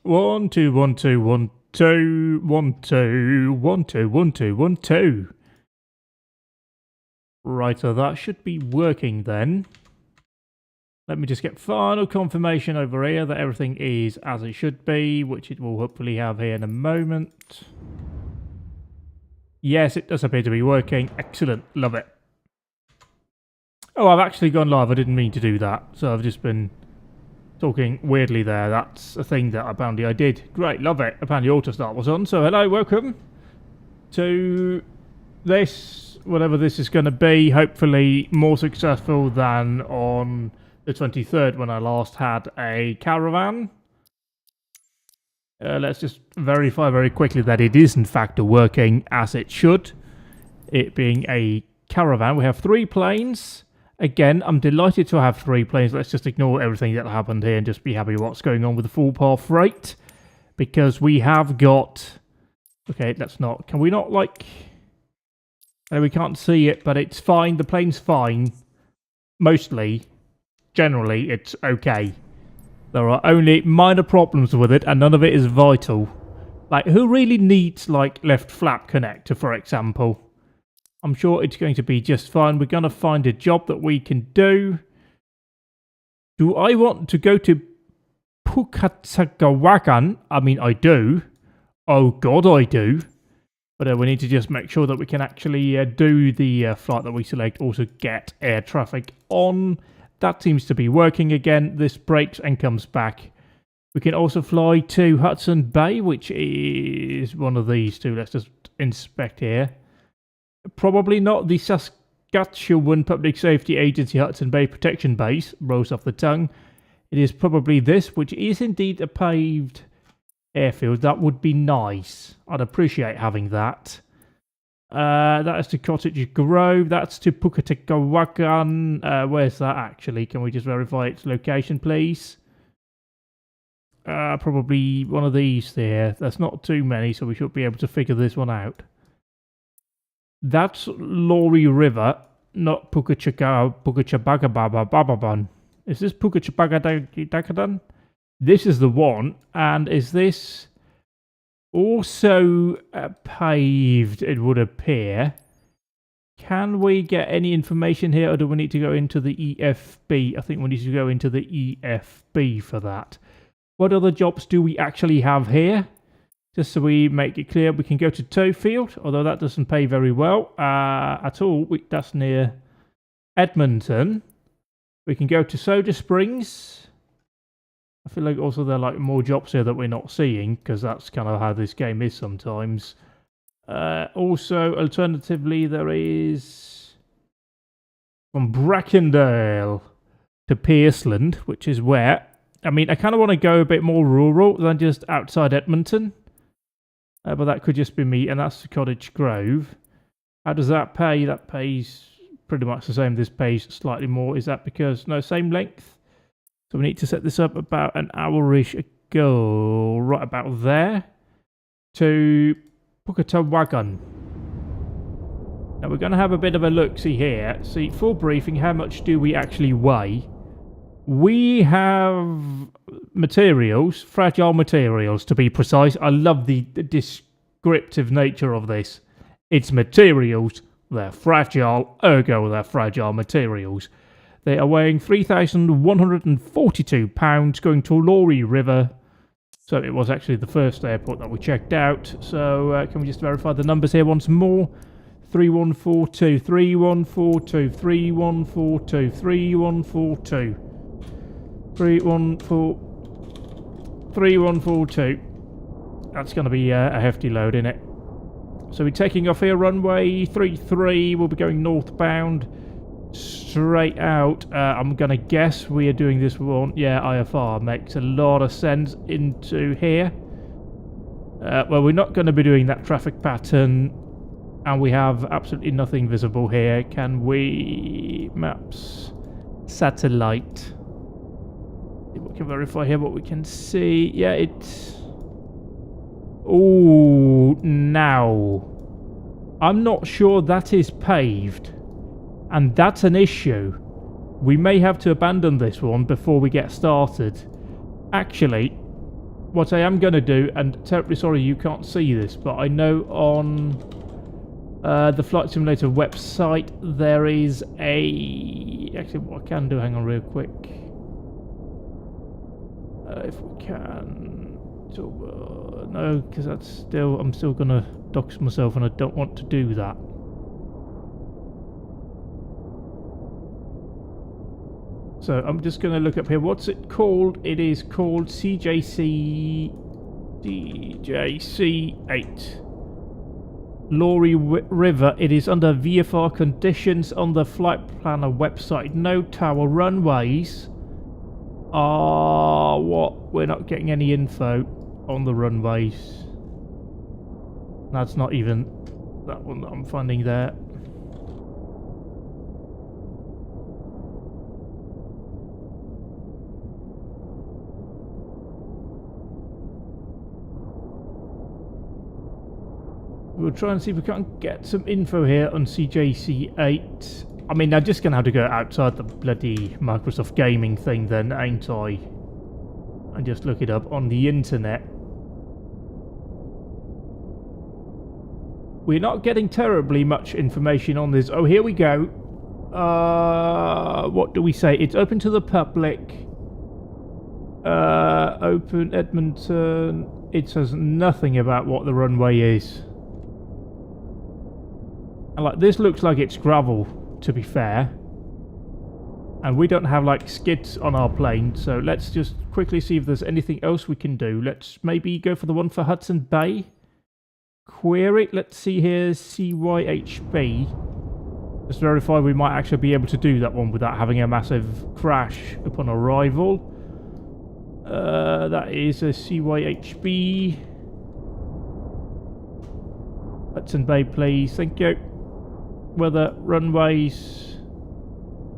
1 2 1 2 1 2 1 2 1 2 1 2 1 2. Right, so that should be working then. Let me just get final confirmation over here that everything is as it should be, which it will hopefully have here in a moment. Yes, it does appear to be working. Excellent. Love it. Oh, I've actually gone live. I didn't mean to do that. So I've just been talking weirdly there. That's a thing that apparently I did. Great. Love it. Apparently auto start was on. So hello, welcome to this, whatever this is going to be. Hopefully more successful than on the 23rd when I last had a Caravan. Let's just verify very quickly that it is in fact working as it should. It being a Caravan, we have 3 planes. Again, I'm delighted to have 3 planes. Let's just ignore everything that happened here and just be happy with what's going on with the full path freight. Because we have got... Okay, that's not... Can we not like... we can't see it, but it's fine. The plane's fine. Mostly. Generally, it's okay. There are only minor problems with it, and none of it is vital. Like, who really needs, like, left flap connector, for example? I'm sure it's going to be just fine. We're going to find a job that we can do. Do I want to go to Pukatagawagan? I mean, I do. Oh, God, I do. But we need to just make sure that we can actually do the flight that we select. Also get air traffic on. That seems to be working again. This breaks and comes back. We can also fly to Hudson Bay, which is one of these two. Let's just inspect here. Probably not the Saskatchewan Public Safety Agency Hudson Bay Protection Base. Rolls off the tongue. It is probably this, which is indeed a paved airfield. That would be nice. I'd appreciate having that. That is to Cottage Grove. That's to Pukatagawagan. Where's that actually? Can we just verify its location, please? Probably one of these there. That's not too many, so we should be able to figure this one out. That's Laurie River, not Pukachabagababababan. Is this Pukachabagadagan? This is the one. And is this... also paved, it would appear. Can we get any information here, or do we need to go into the EFB? I think we need to go into the EFB for that. What other jobs do we actually have here? Just so we make it clear, we can go to Towfield, although that doesn't pay very well at all. That's near Edmonton. We can go to Soda Springs. I feel like also there are like more jobs here that we're not seeing, because that's kind of how this game is sometimes. Also, alternatively, there is from Brackendale to Pearceland, which is where... I mean, I kind of want to go a bit more rural than just outside Edmonton. But that could just be me, and that's the Cottage Grove. How does that pay? That pays pretty much the same. This pays slightly more. Is that because... No, same length? So we need to set this up about an hour-ish ago, right about there, to Pukatagawagan. Now we're going to have a bit of a look-see here. See, full briefing, how much do we actually weigh? We have materials, fragile materials to be precise. I love the descriptive nature of this. It's materials, they're fragile, ergo they're fragile materials. They are weighing 3,142 pounds, going to Laurie River. So it was actually the first airport that we checked out. So can we just verify the numbers here once more? 3142, 3142, 3142, 3142, 3142. That's going to be a hefty load, isn't it? So we're taking off here, runway 33. We'll be going northbound. Straight out. I'm going to guess we are doing this one. Yeah, IFR makes a lot of sense into here. Well, we're not going to be doing that traffic pattern, and we have absolutely nothing visible here. Can we... Maps. Satellite. We can verify here what we can see. Yeah, it's... Oh, now. I'm not sure that is paved. And that's an issue. We may have to abandon this one before we get started. Actually, what I am going to do, and terribly sorry you can't see this, but I know on the Flight Simulator website there is a... Actually, what I can do, hang on real quick. If we can... So, no, because that's still... I'm still going to dox myself and I don't want to do that. So I'm just going to look up here. What's it called? It is called CJC 8 Lorry River. It is under VFR conditions on the Flight Planner website. No tower runways. What? We're not getting any info on the runways. That's not even that one that I'm finding there. We'll try and see if we can't get some info here on CJC8. I mean, I'm just going to have to go outside the bloody Microsoft gaming thing then, ain't I? And just look it up on the internet. We're not getting terribly much information on this. Oh, here we go. What do we say? It's open to the public. Open Edmonton. It says nothing about what the runway is. And like, this looks like it's gravel, to be fair. And we don't have like skids on our plane, so let's just quickly see if there's anything else we can do. Let's maybe go for the one for Hudson Bay. Query, let's see here, CYHB. Just verify we might actually be able to do that one without having a massive crash upon arrival. That is a CYHB. Hudson Bay, please, thank you. Weather, runways,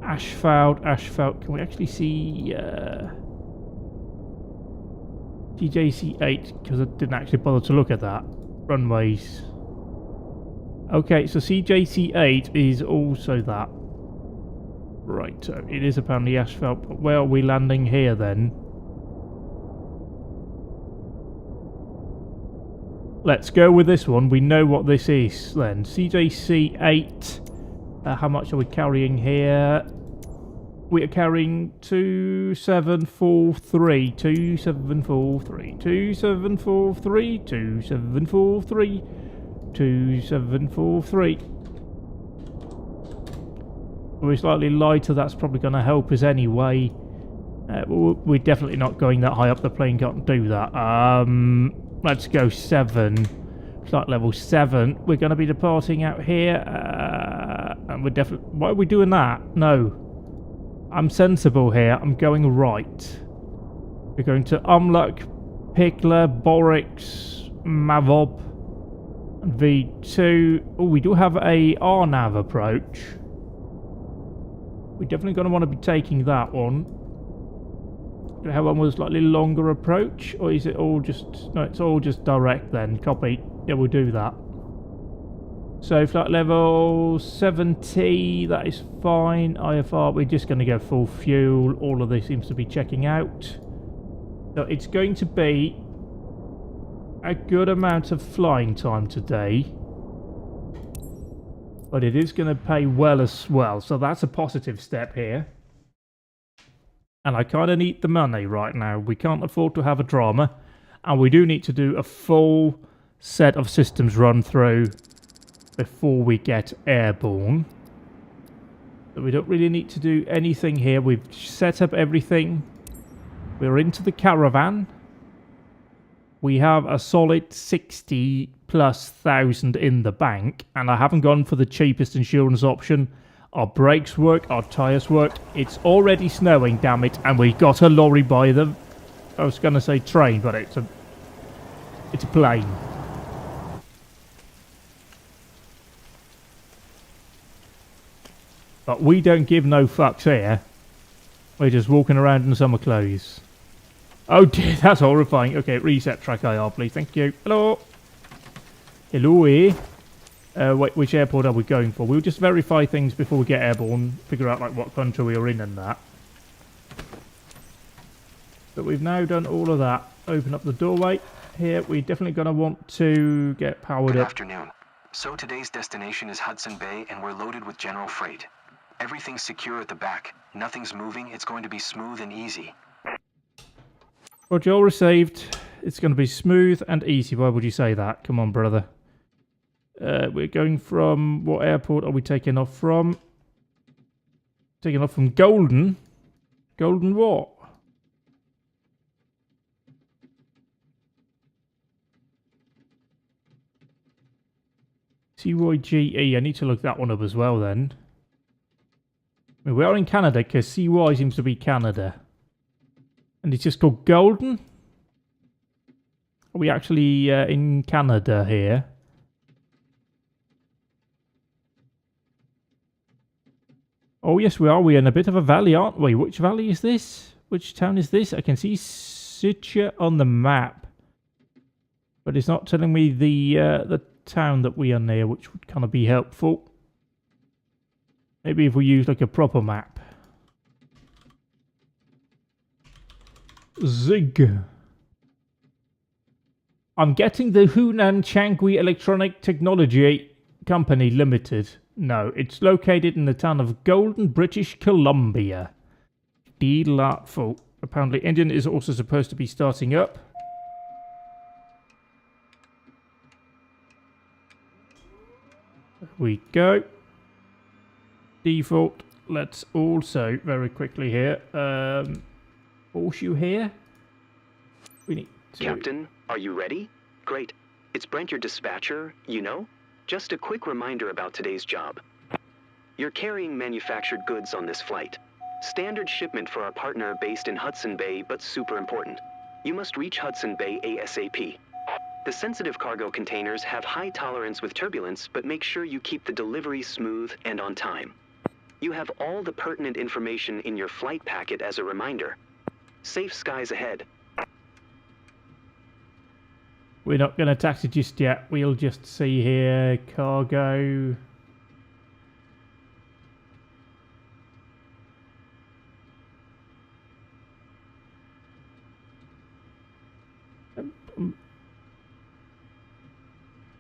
asphalt. Can we actually see CJC8? Because I didn't actually bother to look at that. Runways. Okay, so CJC8 is also that. Right, so it is apparently asphalt. But where are we landing here then? Let's go with this one. We know what this is then. CJC8. How much are we carrying here? We are carrying 2743. 2743. 2743. 2743. 2743. We're slightly lighter. That's probably going to help us anyway. We're definitely not going that high up. The plane can't do that. Let's go 7. Flight level 7. We're going to be departing out here. And we're definitely... Why are we doing that? No. I'm sensible here. I'm going right. We're going to Umluck, Pickler, Borix, Mavob, and V2. Oh, we do have a RNAV approach. We're definitely going to want to be taking that one. Do we have one with a slightly longer approach? Or is it all just... No, it's all just direct then. Copy. Yeah, we'll do that. So, flight level 70. That is fine. IFR, we're just going to go full fuel. All of this seems to be checking out. So, it's going to be a good amount of flying time today. But it is going to pay well as well. So, that's a positive step here. And I kind of need the money right now. We can't afford to have a drama. And we do need to do a full set of systems run through before we get airborne. So we don't really need to do anything here. We've set up everything. We're into the Caravan. We have a solid 60,000+ in the bank. And I haven't gone for the cheapest insurance option. Our brakes work, our tyres work. It's already snowing, damn it. And we got a lorry by them. I was going to say train, but it's a plane. But we don't give no fucks here. We're just walking around in summer clothes. Oh dear, that's horrifying. Okay, reset track IR, please. Thank you. Hello. Hello, eh? Wait, which airport are we going for? We'll just verify things before we get airborne, figure out like what country we are in and that. But we've now done all of that. open up the doorway here. We're definitely going to want to get powered Good up. afternoon. So today's destination is Hudson Bay, and we're loaded with general freight. Everything's secure at the back. Nothing's moving. It's going to be smooth and easy. Roger, all received. It's going to be smooth and easy. Why would you say that? Come on, brother. We're going from... What airport are we taking off from? Taking off from Golden. Golden what? CYGE. I need to look that one up as well then. I mean, we are in Canada because CY seems to be Canada. And it's just called Golden? Are we actually in Canada here? Oh yes we are. We're in a bit of a valley, aren't we? Which valley is this? Which town is this? I can see Sitcha on the map. But it's not telling me the town that we are near, which would kind of be helpful. Maybe if we use like a proper map. Zig. I'm getting the Hunan Changui Electronic Technology Company Limited. No, it's located in the town of Golden, British Columbia. Delightful. Apparently engine is also supposed to be starting up. There we go. Default. Let's also very quickly here horseshoe here. We need to... Captain, are you ready? Great. It's Brent, your dispatcher, you know? Just a quick reminder about today's job. You're carrying manufactured goods on this flight. Standard shipment for our partner based in Hudson Bay, but super important. You must reach Hudson Bay ASAP. The sensitive cargo containers have high tolerance with turbulence, but make sure you keep the delivery smooth and on time. You have all the pertinent information in your flight packet as a reminder. Safe skies ahead. We're not going to taxi just yet. We'll just see here. Cargo.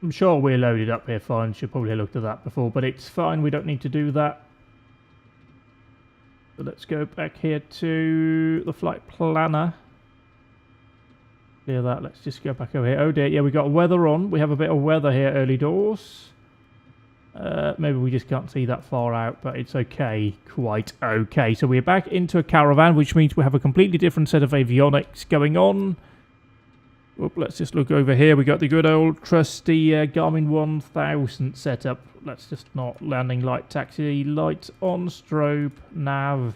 I'm sure we're loaded up here fine. Should probably have looked at that before, but it's fine. We don't need to do that. So let's go back here to the flight planner. Clear that. Let's just go back over here. Oh dear, yeah, we got weather on. We have a bit of weather here early doors. Maybe we just can't see that far out, but it's okay. Quite okay. So we're back into a Caravan, which means we have a completely different set of avionics going on. Oop, let's just look over here. We got the good old trusty Garmin 1000 setup. Let's just not landing light, taxi, lights on, strobe, nav,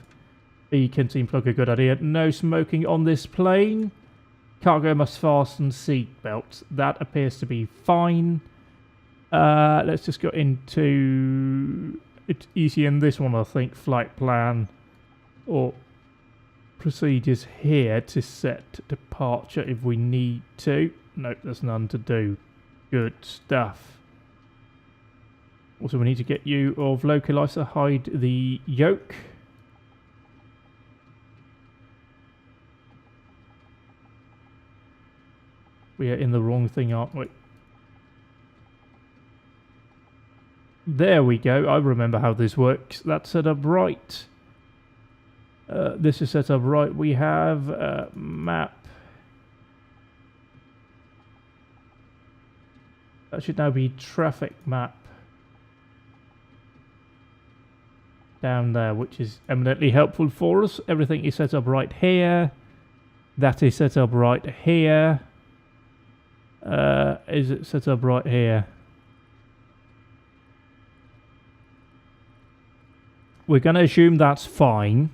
beacon seems like a good idea. No smoking on this plane. Cargo must fasten seat belts. That appears to be fine. Let's just go into... It's easy in this one, I think. Flight plan or procedures here to set departure if we need to. Nope, there's none to do. Good stuff. Also, we need to get you of localizer, hide the yoke. We are in the wrong thing, aren't we? There we go. I remember how this works. That's set up right. This is set up right. We have a map. That should now be traffic map. Down there, which is eminently helpful for us. Everything is set up right here. That is set up right here. Is it set up right here? We're going to assume that's fine.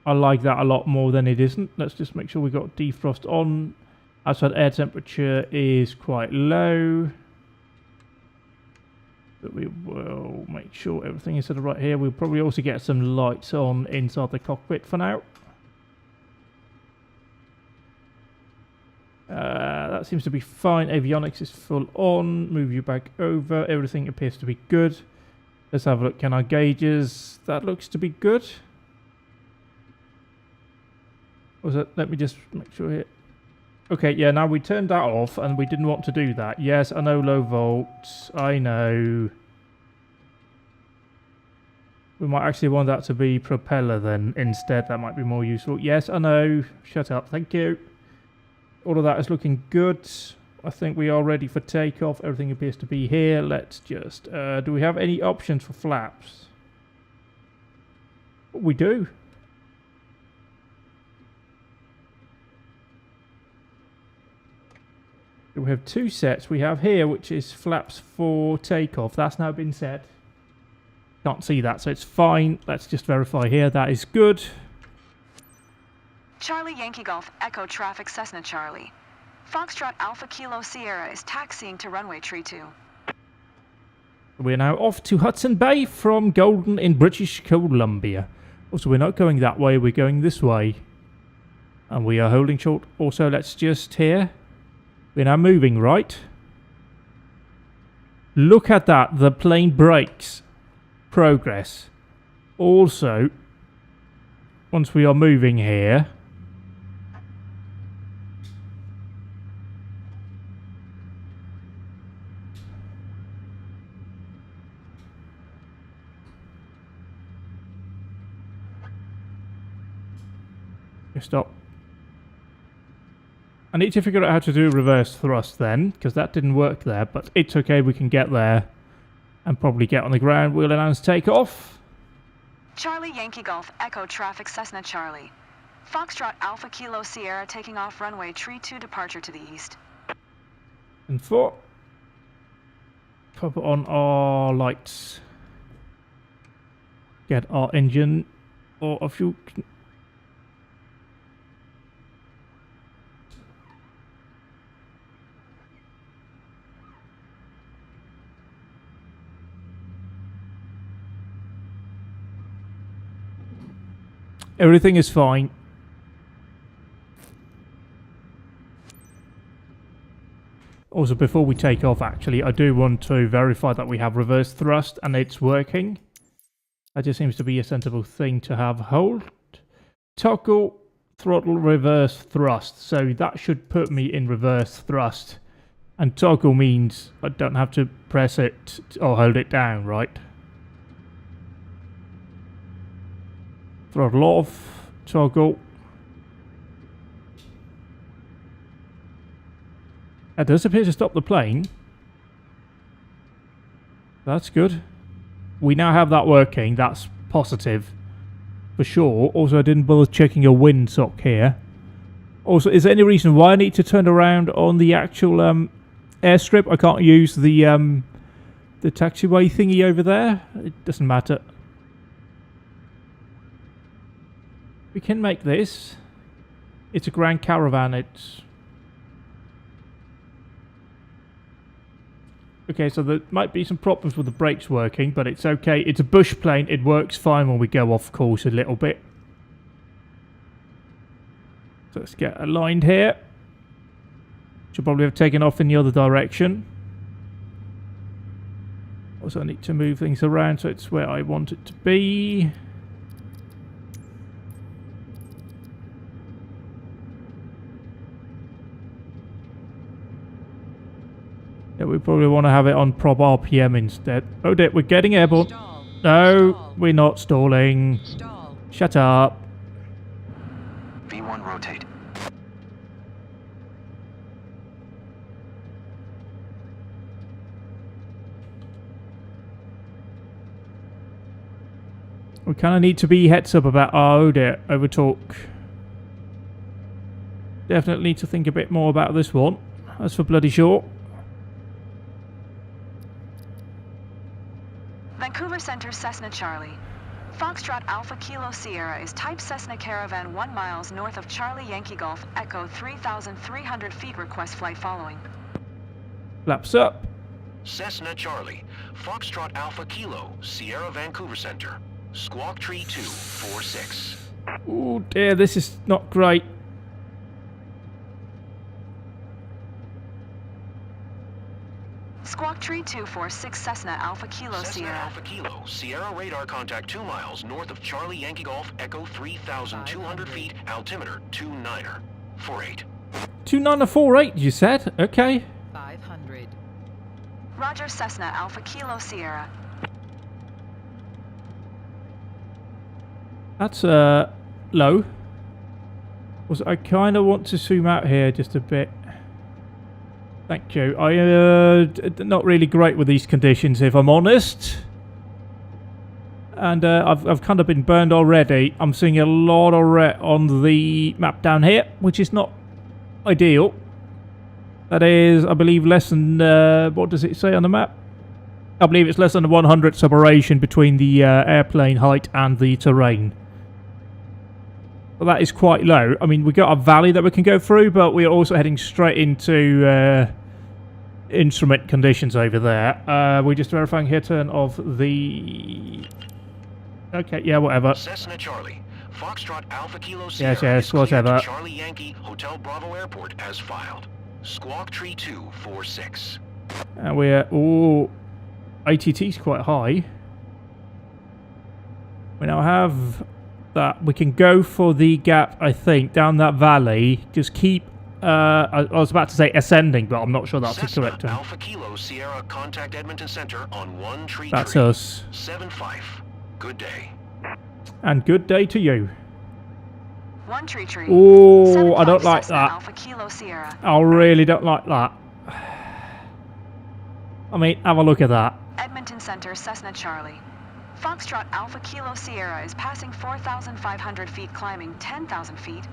I like that a lot more than it isn't. Let's just make sure we got defrost on. Outside air temperature is quite low. But we will make sure everything is set up right here. We'll probably also get some lights on inside the cockpit for now. That seems to be fine. Avionics is full on. Move you back over. Everything appears to be good. Let's have a look. Can our gauges? That looks to be good. Was it? Let me just make sure here. Okay, yeah, now we turned that off and we didn't want to do that. Yes, I know low volts. I know. We might actually want that to be propeller then instead. That might be more useful. Yes, I know. Shut up. Thank you. All of that is looking good. I think we are ready for takeoff. Everything appears to be here. Let's just... do we have any options for flaps? We do. We have two sets. We have here, which is flaps for takeoff. That's now been set. Can't see that, so it's fine. Let's just verify here. That is good. Charlie Yankee Golf Echo Traffic Cessna Charlie. Foxtrot Alpha Kilo Sierra is taxiing to runway tree 2. We're now off to Hudson Bay from Golden in British Columbia. Also, we're not going that way. We're going this way. And we are holding short. Also, let's just here. We're now moving, right? Look at that. The plane brakes. Progress. Also, once we are moving here, stop. I need to figure out how to do reverse thrust then, because that didn't work there, but it's okay, we can get there and probably get on the ground. We'll announce takeoff. Charlie Yankee Golf Echo Traffic Cessna Charlie. Foxtrot Alpha Kilo Sierra taking off runway tree 2 departure to the east. And 4. Pop on our lights. Get our engine or a fuel. Everything is fine. Also, before we take off, actually, I do want to verify that we have reverse thrust and it's working. That just seems to be a sensible thing to have. Hold. Toggle throttle reverse thrust. So that should put me in reverse thrust. And toggle means I don't have to press it or hold it down, right? Throttle off, toggle. That does appear to stop the plane. That's good. We now have that working. That's positive. For sure. Also, I didn't bother checking a windsock here. Also, is there any reason why I need to turn around on the actual airstrip? I can't use the taxiway thingy over there? It doesn't matter. We can make this. It's a Grand Caravan. It's... Okay, so there might be some problems with the brakes working, but it's okay. It's a bush plane. It works fine when we go off course a little bit. So let's get aligned here. Should probably have taken off in the other direction. Also, I need to move things around so it's where I want it to be. Yeah, we probably want to have it on prop RPM instead. Oh dear, we're getting airborne. Stall. No, Stall. we're not stalling. Stall. Shut up. V1 rotate. We kind of need to be heads up about... Oh dear, overtalk. Definitely need to think a bit more about this one. That's for bloody sure. Vancouver Center Cessna Charlie. Foxtrot Alpha Kilo Sierra is type Cessna Caravan 1 miles north of Charlie Yankee Golf Echo 3,300 feet request flight following. Flaps up. Cessna Charlie, Foxtrot Alpha Kilo, Sierra Vancouver Center, Squawk Tree 246. Oh dear, this is not great. Squawk Tree 246 Cessna Alpha Kilo Cessna Sierra. Alpha Kilo, Sierra radar contact 2 miles north of Charlie Yankee Golf Echo 3,200 feet, altimeter 29er. 48. 2948, you said? Okay. 500. Roger, Cessna Alpha Kilo Sierra. That's low. I kind of want to zoom out here just a bit. Thank you. Not really great with these conditions, if I'm honest. And I've kind of been burned already. I'm seeing a lot of red on the map down here, which is not ideal. That is, I believe, less than what does it say on the map? I believe it's less than 100 separation between the airplane height and the terrain. Well, that is quite low. I mean, we got a valley that we can go through, but we're also heading straight into instrument conditions over there. We're just verifying here turn of the... Okay, yeah, whatever. Cessna Charlie, Foxtrot Alpha Kilo Sierra Yes, is cleared whatever. to Charlie Yankee Hotel Bravo Airport as filed. Squawk Tree 246. And we're... Ooh, ATT's quite high. We now have... that we can go for the gap, I think, down that valley. Just keep, I was about to say ascending, but I'm not sure that's the Cessna correct term. Alpha Kilo Sierra, contact Edmonton Center on 1 Tree That's Tree. us. 7-5. Good day. And good day to you. 1 Tree Tree. Oh, I don't like Cessna that. Alpha Kilo Sierra. I really don't like that. I mean, have a look at that. Edmonton Center, Cessna Charlie. Foxtrot Alpha Kilo Sierra is passing 4,500 feet, climbing 10,000 feet.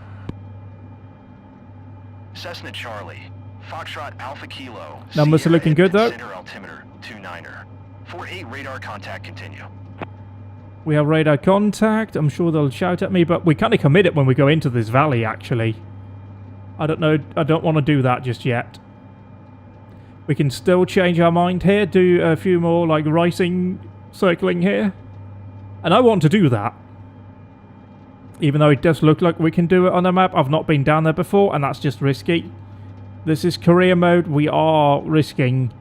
Cessna Charlie, Foxtrot Alpha Kilo. Numbers are Sierra looking good, though. Center altimeter 29er. 48 radar contact continue. We have radar contact. I'm sure they'll shout at me, but we kind of commit it when we go into this valley, actually. I don't know. I don't want to do that just yet. We can still change our mind here, do a few more, like, racing circling here. And I want to do that. Even though it does look like we can do it on the map. I've not been down there before, and that's just risky. This is career mode. We are risking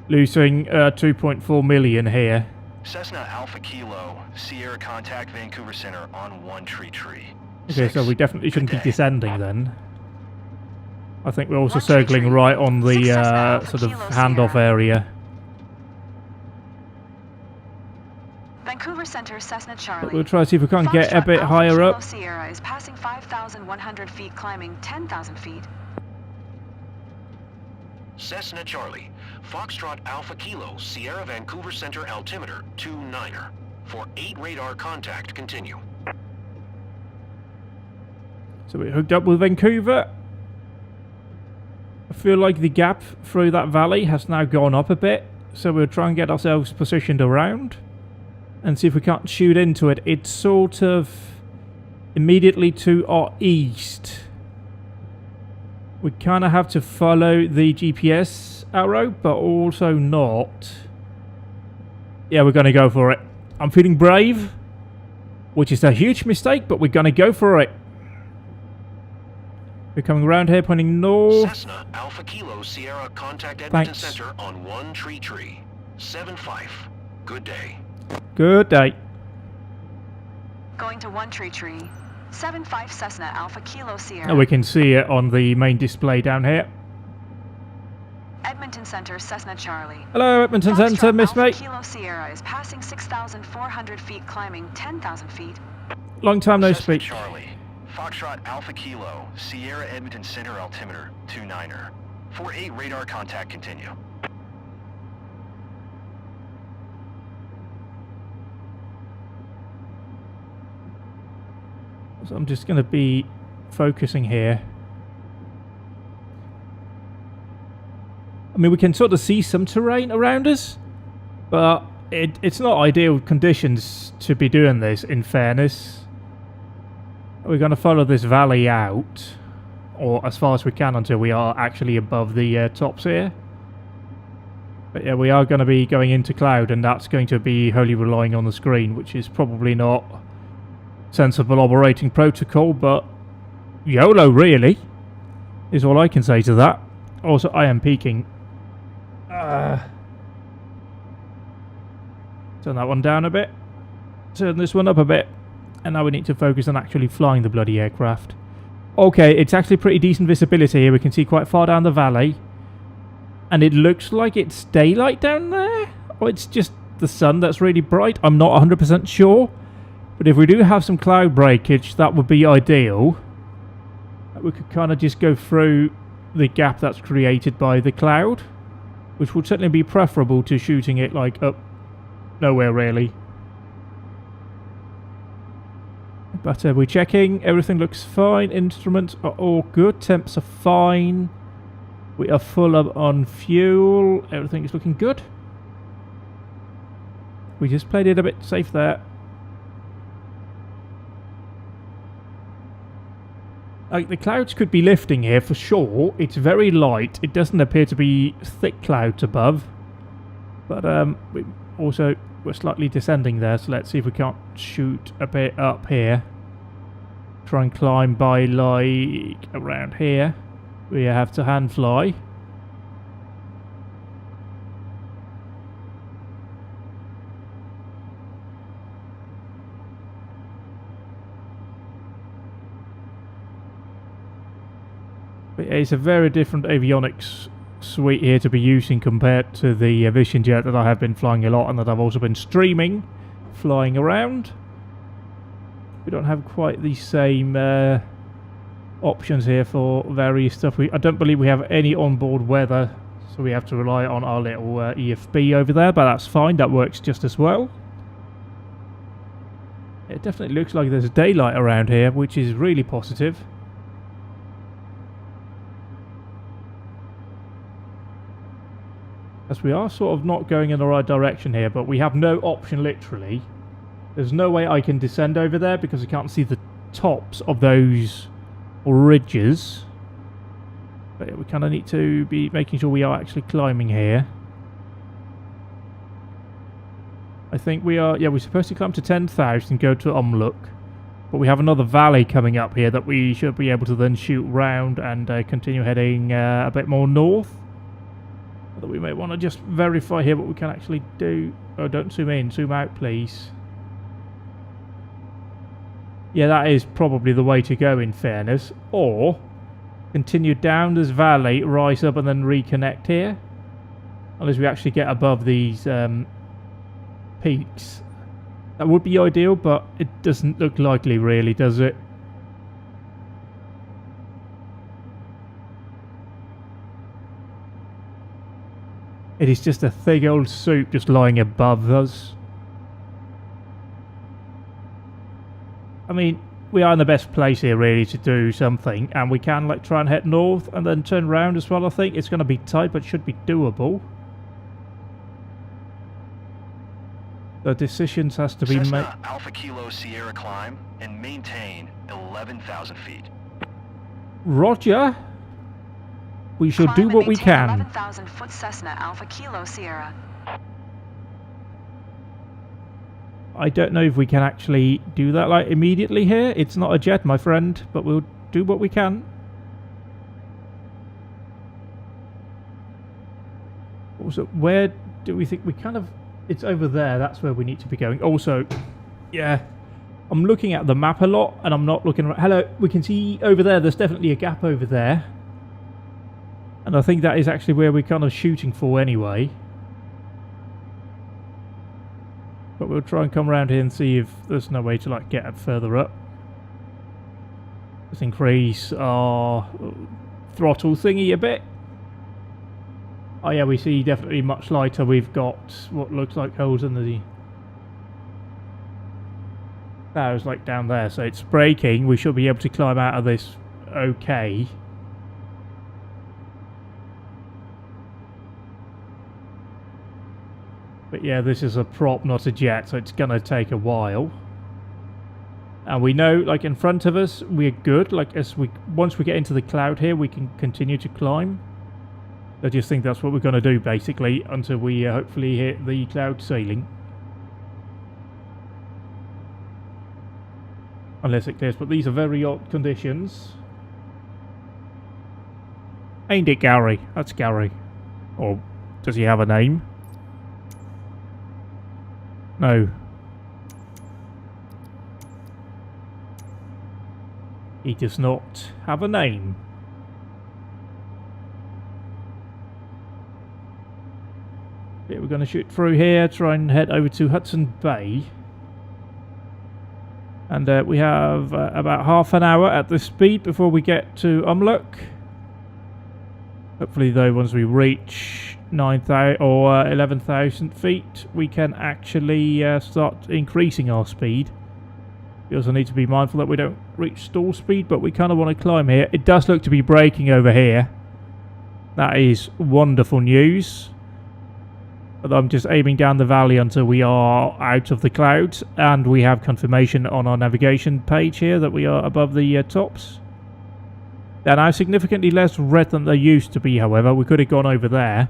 losing 2.4 million here. Cessna Alpha Kilo, Sierra contact Vancouver Center on 1 Tree Tree. Okay, so we definitely shouldn't be descending then. I think we're also 1 Tree circling Tree. right on the 6 Cessna Alpha sort of Kilo handoff Sierra. area. Vancouver Center, Cessna Charlie. We'll try to see if we can't get a Foxtrot bit Alpha higher Kilo up. Sierra is passing 5,100 feet, climbing 10,000 feet. Cessna Charlie, Foxtrot Alpha Kilo, Sierra Vancouver Center altimeter 29er. For 8 radar contact continue. So we're hooked up with Vancouver. I feel like the gap through that valley has now gone up a bit. So we'll try and get ourselves positioned around. And see if we can't shoot into it. It's sort of immediately to our east. We kind of have to follow the GPS arrow, but also not. Yeah, we're going to go for it. I'm feeling brave, which is a huge mistake, but we're going to go for it. We're coming around here, pointing north. Cessna Alpha Kilo Sierra contact Edmonton Thanks. Center on 1 Tree Tree. 7-5. Good day. Good day. Going to 1 Tree Tree. 7-5 Cessna Alpha Kilo Sierra. Oh, we can see it on the main display down here. Edmonton Center, Cessna Charlie. Hello, Edmonton Foxtrot Centre, Miss Alpha Mate. Kilo Sierra is passing 6,400 feet, climbing 10,000 feet. Long time no Cessna speak. Charlie, Foxtrot Alpha Kilo, Sierra Edmonton Center altimeter 29er. For 8 radar contact continue. So I'm just going to be focusing here. I mean, we can sort of see some terrain around us, but it's not ideal conditions to be doing this, in fairness. We're going to follow this valley out, or as far as we can until we are actually above the tops here. But yeah, we are going to be going into cloud, and that's going to be wholly relying on the screen, which is probably not sensible operating protocol, but YOLO really is all I can say to that. Also, I am peaking. Turn that one down a bit, turn this one up a bit, and now we need to focus on actually flying the bloody aircraft. Okay, it's actually pretty decent visibility here. We can see quite far down the valley. And it looks like it's daylight down there? Or it's just the sun that's really bright? I'm not 100% sure. But if we do have some cloud breakage, that would be ideal. We could kind of just go through the gap that's created by the cloud. Which would certainly be preferable to shooting it like up nowhere really. But we're checking. Everything looks fine. Instruments are all good. Temps are fine. We are full up on fuel. Everything is looking good. We just played it a bit safe there. Like, the clouds could be lifting here for sure. It's very light. It doesn't appear to be thick clouds above. But we're slightly descending there, so let's see if we can't shoot a bit up here. Try and climb by like around here. We have to hand fly. But it's a very different avionics suite here to be using compared to the Vision Jet that I have been flying a lot and that I've also been streaming, flying around. We don't have quite the same options here for various stuff. I don't believe we have any onboard weather, so we have to rely on our little EFB over there, but that's fine, that works just as well. It definitely looks like there's daylight around here, which is really positive. As we are sort of not going in the right direction here, but we have no option literally. There's no way I can descend over there because I can't see the tops of those ridges. But yeah, we kind of need to be making sure we are actually climbing here. I think we are, yeah, we're supposed to climb to 10,000 and go to Umluk. But we have another valley coming up here that we should be able to then shoot round and continue heading a bit more north. That we may want to just verify here what we can actually do. Oh, don't zoom in, zoom out please. Yeah, that is probably the way to go in fairness. Or continue down this valley, rise up and then reconnect here. Unless we actually get above these peaks. That would be ideal, but it doesn't look likely really, does it? It is just a thick old soup just lying above us. I mean, we are in the best place here really to do something, and we can like try and head north and then turn around as well. I think it's going to be tight, but should be doable. The decisions has to be made. Alpha Kilo Sierra climb and maintain 11,000 feet. Roger. We should do what we can. 11,000 foot Cessna Alpha Kilo Sierra. I don't know if we can actually do that like immediately here. It's not a jet, my friend, but we'll do what we can. Also, where do we think we kind of... It's over there, that's where we need to be going. Also, yeah, I'm looking at the map a lot and I'm not looking... Hello, we can see over there, there's definitely a gap over there. And I think that is actually where we're kind of shooting for anyway. But we'll try and come around here and see if there's no way to like get further up. Let's increase our throttle thingy a bit. Oh yeah, we see definitely much lighter. We've got what looks like holes in the clouds like down there. So it's braking. We should be able to climb out of this okay. But yeah, this is a prop, not a jet, so it's going to take a while. And we know, like, in front of us, we're good. Like, once we get into the cloud here, we can continue to climb. I just think that's what we're going to do, basically, until we hopefully hit the cloud ceiling. Unless it clears, but these are very odd conditions. Ain't it, Gary? That's Gary. Or does he have a name? No. He does not have a name. Yeah, we're going to shoot through here, try and head over to Hudson Bay. And we have about half an hour at this speed before we get to Umlock. Hopefully though, once we reach 9,000 or 11,000 feet, we can actually start increasing our speed. We also need to be mindful that we don't reach stall speed, but we kind of want to climb here. It does look to be braking over here. That is wonderful news. But I'm just aiming down the valley until we are out of the clouds, and we have confirmation on our navigation page here that we are above the tops. They're now significantly less red than they used to be, however. We could have gone over there.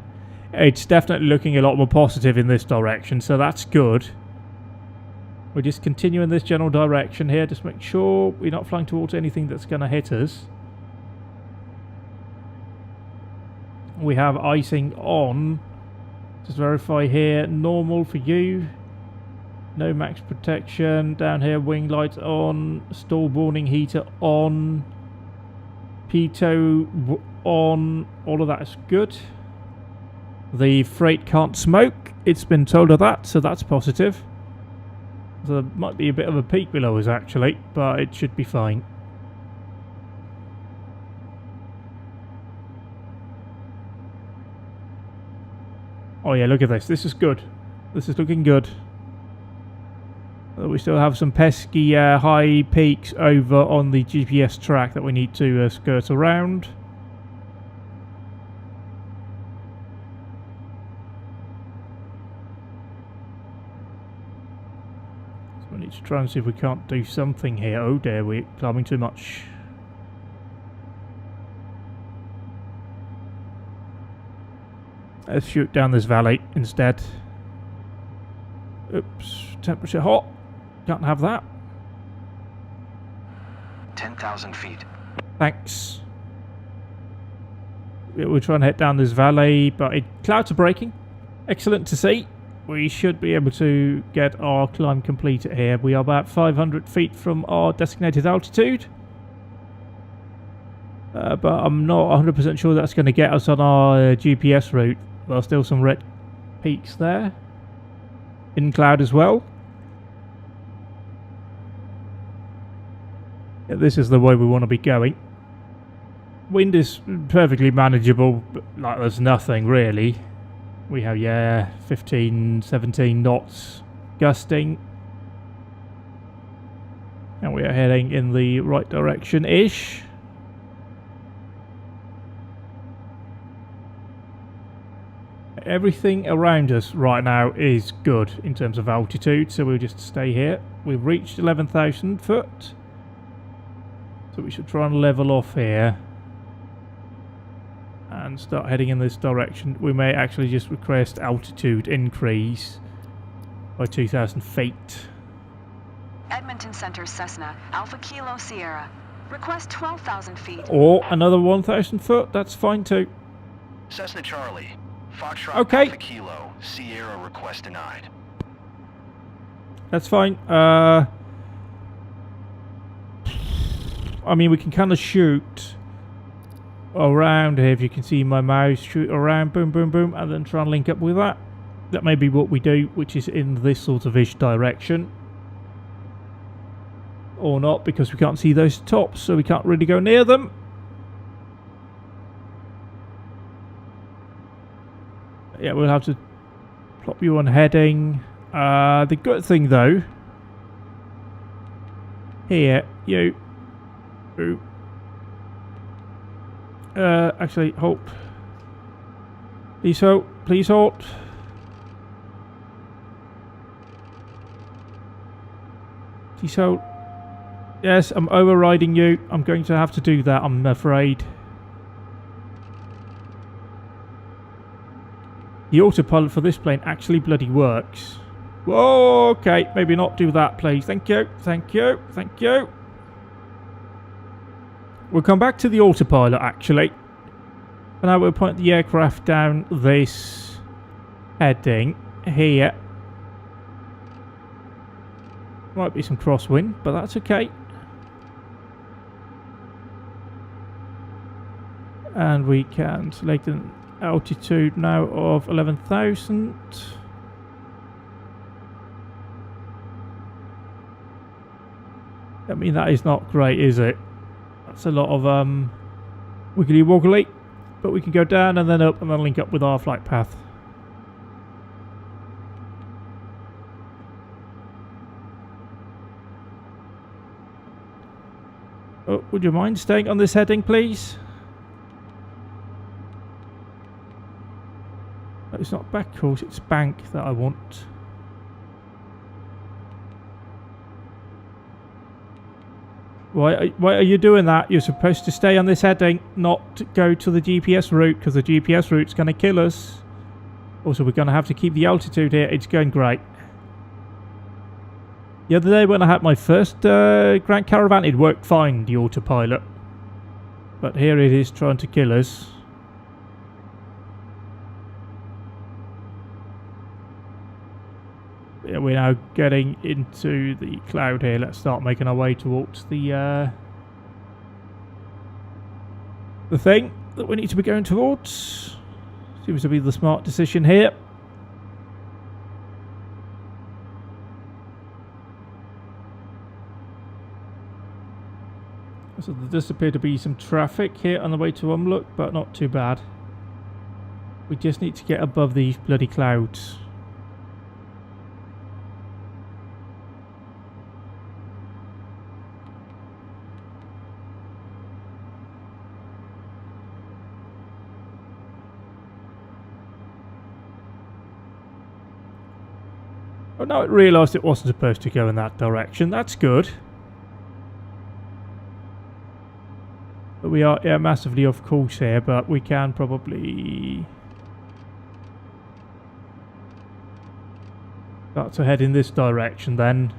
It's definitely looking a lot more positive in this direction, so that's good. We're just continuing this general direction here, just make sure we're not flying towards anything that's going to hit us. We have icing on. Just verify here, normal for you. No max protection. Down here, wing lights on. Stall warning heater on. Pitot on. All of that is good. The freight can't smoke. It's been told of that, so that's positive. There might be a bit of a peak below us actually, but it should be fine. Oh yeah, look at this. This is good. This is looking good. We still have some pesky high peaks over on the GPS track that we need to skirt around. So we need to try and see if we can't do something here. Oh dear, we're climbing too much. Let's shoot down this valley instead. Oops, temperature hot. Can't have that. 10,000 feet. Thanks. We'll try and head down this valley, but clouds are breaking. Excellent to see. We should be able to get our climb completed here. We are about 500 feet from our designated altitude. But I'm not 100% sure that's going to get us on our GPS route. There are still some red peaks there. In cloud as well. Yeah, this is the way we want to be going. Wind is perfectly manageable, but like there's nothing really. We have, yeah, 15, 17 knots gusting. And we are heading in the right direction-ish. Everything around us right now is good in terms of altitude, so we'll just stay here. We've reached 11,000 foot. So we should try and level off here. And start heading in this direction. We may actually just request altitude increase by 2,000 feet. Edmonton Center Cessna, Alpha Kilo Sierra. Request 12,000 feet. Or another 1,000 foot, that's fine too. Cessna Charlie. Foxtrot Okay. Alpha Kilo, Sierra request denied. That's fine. I mean, we can kind of shoot around here, if you can see my mouse, shoot around, boom, boom, boom, and then try and link up with that. That may be what we do, which is in this sort of ish direction. Or not, because we can't see those tops, so we can't really go near them. Yeah, we'll have to plop you on heading. The good thing, though, here, you... Ooh. Actually, halt. Please halt. Please halt. Please halt. Yes, I'm overriding you. I'm going to have to do that, I'm afraid. The autopilot for this plane actually bloody works. Whoa, okay, maybe not do that, please. Thank you, thank you, thank you. We'll come back to the autopilot, actually. And now we'll point the aircraft down this heading here. Might be some crosswind, but that's okay. And we can select an altitude now of 11,000. I mean, that is not great, is it? That's a lot of wiggly woggly. But we can go down and then up and then link up with our flight path. Oh, would you mind staying on this heading, please? No, it's not back course, it's bank that I want. Why are you doing that? You're supposed to stay on this heading, not go to the GPS route, because the GPS route's going to kill us. Also, we're going to have to keep the altitude here. It's going great. The other day when I had my first Grand Caravan, it worked fine, the autopilot. But here it is trying to kill us. Yeah, we're now getting into the cloud here. Let's start making our way towards the thing that we need to be going towards. Seems to be the smart decision here. So there does appear to be some traffic here on the way to Umlook, but not too bad. We just need to get above these bloody clouds. Oh, now I realised it wasn't supposed to go in that direction. That's good. But we are massively off course here, but we can probably start to head in this direction then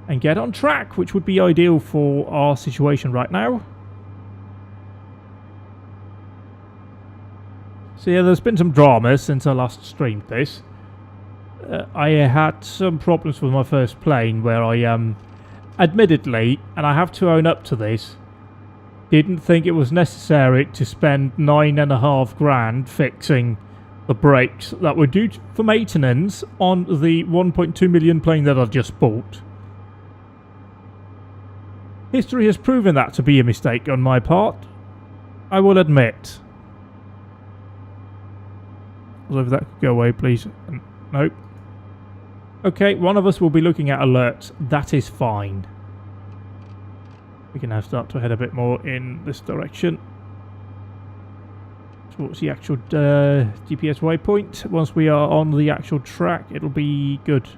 and get on track, which would be ideal for our situation right now. So yeah, there's been some drama since I last streamed this. I had some problems with my first plane where I admittedly, and I have to own up to this, didn't think it was necessary to spend $9.5 grand fixing the brakes that were due for maintenance on the 1.2 million plane that I just bought. History has proven that to be a mistake on my part, I will admit. So if that could go away, please. Nope. Okay, one of us will be looking at alerts. That is fine. We can now start to head a bit more in this direction towards the actual GPS waypoint. Once we are on the actual track, it'll be good.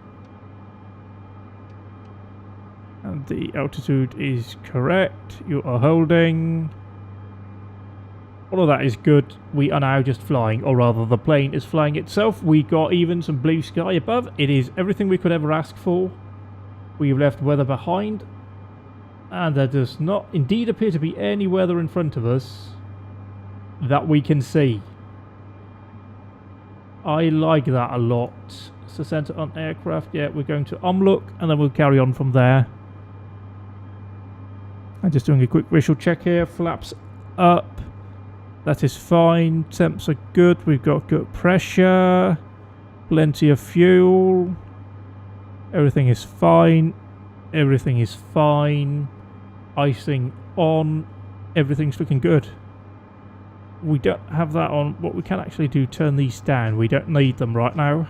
And the altitude is correct. You are holding. All of that is good. We are now just flying, or rather the plane is flying itself. We got even some blue sky above. It is everything we could ever ask for. We've left weather behind. And there does not indeed appear to be any weather in front of us that we can see. I like that a lot. So center on aircraft. Yeah, we're going to Umlook and then we'll carry on from there. I'm just doing a quick visual check here. Flaps up. That is fine. Temps are good. We've got good pressure. Plenty of fuel. Everything is fine. Everything is fine. Icing on. Everything's looking good. We don't have that on. What we can actually do, turn these down. We don't need them right now.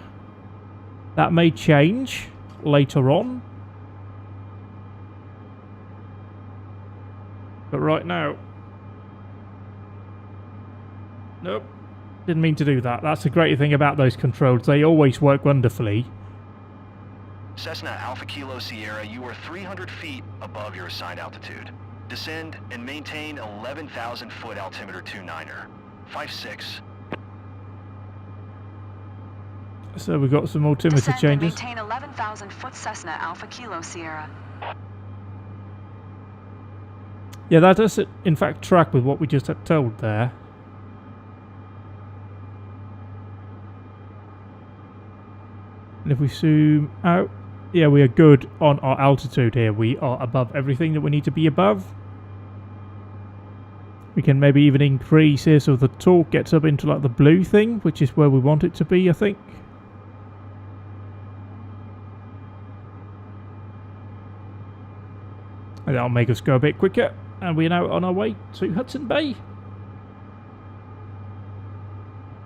That may change later on. But right now... Nope. Didn't mean to do that. That's the great thing about those controls. They always work wonderfully. Cessna Alpha Kilo Sierra, you are 300 feet above your assigned altitude. Descend and maintain 11,000 foot altimeter 29er. 56. So we've got some altimeter Descend changes. And maintain 11,000 foot Cessna Alpha Kilo Sierra. Yeah, that does in fact track with what we just had told there. And if we zoom out, yeah, we are good on our altitude here. We are above everything that we need to be above. We can maybe even increase here so the torque gets up into like the blue thing, which is where we want it to be, I think. And that'll make us go a bit quicker. And we're now on our way to Hudson Bay.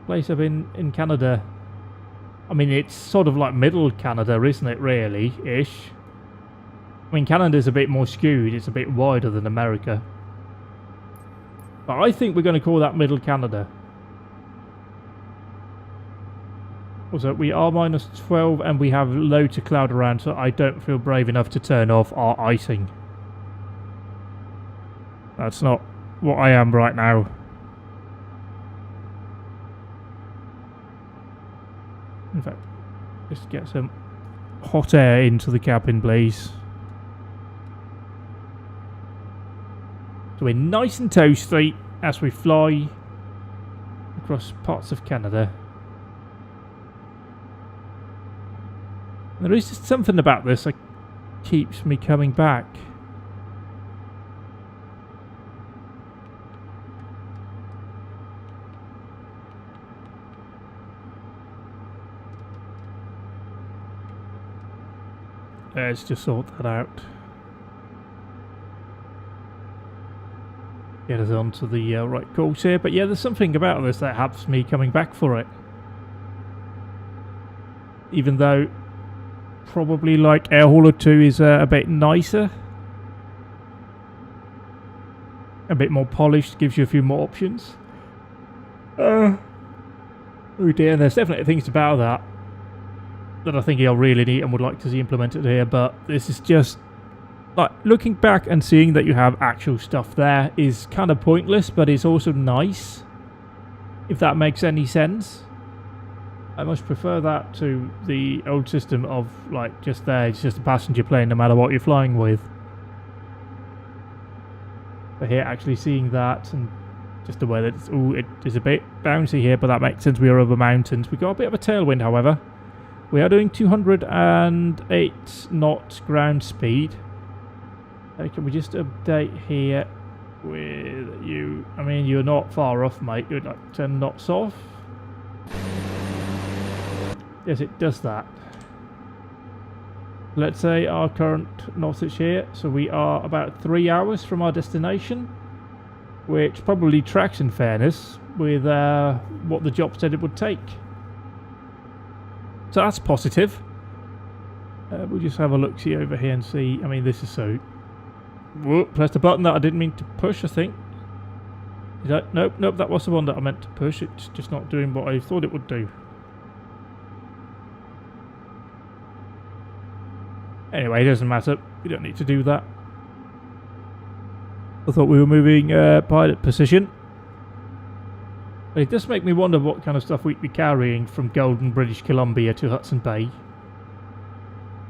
Place up in Canada. I mean, it's sort of like middle Canada, isn't it, really, ish? I mean, Canada's a bit more skewed. It's a bit wider than America. But I think we're going to call that middle Canada. Also, we are minus 12 and we have low to cloud around, so I don't feel brave enough to turn off our icing. That's not what I am right now. In fact, just get some hot air into the cabin, please. So we're nice and toasty as we fly across parts of Canada. There is just something about this that keeps me coming back. Let's just sort that out. Get us onto the right course here. But yeah, there's something about this that has me coming back for it. Even though probably like Air Hauler 2 is a bit nicer. A bit more polished, gives you a few more options. Oh dear, and there's definitely things about that I think are really neat and would like to see implemented here, but this is just like looking back and seeing that you have actual stuff there is kind of pointless, but it's also nice, if that makes any sense. I much prefer that to the old system of like just there, it's just a passenger plane no matter what you're flying with. But here actually seeing that and just the way that it's, ooh, it is a bit bouncy here, but that makes sense, we are over mountains. We got a bit of a tailwind, however. We are doing 208 knots ground speed. Can we just update here with you? I mean, you're not far off, mate. You're like 10 knots off. Yes, it does that. Let's say our current knottage here. So we are about 3 hours from our destination, which probably tracks, in fairness, with what the job said it would take. So that's positive. We'll just have a look-see over here and see. I mean, this is so... Whoop, pressed a button that I didn't mean to push, I think. Nope, that was the one that I meant to push. It's just not doing what I thought it would do. Anyway, it doesn't matter. We don't need to do that. I thought we were moving pilot position. But it does make me wonder what kind of stuff we'd be carrying from Golden, British Columbia to Hudson Bay.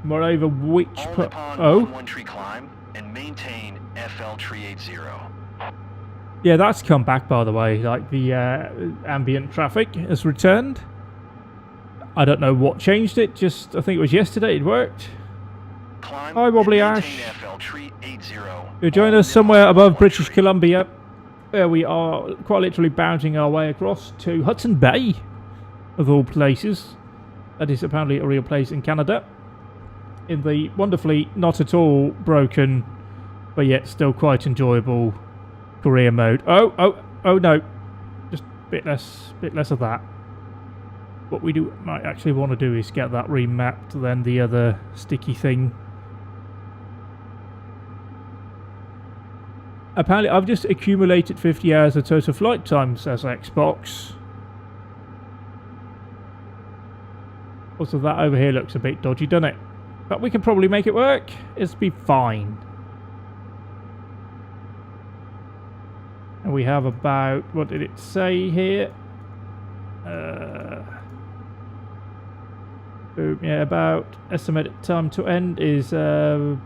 Moreover, which... one tree climb and maintain FL 380. Yeah, that's come back, by the way. Like, the ambient traffic has returned. I don't know what changed it. Just, I think it was yesterday it worked. Hi, Wobbly Ash. You'll join us somewhere above British Columbia. We are quite literally bouncing our way across to Hudson Bay, of all places. That is apparently a real place in Canada. In the wonderfully not at all broken, but yet still quite enjoyable career mode. Oh no. Just a bit less of that. What we might actually want to do is get that remapped, then the other sticky thing. Apparently, I've just accumulated 50 hours of total flight time, says Xbox. Also, that over here looks a bit dodgy, doesn't it? But we can probably make it work. It'll be fine. And we have about... What did it say here? Yeah, about estimated time to end is... oh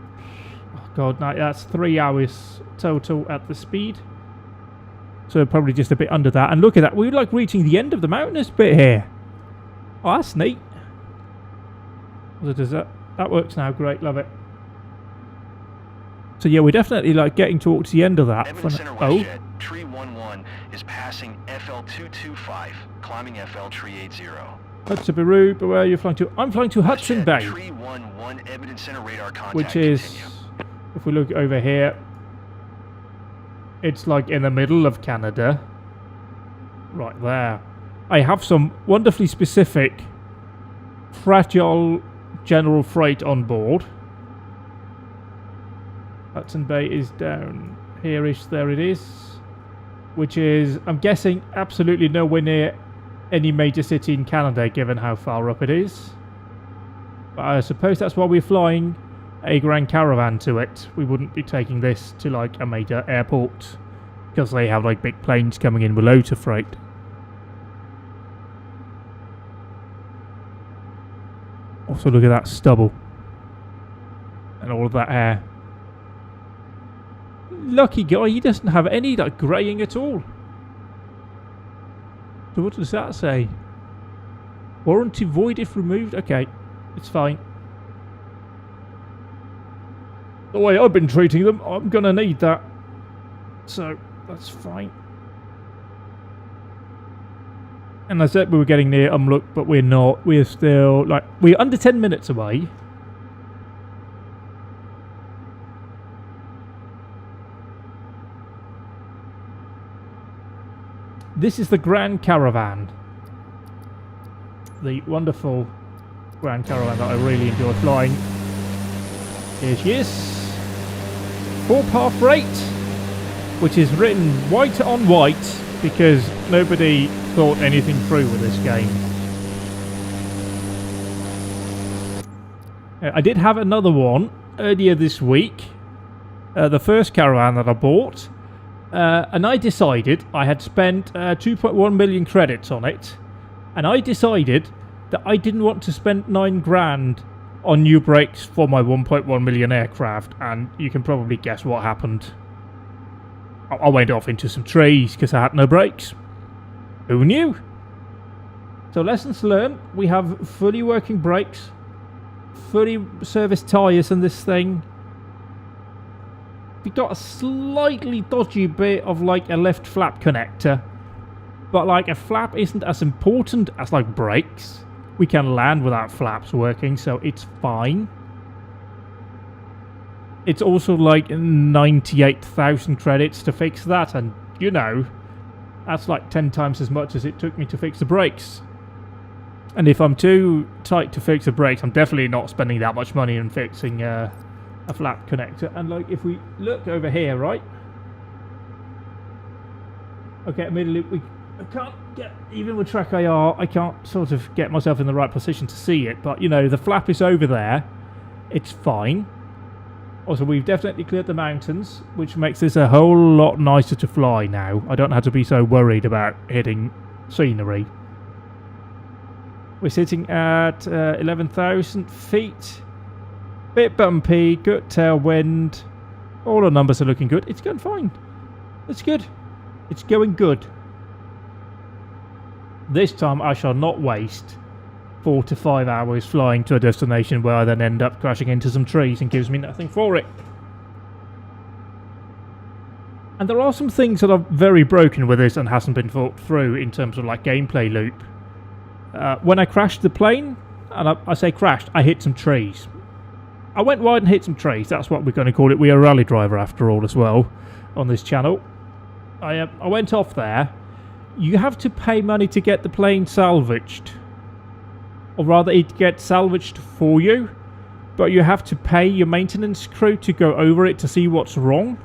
God, no, that's 3 hours total at the speed. So probably just a bit under that. And look at that, we're like reaching the end of the mountainous bit here. Oh, that's neat. So does that works now, great, love it. So yeah, we're definitely like getting towards the end of that. Tree 11 is passing FL225, climbing FL Tree 80. Hudson Bay, but where are you flying to? I'm flying to Hudson Bay, Tree 11 Edmonton Center radar contact. which is, Continue. if we look over here, it's like in the middle of Canada. Right there. I have some wonderfully specific, fragile general freight on board. Hudson Bay is down here-ish, there it is. Which is, I'm guessing, absolutely nowhere near any major city in Canada, given how far up it is. But I suppose that's why we're flying a Grand Caravan to it. We wouldn't be taking this to like a major airport, because they have like big planes coming in with loads of freight. Also look at that stubble. And all of that air. Lucky guy, he doesn't have any like greying at all. So what does that say? Warranty void if removed? Okay, it's fine. The way I've been treating them, I'm gonna need that. So, that's fine. And I said we were getting near Umlook, but we're not. We're still, like, we're under 10 minutes away. This is the Grand Caravan. The wonderful Grand Caravan that I really enjoy flying. Here she is. 4-par freight, which is written white on white because nobody thought anything through with this game. I did have another one earlier this week. The first Caravan that I bought. And I decided I had spent 2.1 million credits on it, and I decided that I didn't want to spend 9 grand on new brakes for my 1.1 million aircraft, and you can probably guess what happened. I went off into some trees because I had no brakes. Who knew? So lessons learned, we have fully working brakes, fully serviced tyres in this thing. We got a slightly dodgy bit of like a left flap connector, but like a flap isn't as important as like brakes. We can land without flaps working, so it's fine. It's also like 98,000 credits to fix that, and you know, that's like 10 times as much as it took me to fix the brakes. And if I'm too tight to fix the brakes, I'm definitely not spending that much money on fixing a flap connector. And like if we look over here, right? Okay, admittedly I can't get, even with track IR, I can't sort of get myself in the right position to see it, but you know, the flap is over there. It's fine. Also, we've definitely cleared the mountains, which makes this a whole lot nicer to fly now. I don't have to be so worried about hitting scenery. We're sitting at 11,000 feet. Bit bumpy, good tailwind. All our numbers are looking good. It's going fine. It's good. It's going good. This time I shall not waste 4 to 5 hours flying to a destination where I then end up crashing into some trees and gives me nothing for it. And there are some things that are very broken with this and hasn't been thought through in terms of like gameplay loop. When I crashed the plane, and I say crashed, I hit some trees. I went wide and hit some trees. That's what we're going to call it. We're a rally driver after all as well on this channel. I went off there. You have to pay money to get the plane salvaged. Or rather, it gets salvaged for you. But you have to pay your maintenance crew to go over it to see what's wrong.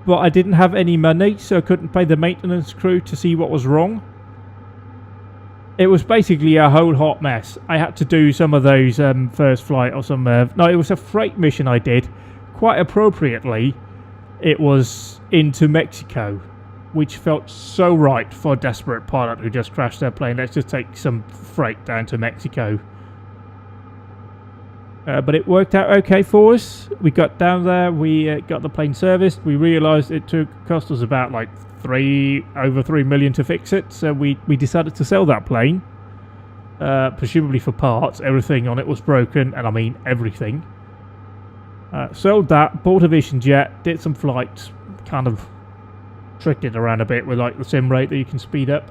But I didn't have any money, so I couldn't pay the maintenance crew to see what was wrong. It was basically a whole hot mess. I had to do some of those first flight or some... no, it was a freight mission I did. Quite appropriately, it was into Mexico, which felt so right for a desperate pilot who just crashed their plane. Let's just take some freight down to Mexico. But it worked out okay for us. We got down there, we got the plane serviced. We realised it cost us about like over 3 million to fix it, so we decided to sell that plane, presumably for parts. Everything on it was broken, and I mean everything. Sold that, bought a Vision Jet, did some flights, kind of tricked it around a bit with like the sim rate that you can speed up.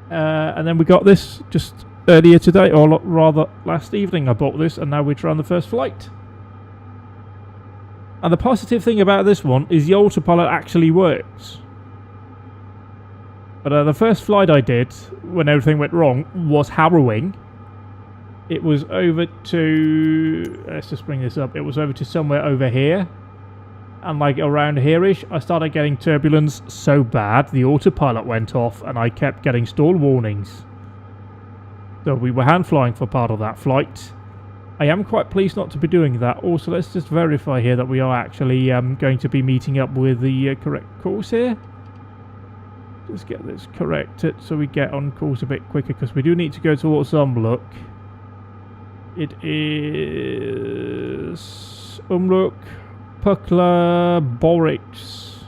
And then we got this just earlier today, or rather last evening I bought this, and now we're trying the first flight. And the positive thing about this one is the autopilot actually works. But the first flight I did, when everything went wrong, was harrowing. It was over to... let's just bring this up. It was over to somewhere over here. And like around here-ish, I started getting turbulence so bad, the autopilot went off and I kept getting stall warnings. So we were hand flying for part of that flight. I am quite pleased not to be doing that. Also, let's just verify here that we are actually going to be meeting up with the correct course here. Just get this corrected so we get on course a bit quicker, because we do need to go towards Umlook. It is Umlook, Pukla, Borix,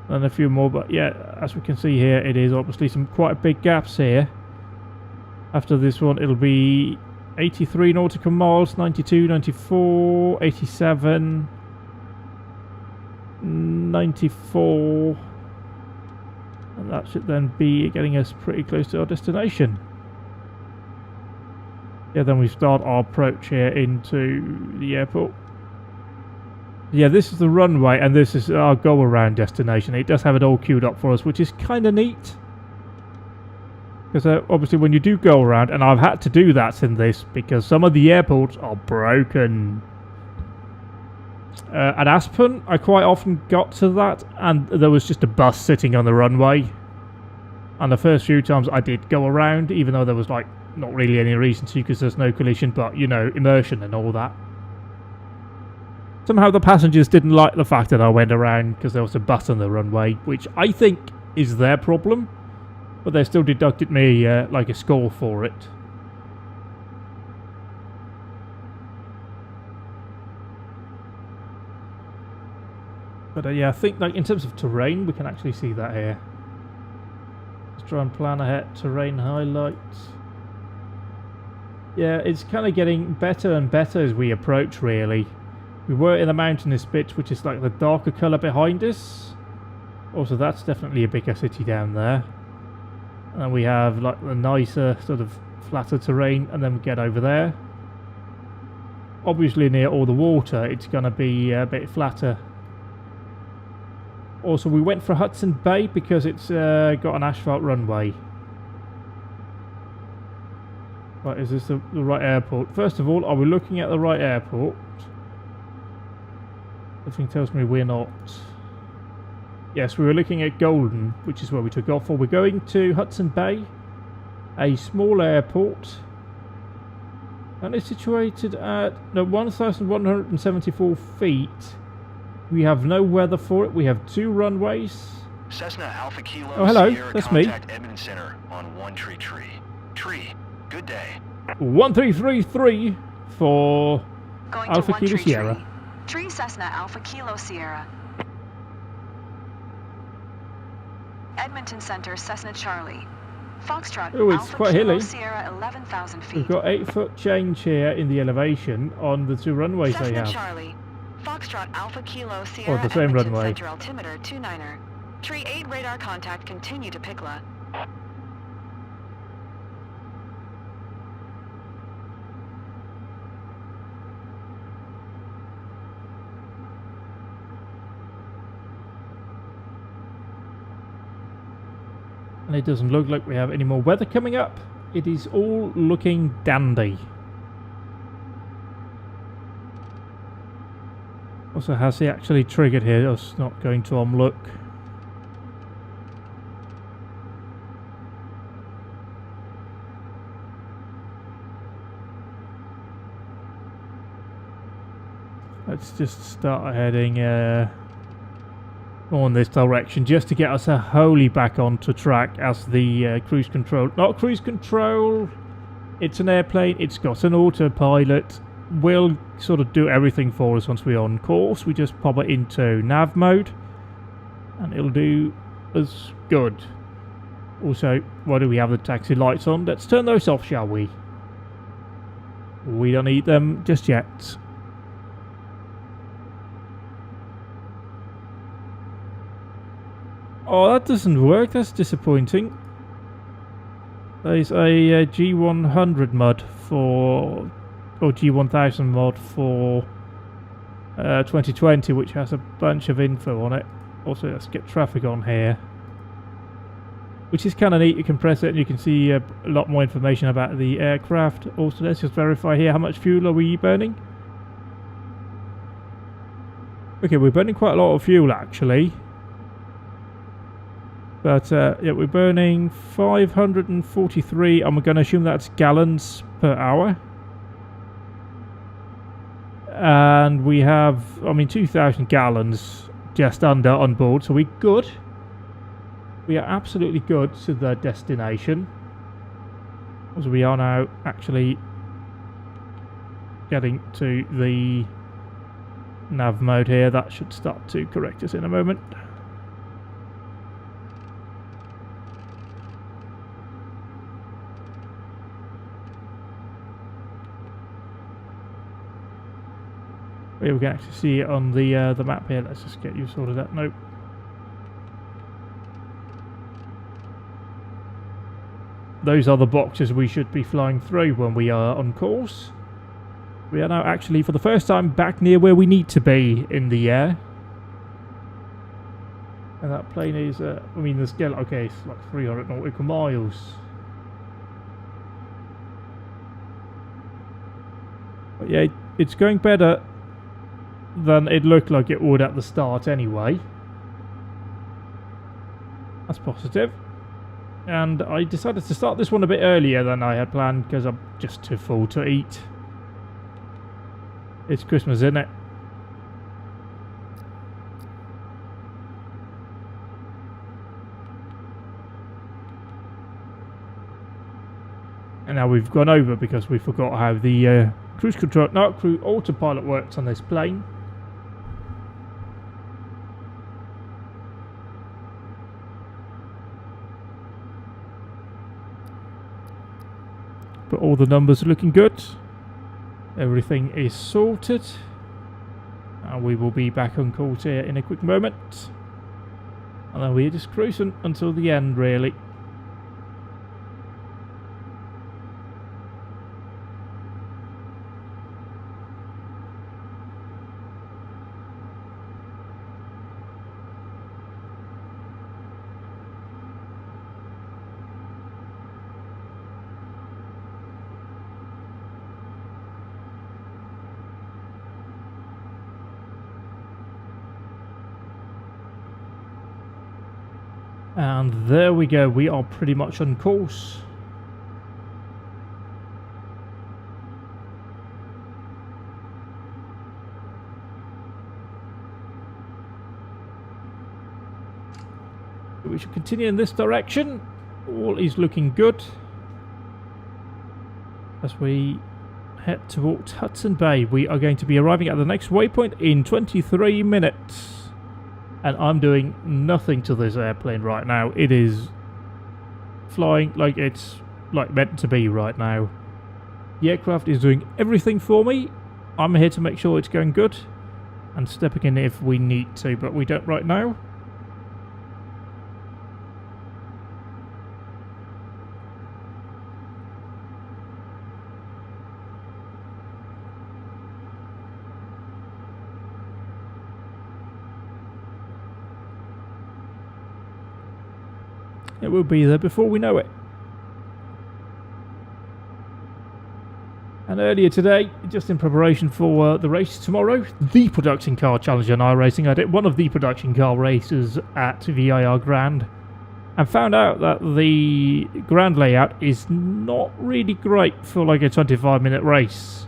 and a few more, but yeah, as we can see here, it is obviously some quite big gaps here. After this one, it'll be 83 nautical miles, 92, 94, 87, 94, and that should then be getting us pretty close to our destination. Yeah, then we start our approach here into the airport. Yeah, this is the runway, and this is our go-around destination. It does have it all queued up for us, which is kind of neat. Because obviously when you do go around, and I've had to do that in this, because some of the airports are broken. At Aspen, I quite often got to that, and there was just a bus sitting on the runway. And the first few times I did go around, even though there was like not really any reason to, because there's no collision, but you know, immersion and all that. Somehow the passengers didn't like the fact that I went around because there was a bus on the runway, which I think is their problem. But they still deducted me like a score for it. But yeah, I think like in terms of terrain, we can actually see that here. Let's try and plan ahead. Terrain highlights. Yeah, it's kind of getting better and better as we approach, really. We were in the mountainous bit, which is like the darker colour behind us. Also, that's definitely a bigger city down there. And we have like the nicer sort of flatter terrain, and then we get over there. Obviously near all the water, it's going to be a bit flatter. Also, we went for Hudson Bay because it's got an asphalt runway. Right, is this the right airport? First of all, are we looking at the right airport? Everything tells me we're not. Yes, we were looking at Golden, which is where we took off for. We're going to Hudson Bay, a small airport, and it's situated at 1,174 feet. We have no weather for it. We have 2 runways. Cessna Alpha Kilo. Oh, hello. Sierra, That's me. contact Edmond Center on One Tree. Tree. Good day. 1333 for Going Alpha to Kilo One Sierra. Tree Cessna Alpha Kilo Sierra. Edmonton Center Cessna Charlie. Foxtrot Oh, it's Alpha quite Kilo hilly. Sierra 11,000 feet. We've got 8-foot change here in the elevation on the 2 runways they Cessna have. Charlie. Foxtrot Alpha Kilo Sierra the same Edmonton runway. Center altimeter 29er. Tree 8 radar contact continue to Picla. And it doesn't look like we have any more weather coming up. It is all looking dandy. Also, has he actually triggered here? Us not going to look. Let's just start heading on this direction just to get us wholly back onto track as the cruise control. Not cruise control. It's an airplane. It's got an autopilot. Will sort of do everything for us once we're on course. We just pop it into nav mode and it'll do us good. Also, why do we have the taxi lights on? Let's turn those off, shall we? We don't need them just yet. Oh, that doesn't work. That's disappointing. There's a G100 mod for, or G1000 mod for 2020, which has a bunch of info on it. Also, let's get traffic on here, which is kind of neat. You can press it and you can see a lot more information about the aircraft. Also, let's just verify here, how much fuel are we burning? Okay, we're burning quite a lot of fuel actually. But yeah, we're burning 543, and we're going to assume that's gallons per hour. And we have, I mean, 2,000 gallons just under on board, so we're good. We are absolutely good to the destination. As we are now actually getting to the nav mode here. That should start to correct us in a moment. We can actually see it on the map here. Let's just get you sorted out. Nope. Those are the boxes we should be flying through when we are on course. We are now actually, for the first time, back near where we need to be in the air. And that plane is, I mean, the scale, okay, it's like 300 nautical miles. But yeah, it's going better than it looked like it would at the start anyway. That's positive. And I decided to start this one a bit earlier than I had planned because I'm just too full to eat. It's Christmas, isn't it? And now we've gone over because we forgot how the cruise control, no, crew autopilot works on this plane. But all the numbers are looking good. Everything is sorted. And we will be back on course here in a quick moment. And then we're just cruising until the end, really. And there we go, we are pretty much on course. We should continue in this direction. All is looking good. As we head towards Hudson Bay, we are going to be arriving at the next waypoint in 23 minutes. And I'm doing nothing to this airplane right now. It is flying like it's like meant to be right now. The aircraft is doing everything for me. I'm here to make sure it's going good and stepping in if we need to, but we don't right now. It will be there before we know it. And earlier today, just in preparation for the race tomorrow, the Production Car Challenge and iRacing, I did one of the production car races at VIR Grand and found out that the Grand layout is not really great for like a 25-minute race.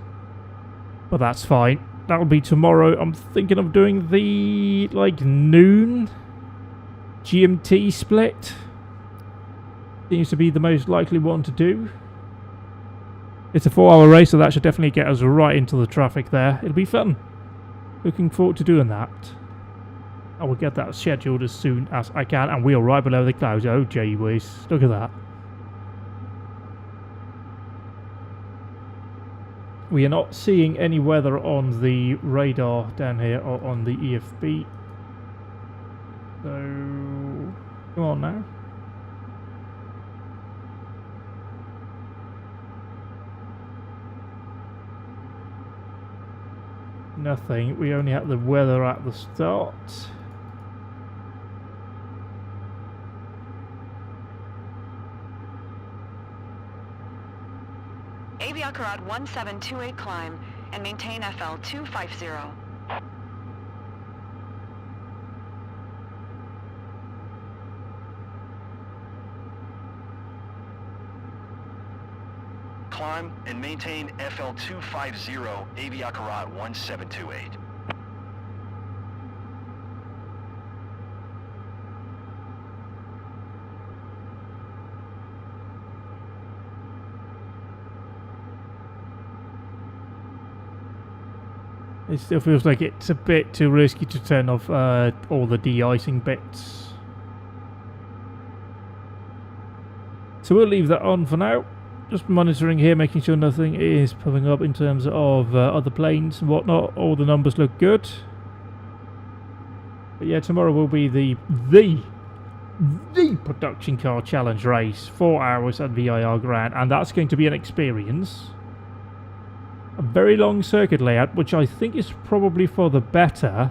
But that's fine. That'll be tomorrow. I'm thinking of doing the like noon GMT split. Seems to be the most likely one to do. It's a 4-hour race, so that should definitely get us right into the traffic there. It'll be fun. Looking forward to doing that. I will get that scheduled as soon as I can, and we are right below the clouds. Oh, gee whiz. Look at that. We are not seeing any weather on the radar down here or on the EFB. So Come on now. Nothing. We only have the weather at the start. Aviacarad 1728 climb and maintain FL 250. Climb and maintain FL 250 Aviacarad 1728. It still feels like it's a bit too risky to turn off all the de-icing bits. So we'll leave that on for now. Just monitoring here, making sure nothing is popping up in terms of other planes and whatnot. All the numbers look good. But yeah, tomorrow will be the production car challenge race. 4 hours at VIR Grand, and that's going to be an experience. A very long circuit layout, which I think is probably for the better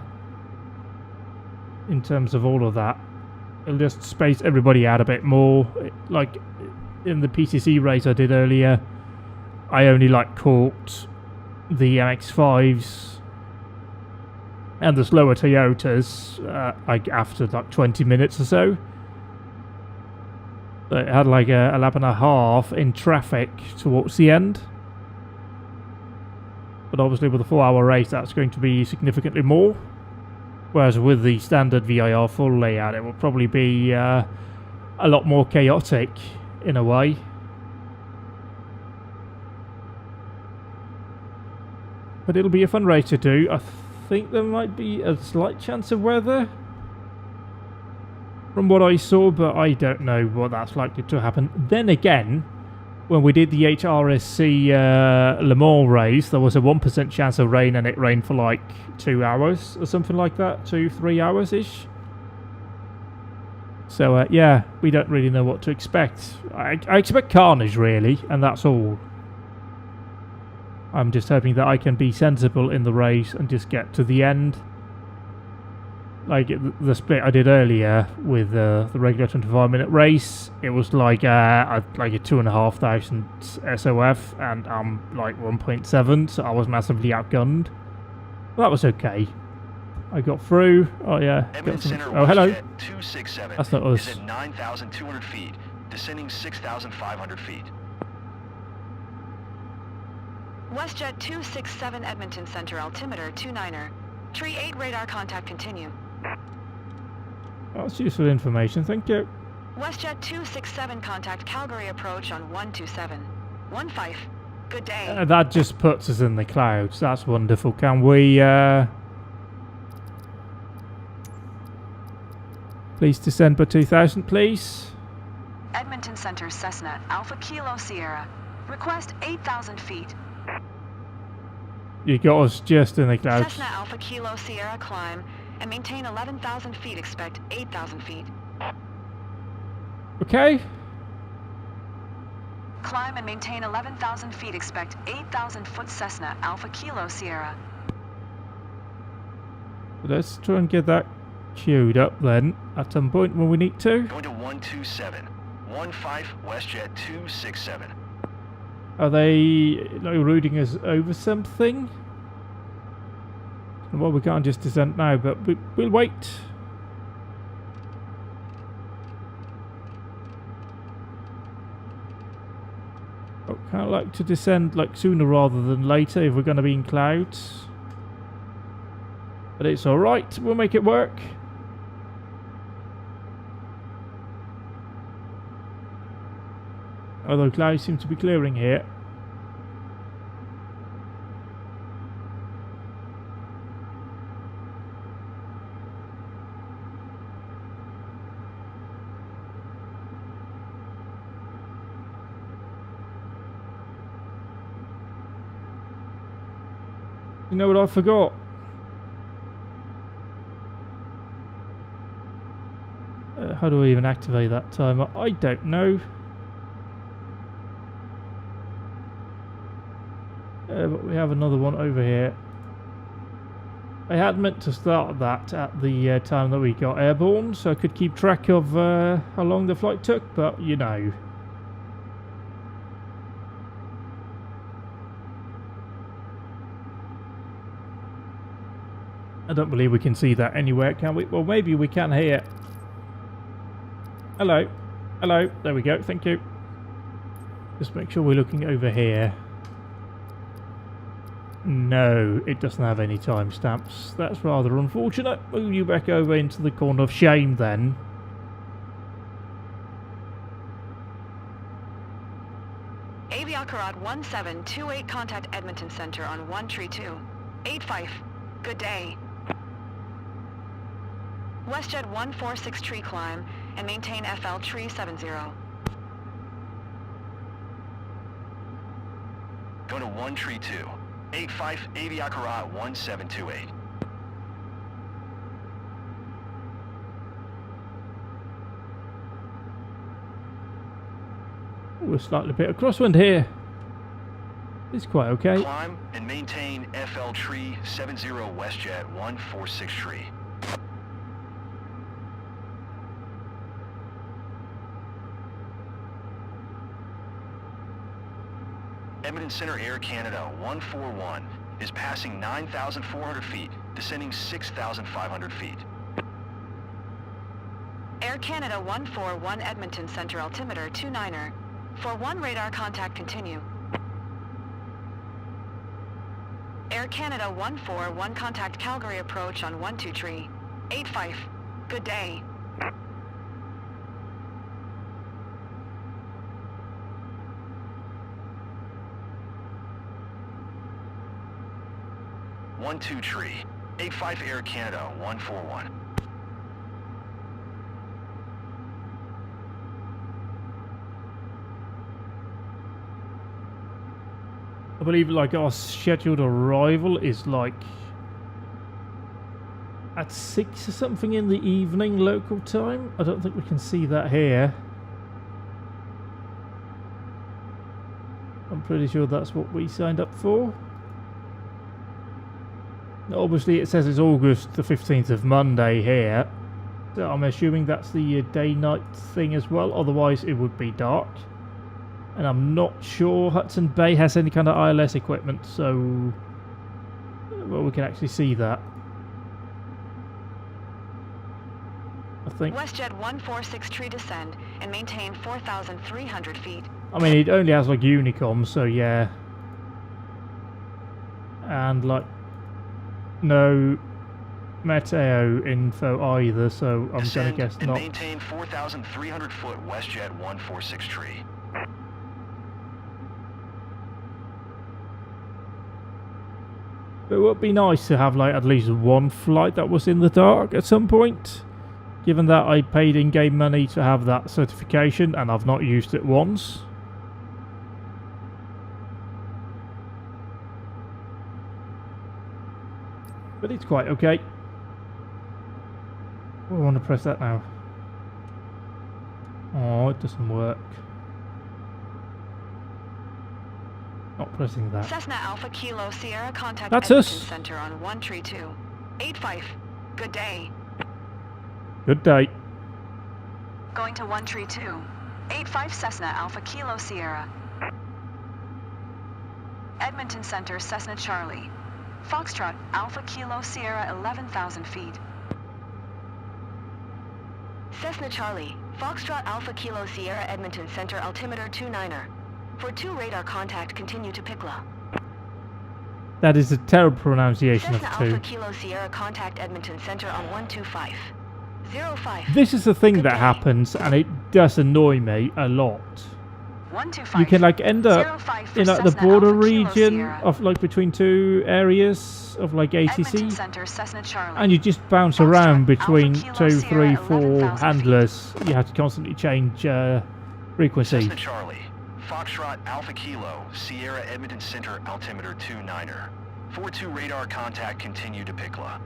in terms of all of that. It'll just space everybody out a bit more. Like in the PCC race I did earlier, I only caught the MX-5s and the slower Toyotas after 20 minutes or so. It had a lap and a half in traffic towards the end. But obviously with a 4-hour race that's going to be significantly more. Whereas with the standard VIR full layout it will probably be a lot more chaotic in a way. But it'll be a fun race to do. I think there might be a slight chance of weather from what I saw, but I don't know what that's likely to happen. Then again, when we did the HRSC Le Mans race, there was a 1% chance of rain, and it rained for 2 hours or something like that, 2-3 hours-ish. So yeah, we don't really know what to expect. I expect carnage really, and that's all. I'm just hoping that I can be sensible in the race and just get to the end. Like the split I did earlier with the regular 25-minute race, it was like a 2,500 SOF, and I'm 1.7, so I was massively outgunned. Well, that was okay. I got through. Oh yeah. Got some, oh hello. 267 That's not us. is at 9,200 feet, descending 6,500 feet. WestJet 267 Edmonton Center altimeter 29er. Tree 8 radar contact continue. That's useful information, thank you. WestJet 267 contact Calgary approach on 127. 15. Good day. That just puts us in the clouds. That's wonderful. Can we please descend by 2,000, please? Edmonton Center Cessna Alpha Kilo Sierra. Request 8,000 feet. You got us just in the clouds. Cessna Alpha Kilo Sierra climb and maintain 11,000 feet. Expect 8,000 feet. Okay. Climb and maintain 11,000 feet. Expect 8,000 foot Cessna Alpha Kilo Sierra. Let's try and get that queued up then at some point when we need to. Going to 127. 15 WestJet 267. Are they routing us over something? Well, we can't just descend now, but we'll wait. Oh, kind of like to descend sooner rather than later if we're going to be in clouds. But it's alright, we'll make it work. Although clouds seem to be clearing here. You know what I forgot? How do I even activate that timer? I don't know. But we have another one over here. I had meant to start that at the time that we got airborne, so I could keep track of how long the flight took, but you know. I don't believe we can see that anywhere, can we? Well, maybe we can here. Hello. Hello. There we go. Thank you. Just make sure we're looking over here. No, it doesn't have any timestamps. That's rather unfortunate. Move you back over into the corner of shame then. Aviacarat 1728, contact Edmonton Center on 132. 85. Good day. WestJet 146 tree climb and maintain FL tree 70. Go to 132. 85 Aviacarat 1728. We're slightly a bit of crosswind here. It's quite okay. Climb and maintain FL tree 70 WestJet 146 tree. Edmonton Center Air Canada 141 is passing 9,400 feet, descending 6,500 feet. Air Canada 141 Edmonton Center altimeter 29er. For 1 radar contact continue. Air Canada 141 contact Calgary approach on 123. 85. Good day. One two tree. 85 Air Canada 141. I believe like our scheduled arrival is like at 6 or something in the evening local time. I don't think we can see that here. I'm pretty sure that's what we signed up for. Obviously it says it's August the 15th of Monday here, so I'm assuming that's the day-night thing as well, otherwise it would be dark. And I'm not sure Hudson Bay has any kind of ILS equipment, so well, we can actually see that. I think. WestJet 146 tree descend and maintain 4,300 feet. I mean, it only has like Unicom, so yeah. And like no Meteo info either, so I'm Descend gonna guess and not. Maintain 4,300 foot WestJet 146 tree. It would be nice to have like at least one flight that was in the dark at some point, given that I paid in-game money to have that certification and I've not used it once. But it's quite okay. I want to press that now. Oh, it doesn't work. Not pressing that. Cessna Alpha Kilo Sierra contact That's Edmonton us. Center on 132. 85. Good day. Good day. Going to 132. 85 Cessna Alpha Kilo Sierra. Edmonton Center Cessna Charlie. Foxtrot Alpha Kilo Sierra 11,000 feet. Cessna Charlie. Foxtrot Alpha Kilo Sierra Edmonton Center altimeter 29er. For 2 radar contact continue to Picla. That is a terrible pronunciation Cessna of Alpha 2. Kilo Sierra contact Edmonton Center on 125. 05. This is the thing Good that day. happens, and it does annoy me a lot. 125. You can like end up 05 for in like the Cessna border Alpha Kilo region Sierra. of like between 2 areas of like Edmonton ATC, Center Cessna Charlie. and you just bounce Foxtrot around Alpha between Kilo 2, Sierra 3, 4 11,000 handlers. You have to constantly change frequency. Cessna Charlie. Foxtrot Alpha Kilo Sierra Edmonton Center altimeter 29er. 42 radar contact continue to Picla.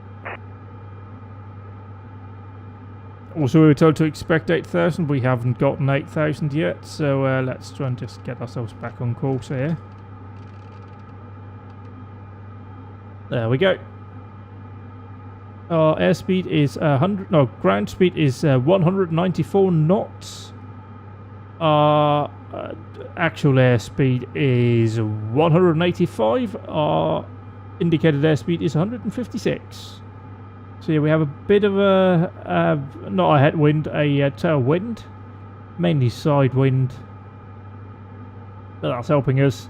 Also, we were told to expect 8,000. We haven't gotten 8,000 yet, so let's try and just get ourselves back on course here. There we go. Our airspeed is 100. No, ground speed is 194 knots. Our actual airspeed is 185. Our indicated airspeed is 156. So yeah, we have a bit of a not a headwind, a tailwind, mainly side wind. But that's helping us,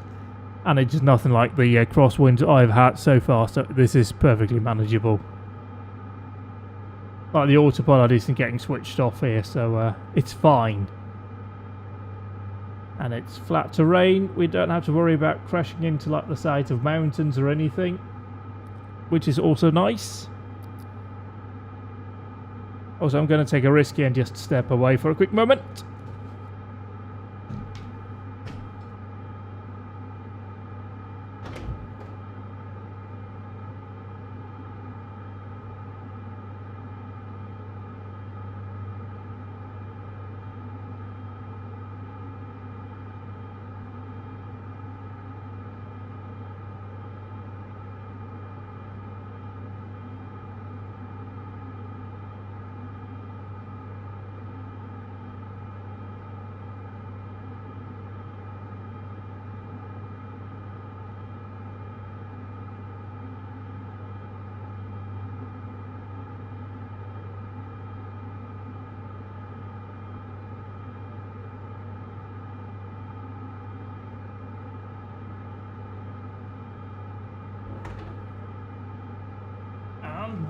and it's just nothing like the crosswinds I've had so far. So this is perfectly manageable. Like the autopilot isn't getting switched off here, so it's fine. And it's flat terrain. We don't have to worry about crashing into like the sides of mountains or anything, which is also nice. Also, I'm going to take a risk here and just step away for a quick moment.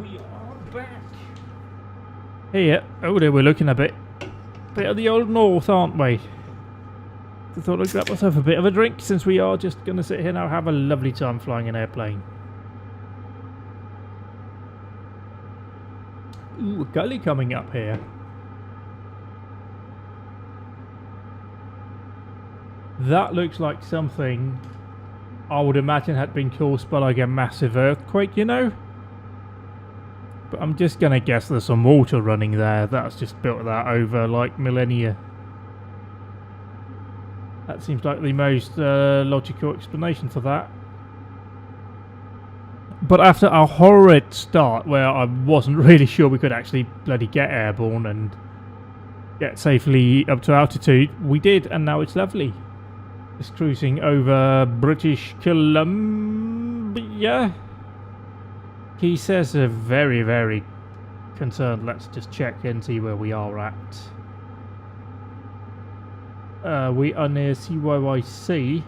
We are back. Here, oh there, we're looking a bit of the old north, aren't we? I thought I'd grab myself a bit of a drink since we are just going to sit here now and have a lovely time flying an airplane. Ooh, a gully coming up here. That looks like something I would imagine had been caused by like a massive earthquake, you know? But I'm just going to guess there's some water running there. That's just built that over like millennia. That seems like the most logical explanation for that. But after a horrid start where I wasn't really sure we could actually bloody get airborne and get safely up to altitude, we did, and now it's lovely. Just cruising over British Columbia. He says they're very, very concerned. Let's just check and see where we are at. We are near CYYC.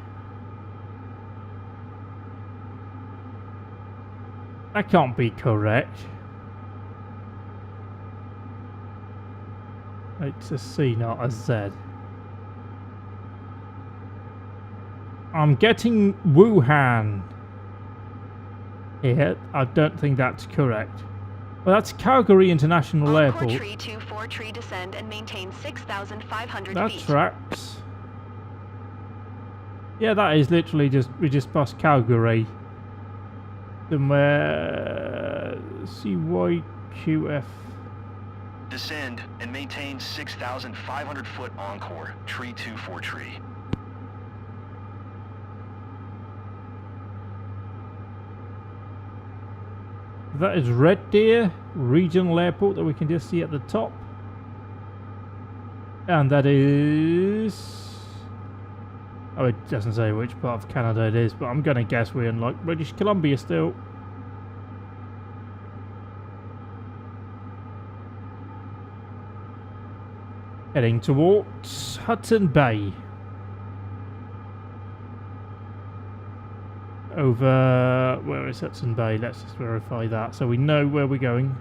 That can't be correct. It's a C, not a Z. I'm getting Wuhan here. I don't think that's correct. Well, that's Calgary International Airport. Tree 24 tree descend and maintain 6,500 That feet. tracks. Yeah, that is literally just, we just passed Calgary. Somewhere CYQF. Descend and maintain 6,500 foot encore, tree 24 tree. That is Red Deer Regional Airport that we can just see at the top. And that is... oh, it doesn't say which part of Canada it is, but I'm going to guess we're in like British Columbia still. Heading towards Hudson Bay. Over, where is Hudson Bay? Let's just verify that so we know where we're going.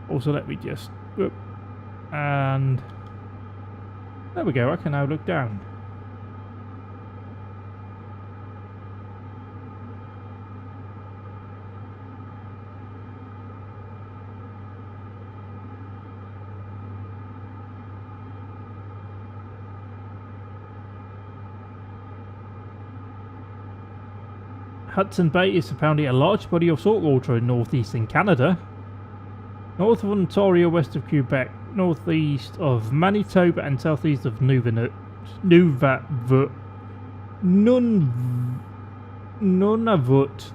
Also, let me just, whoop, and there we go. I can now look down. Hudson Bay is apparently a large body of saltwater in northeastern Canada. North of Ontario, west of Quebec, northeast of Manitoba, and southeast of Nunavut.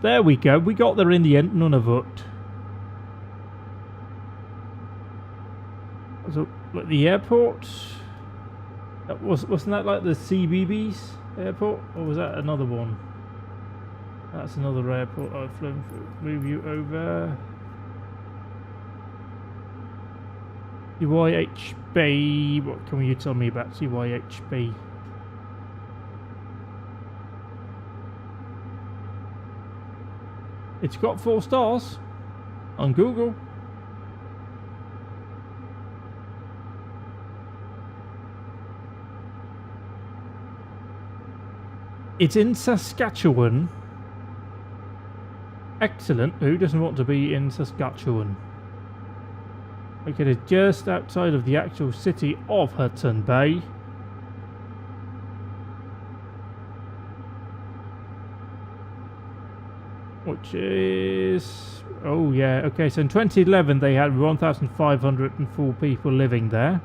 There we go. We got there in the end. Nunavut. So, like the airport. Wasn't that like the CBBS airport, or was that another one? That's another airport I've flown through. Move you over. CYHB. What can you tell me about CYHB? It's got 4 stars on Google. It's in Saskatchewan. Excellent. Who doesn't want to be in Saskatchewan? Okay, it's just outside of the actual city of Hudson Bay. Which is... oh yeah, okay, so in 2011 they had 1,504 people living there.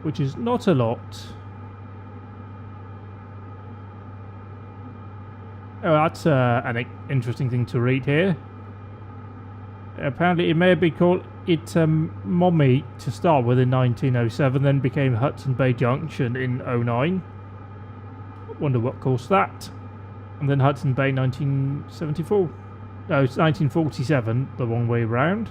Which is not a lot. Oh, that's an interesting thing to read here. Apparently it may have been called Mommy to start with in 1907, then became Hudson Bay Junction in 09. Wonder what caused that. And then Hudson Bay 1974. No, it's 1947, the wrong way round.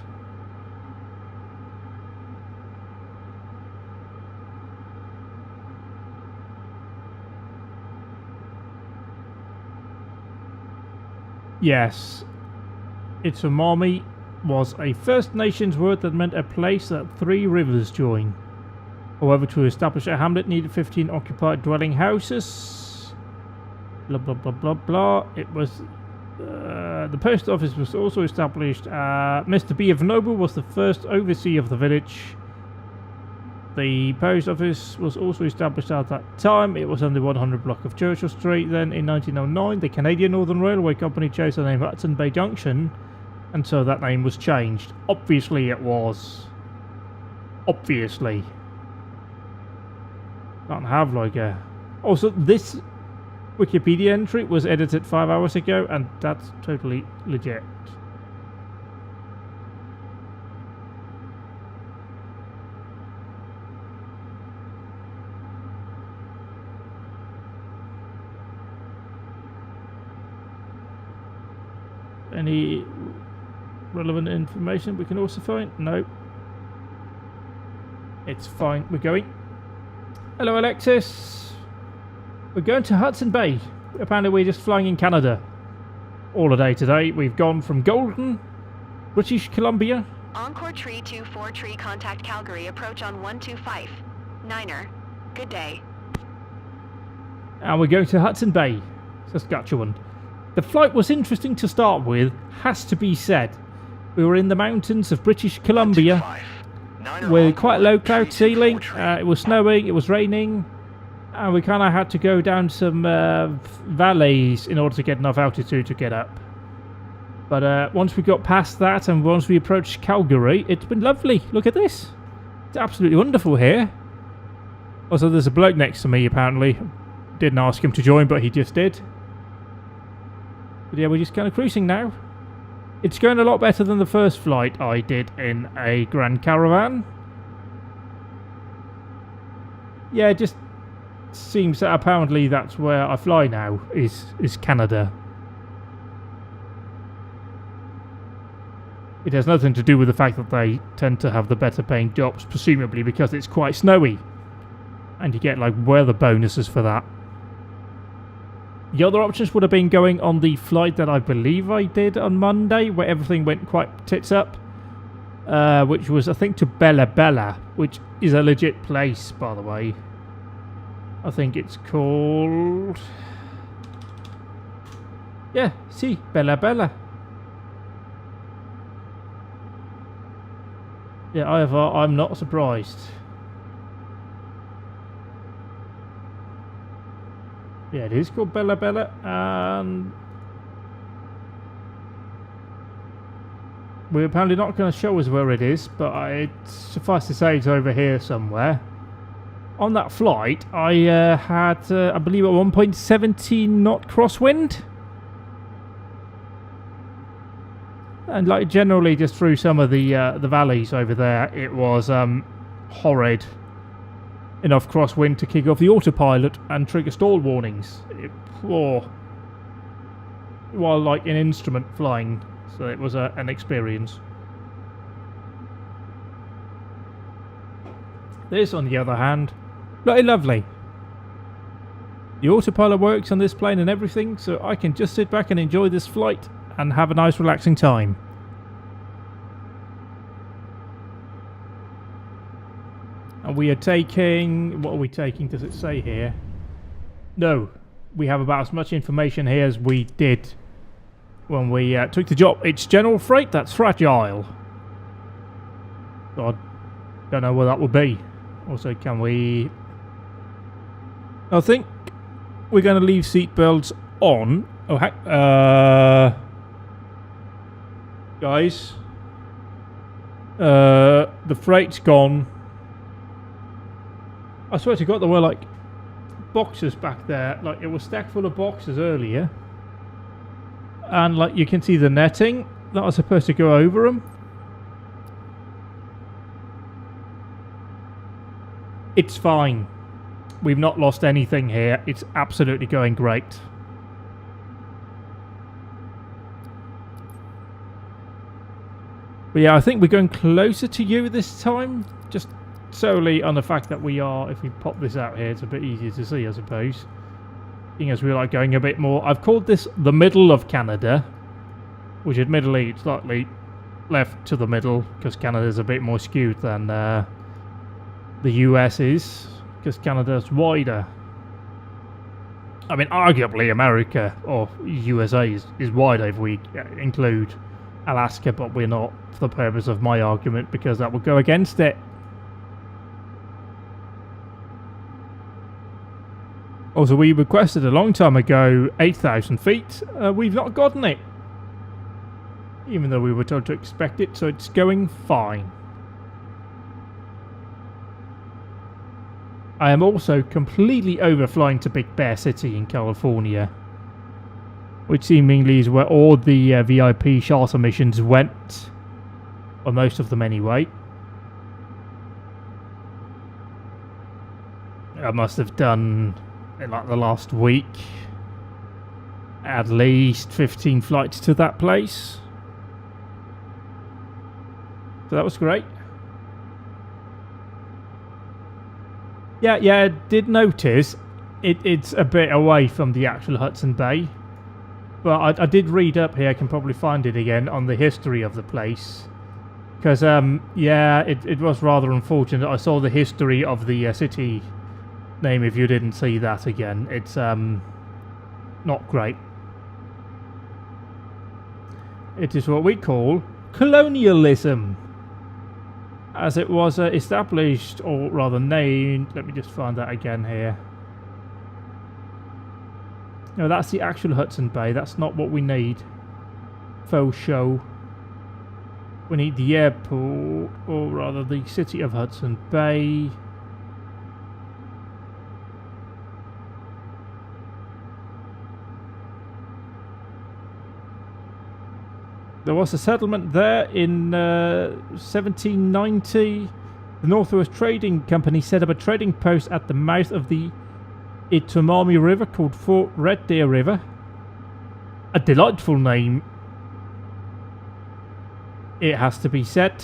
Yes, it's a mommy was a First Nations word that meant a place that 3 rivers join. However, to establish a hamlet needed 15 occupied dwelling houses. Blah blah blah blah blah. It was the post office was also established. Mr. B of Noble was the first overseer of the village. The post office was also established at that time. It was on the 100 block of Churchill Street. Then in 1909, the Canadian Northern Railway Company chose the name Hudson Bay Junction, and so that name was changed. Obviously it was. Obviously. Can't have like a... Also, this Wikipedia entry was edited 5 hours ago, and that's totally legit. Any relevant information we can also find? No. It's fine. We're going. Hello, Alexis. We're going to Hudson Bay. Apparently we're just flying in Canada all day today. We've gone from Golden, British Columbia. Encore Tree 24 Tree, contact Calgary, approach on 125. Niner. Good day. And we're going to Hudson Bay, Saskatchewan. The flight was interesting to start with, has to be said. We were in the mountains of British Columbia with quite low cloud ceiling. It was snowing, it was raining, and we kind of had to go down some valleys in order to get enough altitude to get up. But once we got past that and once we approached Calgary, it's been lovely. Look at this. It's absolutely wonderful here. Also, there's a bloke next to me, apparently. Didn't ask him to join, but he just did. But yeah, we're just kind of cruising now. It's going a lot better than the first flight I did in a Grand Caravan. Yeah, it just seems that apparently that's where I fly now, is Canada. It has nothing to do with the fact that they tend to have the better paying jobs, presumably because it's quite snowy. And you get like weather bonuses for that. The other options would have been going on the flight that I believe I did on Monday, where everything went quite tits up. Which was, I think, to Bella Bella, which is a legit place, by the way. I think it's called... yeah, see, Bella Bella. Yeah, however, I'm not surprised. Yeah, it is called Bella Bella, and we're apparently not going to show us where it is, but suffice to say it's over here somewhere. On that flight, I had, I believe, at one point 17 knot crosswind. And like generally just through some of the valleys over there, it was horrid. Enough crosswind to kick off the autopilot and trigger stall warnings. While like an instrument flying, so it was an experience. This, on the other hand, very lovely. The autopilot works on this plane and everything, so I can just sit back and enjoy this flight and have a nice relaxing time. And we are taking... What are we taking? Does it say here? No. We have about as much information here as we did when we took the job. It's general freight that's fragile. So I don't know where that will be. Also, can we... I think we're going to leave seatbelts on. Oh, heck. Guys. The freight's gone. I swear to God, there were like boxes back there. Like it was stacked full of boxes earlier. And like you can see the netting that was supposed to go over them. It's fine. We've not lost anything here. It's absolutely going great. But yeah, I think we're going closer to you this time. Just solely on the fact that we are, if we pop this out here, it's a bit easier to see, I suppose. Seeing as we're like going a bit more. I've called this the middle of Canada, which admittedly it's slightly left to the middle because Canada's a bit more skewed than the US is, because Canada's wider. I mean, arguably America or USA is wider if we include Alaska, but we're not for the purpose of my argument because that would go against it. Also, we requested a long time ago 8,000 feet. We've not gotten it. Even though we were told to expect it, so it's going fine. I am also completely overflying to Big Bear City in California, which seemingly is where all the VIP charter missions went, or most of them anyway. I must have done, in like the last week, at least 15 flights to that place. So that was great. Yeah, I did notice it's a bit away from the actual Hudson Bay. But I did read up here, I can probably find it again, on the history of the place. Because, yeah, it was rather unfortunate. I saw the history of the city name if you didn't see that again. It's, not great. It is what we call colonialism. As it was established, or rather named, let me just find that again here. No, that's the actual Hudson Bay, that's not what we need. Faux show. We need the airport, or rather the city of Hudson Bay. There was a settlement there in 1790. The Northwest Trading Company set up a trading post at the mouth of the Itomami River called Fort Red Deer River. A delightful name, it has to be said.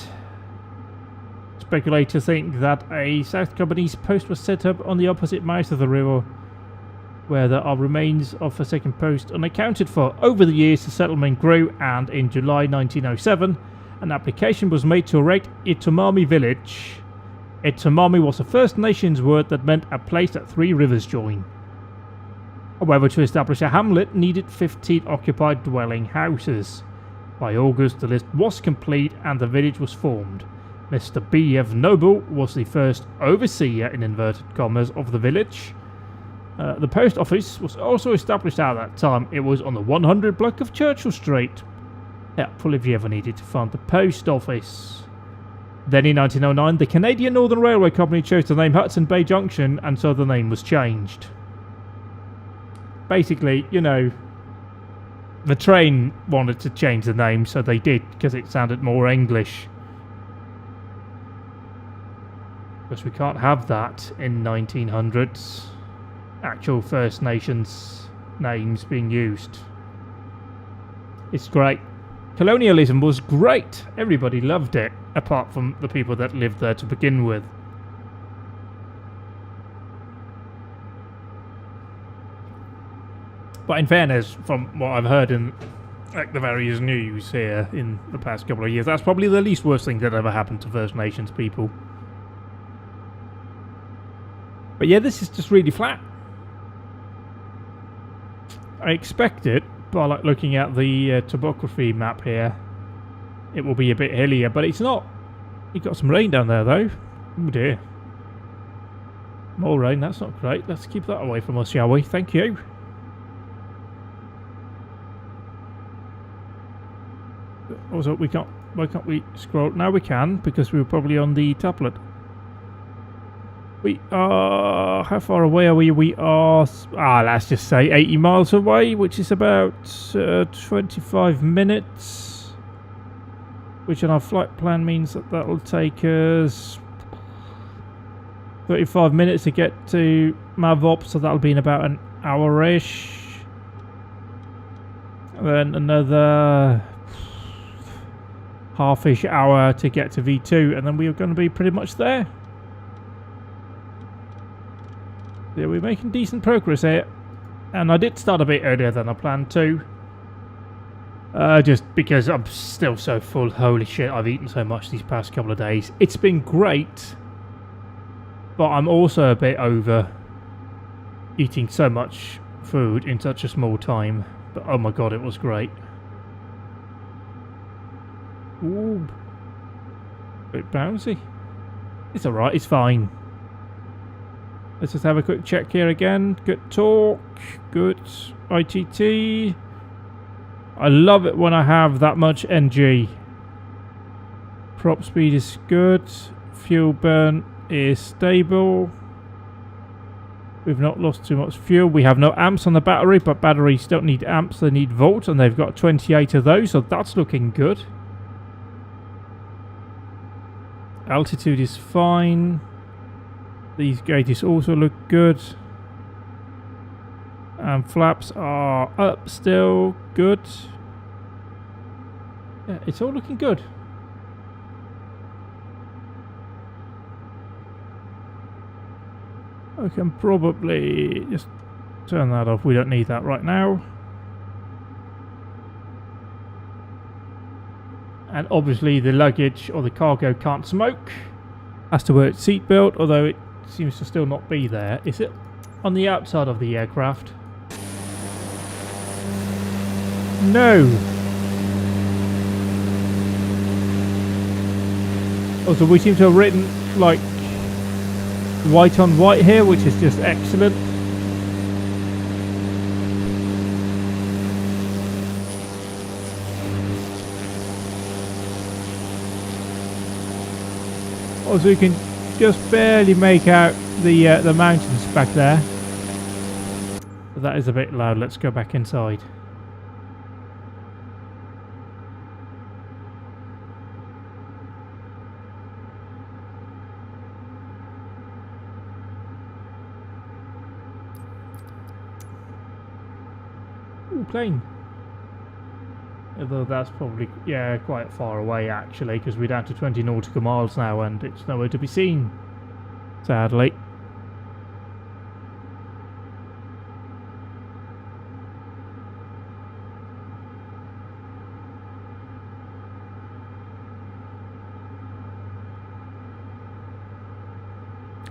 Speculators think that a South Company's post was set up on the opposite mouth of the river, where there are remains of a second post unaccounted for. Over the years, the settlement grew, and in July 1907, an application was made to erect Itomami village. Itomami was a First Nations word that meant a place that three rivers join. However, to establish a hamlet needed 15 occupied dwelling houses. By August, the list was complete and the village was formed. Mr. B.F. Noble was the first overseer, in inverted commas, of the village. The post office was also established at that time. It was on the 100 block of Churchill Street. Helpful if you ever needed to find the post office. Then in 1909, the Canadian Northern Railway Company chose the name Hudson Bay Junction, and so the name was changed. Basically, you know, the train wanted to change the name, so they did, because it sounded more English. Because we can't have that in 1900s. Actual First Nations names being used. It's great. Colonialism was great. Everybody loved it, apart from the people that lived there to begin with. But in fairness, from what I've heard in like the various news here in the past couple of years, that's probably the least worst thing that ever happened to First Nations people. But yeah, this is just really flat. I expect it, by like looking at the topography map here, it will be a bit hillier, but it's not. You've got some rain down there though. Oh dear. More rain, that's not great. Let's keep that away from us, shall we? Thank you. Also, why can't we scroll? Now we can, because we were probably on the tablet. We are... How far away are we? We are... let's just say 80 miles away, which is about 25 minutes. Which on our flight plan means that that'll take us 35 minutes to get to Mavop, so that'll be in about an hour-ish. Then another half-ish hour to get to V2, and then we are going to be pretty much there. Yeah, we're making decent progress here, and I did start a bit earlier than I planned to. Just because I'm still so full. Holy shit, I've eaten so much these past couple of days. It's been great, but I'm also a bit over eating so much food in such a small time. But oh my god, it was great. Ooh, bit bouncy. It's alright, it's fine. Let's just have a quick check here again. Good talk. Good ITT. I love it when I have that much NG. Prop speed is good. Fuel burn is stable. We've not lost too much fuel. We have no amps on the battery, but batteries don't need amps, they need volts, and they've got 28 of those, so that's looking good. Altitude is fine. These gauges also look good. And flaps are up still. Good. Yeah, it's all looking good. I can probably just turn that off. We don't need that right now. And obviously the luggage or the cargo can't smoke. Has to wear its seatbelt, although it seems to still not be there. Is it on the outside of the aircraft? No. Also, we seem to have written like white on white here, which is just excellent. Also, you can just barely make out the mountains back there. But that is a bit loud. Let's go back inside. Ooh, plane. Although that's probably, yeah, quite far away actually, because we're down to 20 nautical miles now and it's nowhere to be seen, sadly.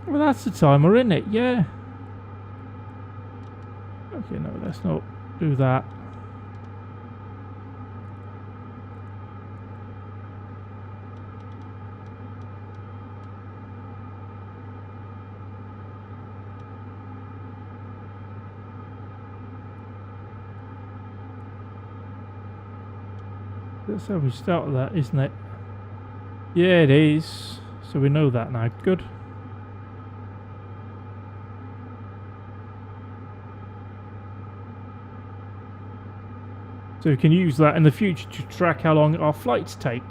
Well, that's the timer, isn't it? Yeah. Okay, no, let's not do that. That's how we start that, isn't it? Yeah, it is. So we know that now. Good. So we can use that in the future to track how long our flights take.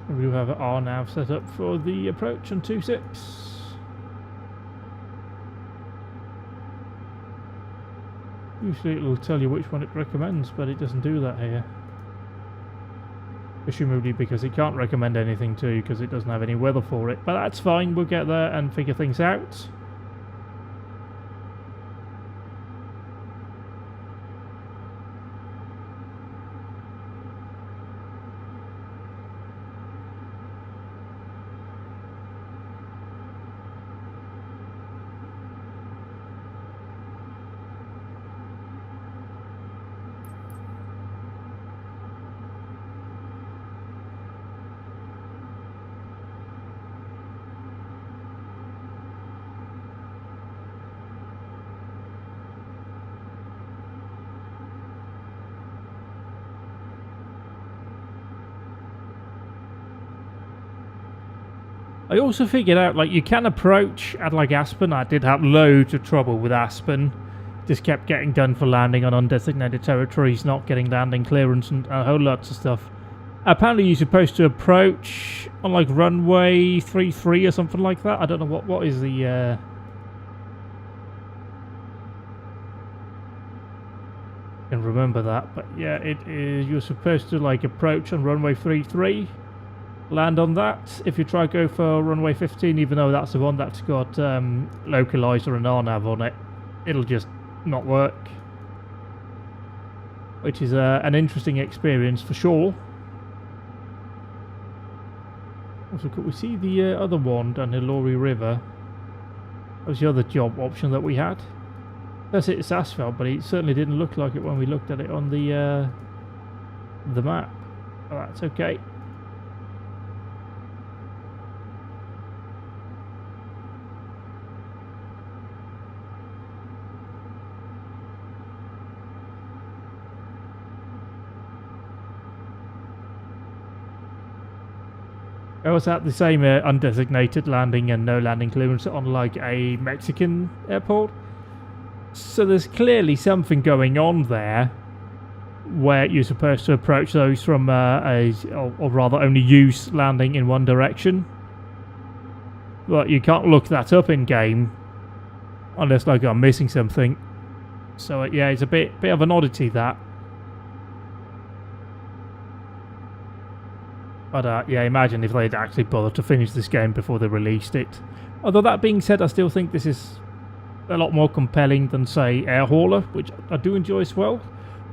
We do have an RNAV set up for the approach on 26. Usually it will tell you which one it recommends, but it doesn't do that here. Presumably because it can't recommend anything to you because it doesn't have any weather for it. But that's fine, we'll get there and figure things out. I also figured out, like, you can approach at, like, Aspen. I did have loads of trouble with Aspen. Just kept getting done for landing on undesignated territories, not getting landing clearance and a whole lots of stuff. Apparently you're supposed to approach on, like, runway 33 or something like that. I don't know what is the... I can remember that, but yeah, it is... You're supposed to, like, approach on runway 33. Land on that. If you try to go for runway 15, even though that's the one that's got localizer and RNAV on it, it'll just not work. Which is an interesting experience for sure. Also, could we see the other one down the Lorry River? That was the other job option that we had. That's it, it's asphalt, but it certainly didn't look like it when we looked at it on the map. Oh, that's okay. I was at the same undesignated landing and no landing clearance on, like, a Mexican airport. So there's clearly something going on there where you're supposed to approach those from or rather only use landing in one direction. But you can't look that up in game unless, like, I'm missing something. So yeah, it's a bit of an oddity, that. But yeah, imagine if they'd actually bothered to finish this game before they released it. Although that being said, I still think this is a lot more compelling than, say, Air Hauler, which I do enjoy as well.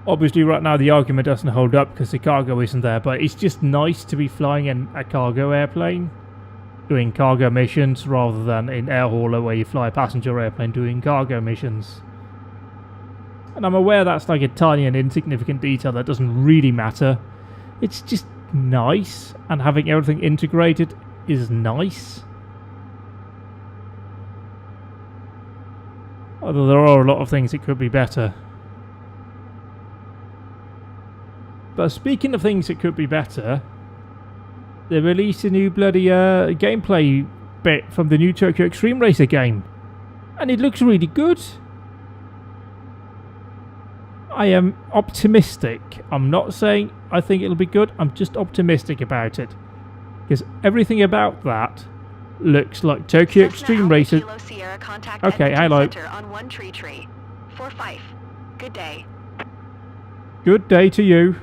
Obviously right now the argument doesn't hold up because the cargo isn't there, but it's just nice to be flying in a cargo airplane doing cargo missions rather than in Air Hauler where you fly a passenger airplane doing cargo missions. And I'm aware that's like a tiny and insignificant detail that doesn't really matter. It's just nice, and having everything integrated is nice. Although there are a lot of things that could be better. But speaking of things that could be better, they released a new bloody gameplay bit from the new Tokyo Extreme Racer game, and it looks really good. I am optimistic. I'm not saying I think it'll be good, I'm just optimistic about it. Because everything about that looks like Tokyo Extreme Racer. Okay, hello. On 1 tree. 4-5. Good day. Good day to you.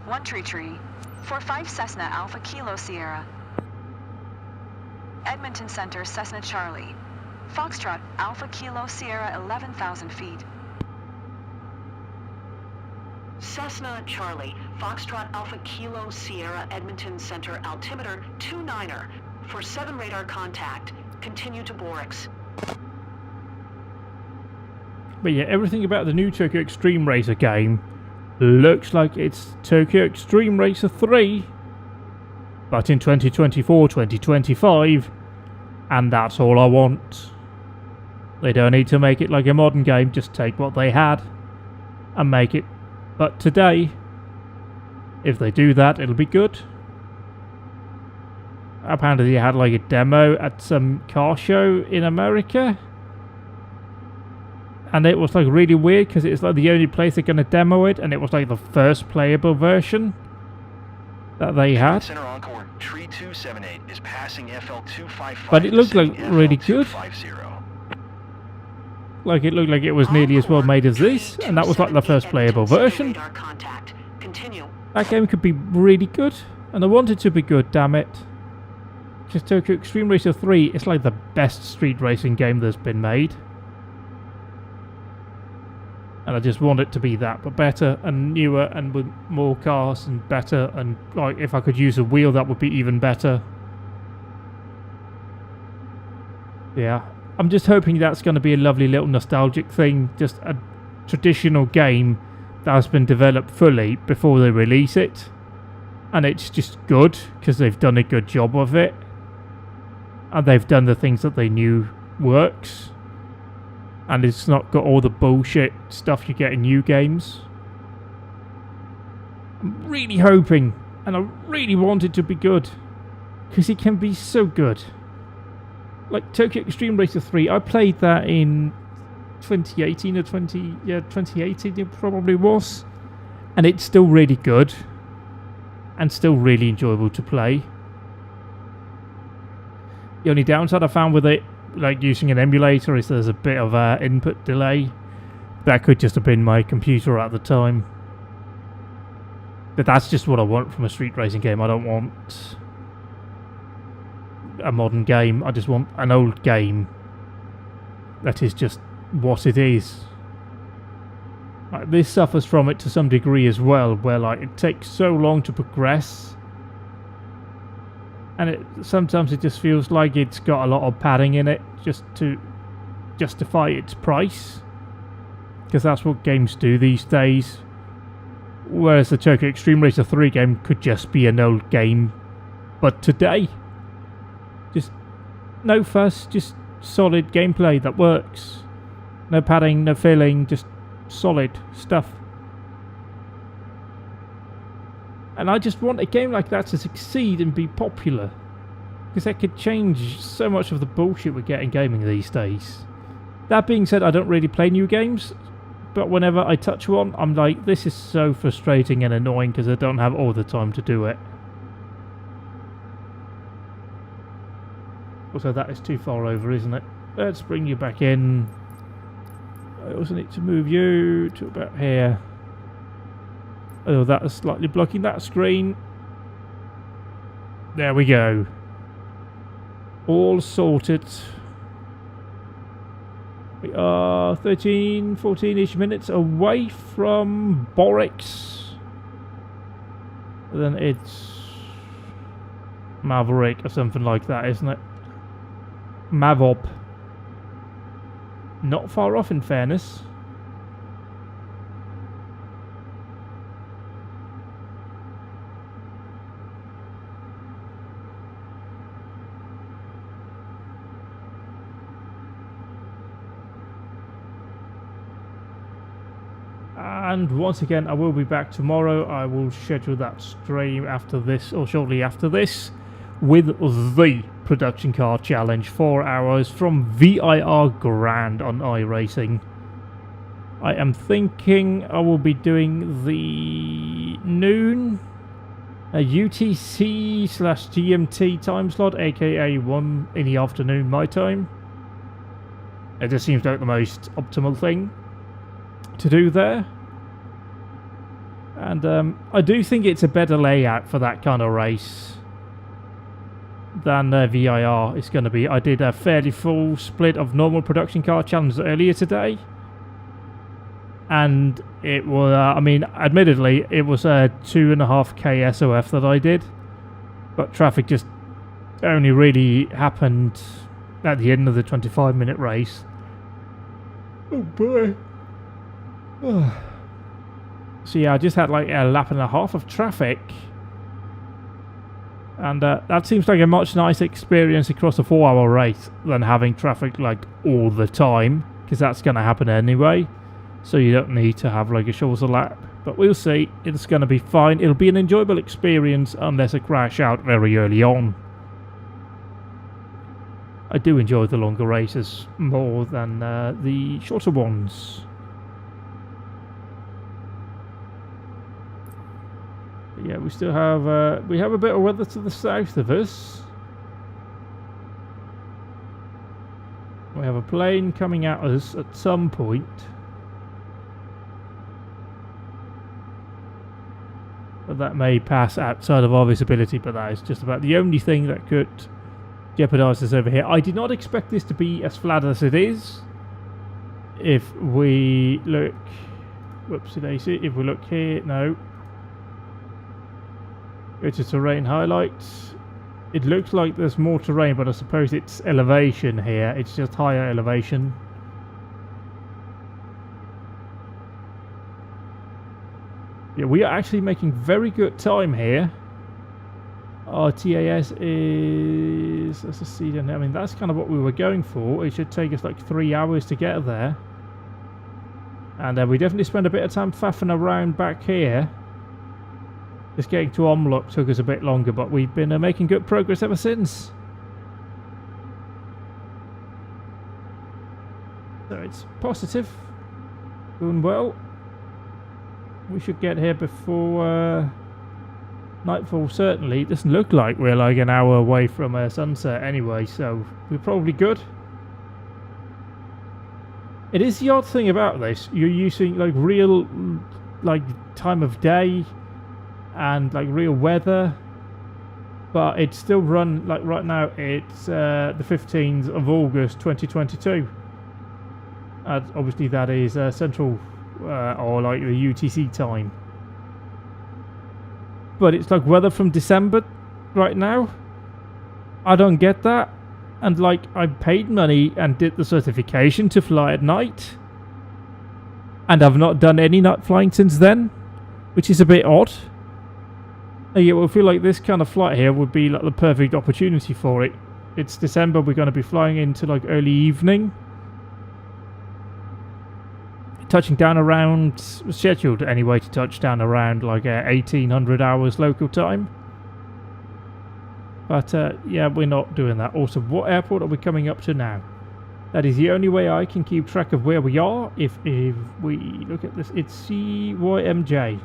1 tree. 4-5 Cessna Alpha Kilo Sierra. Edmonton Center, Cessna Charlie. Foxtrot Alpha Kilo Sierra, 11,000 feet. Cessna Charlie, Foxtrot Alpha Kilo Sierra, Edmonton Center, altimeter 29er. For 7 radar contact, continue to Borix. But yeah, everything about the new Tokyo Extreme Racer game looks like it's Tokyo Extreme Racer 3, but in 2024, 2025, and that's all I want. They don't need to make it like a modern game, just take what they had and make it but today. If they do that, it'll be good. Apparently they had like a demo at some car show in America, and it was like really weird because it's like the only place they're going to demo it, and it was like the first playable version that they had. Center Encore Tree 278 is passing FL255. But it looked like really good. Like it looked like it was nearly as well made as this, and that was like the first playable version. That game could be really good, and I want it to be good, damn it. Because Tokyo Extreme Racer 3 is like the best street racing game that's been made. And I just want it to be that, but better and newer and with more cars and better, and like if I could use a wheel that would be even better. Yeah, I'm just hoping that's going to be a lovely little nostalgic thing, just a traditional game that has been developed fully before they release it. And it's just good, because they've done a good job of it. And they've done the things that they knew works. And it's not got all the bullshit stuff you get in new games. I'm really hoping, and I really want it to be good, because it can be so good. Like Tokyo Extreme Racer 3, I played that in 2018 or 2018 it probably was. And it's still really good. And still really enjoyable to play. The only downside I found with it, like using an emulator, is there's a bit of input delay. That could just have been my computer at the time. But that's just what I want from a street racing game. I don't want a modern game. I just want an old game that is just what it is. Like, this suffers from it to some degree as well, where like it takes so long to progress. And sometimes it just feels like it's got a lot of padding in it just to justify its price. Because that's what games do these days. Whereas the Tokyo Extreme Racer 3 game could just be an old game, but today. Just no fuss, just solid gameplay that works. No padding, no filling, just solid stuff. And I just want a game like that to succeed and be popular. Because that could change so much of the bullshit we get in gaming these days. That being said, I don't really play new games. But whenever I touch one, I'm like, this is so frustrating and annoying because I don't have all the time to do it. Also, that is too far over, isn't it? Let's bring you back in. I also need to move you to about here. Oh, that is slightly blocking that screen. There we go. All sorted. We are 13, 14-ish minutes away from Borix. Then it's Maverick or something like that, isn't it? Mavop. Not far off, in fairness. And once again, I will be back tomorrow. I will schedule that stream after this, or shortly after this, with the production car challenge. 4 hours from VIR Grand on iRacing. I am thinking I will be doing the noon UTC/GMT time slot, aka 1 in the afternoon my time. It just seems like the most optimal thing to do there. And I do think it's a better layout for that kind of race than VIR is going to be. I did a fairly full split of normal production car challenges earlier today. And it was, I mean, admittedly, it was a 2.5k SOF that I did. But traffic just only really happened at the end of the 25-minute race. Oh boy. So yeah, I just had like a lap and a half of traffic. And that seems like a much nicer experience across a 4-hour race than having traffic like all the time, because that's going to happen anyway. So you don't need to have like a shorter lap. But we'll see. It's going to be fine. It'll be an enjoyable experience unless I crash out very early on. I do enjoy the longer races more than the shorter ones. Yeah, we still have a bit of weather to the south of us. We have a plane coming at us at some point. But that may pass outside of our visibility, but that is just about the only thing that could jeopardise us over here. I did not expect this to be as flat as it is. If we look... Whoopsie daisy. If we look here... No. Go to terrain highlights. It looks like there's more terrain, but I suppose it's elevation here. It's just higher elevation. Yeah, we are actually making very good time here. Our TAS is... Let's just see. I mean, that's kind of what we were going for. It should take us like 3 hours to get there. And we definitely spent a bit of time faffing around back here. Just getting to Omlock took us a bit longer, but we've been making good progress ever since. So it's positive. Doing well. We should get here before nightfall, certainly. It doesn't look like we're like an hour away from sunset anyway, so we're probably good. It is the odd thing about this. You're using like real like time of day and like real weather, but it's still run like right now. It's the 15th of August 2022. Obviously that is central or like the UTC time, but it's like weather from December right now. I don't get that. And like I paid money and did the certification to fly at night, and I've not done any night flying since then, which is a bit odd. Yeah, well, I feel like this kind of flight here would be like the perfect opportunity for it. It's December, we're going to be flying into like early evening. Touching down around, scheduled anyway to touch down around like 1800 hours local time. But yeah, we're not doing that. Also, what airport are we coming up to now? That is the only way I can keep track of where we are. If we look at this, it's CYMJ.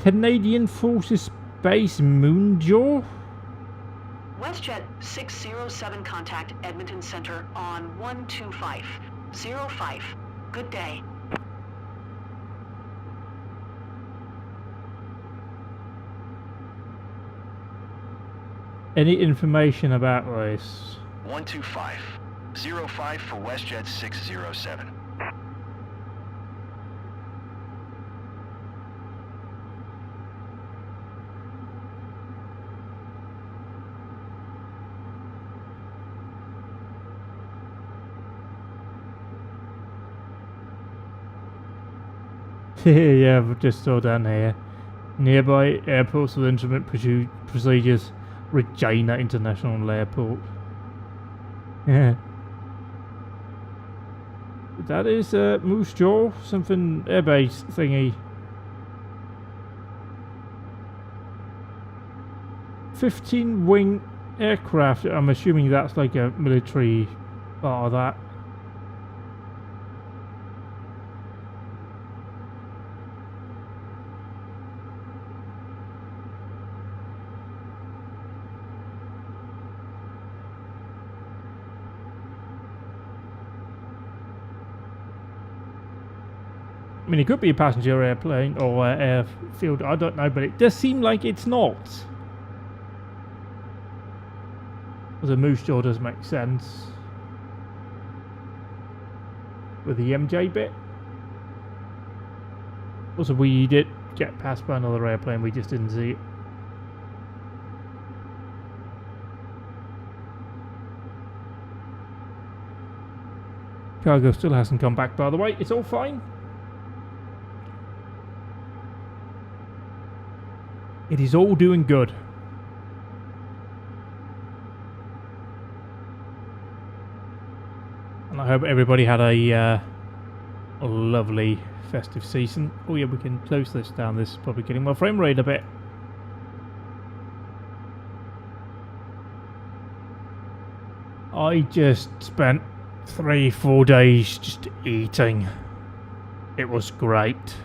Canadian Forces Base Moonjaw? WestJet 607 contact Edmonton Center on 12505. Good day. Any information about this? 12505 for WestJet 607. Yeah, I've just saw down here. Nearby airports with instrument procedures. Regina International Airport. Yeah. That is Moose Jaw, something airbase thingy. 15 wing aircraft. I'm assuming that's like a military part of that. I mean, it could be a passenger airplane or airfield, I don't know, but it does seem like it's not. The Moose Jaw does make sense. With the MJ bit. Also, we did get passed by another airplane, we just didn't see it. Cargo still hasn't come back, by the way. It's all fine. It is all doing good. And I hope everybody had a lovely festive season. Oh yeah, we can close this down. This is probably getting my frame rate a bit. I just spent 3-4 days just eating. It was great.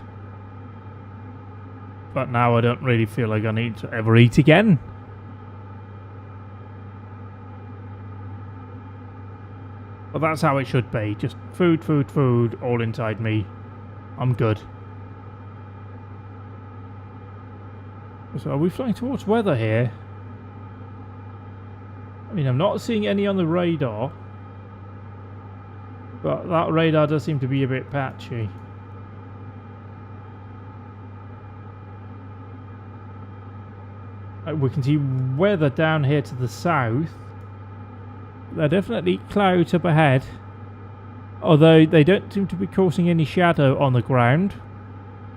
But now I don't really feel like I need to ever eat again. But that's how it should be. Just food, food, food, all inside me. I'm good. So are we flying towards weather here? I mean, I'm not seeing any on the radar. But that radar does seem to be a bit patchy. We can see weather down here to the south. There are definitely clouds up ahead. Although they don't seem to be causing any shadow on the ground.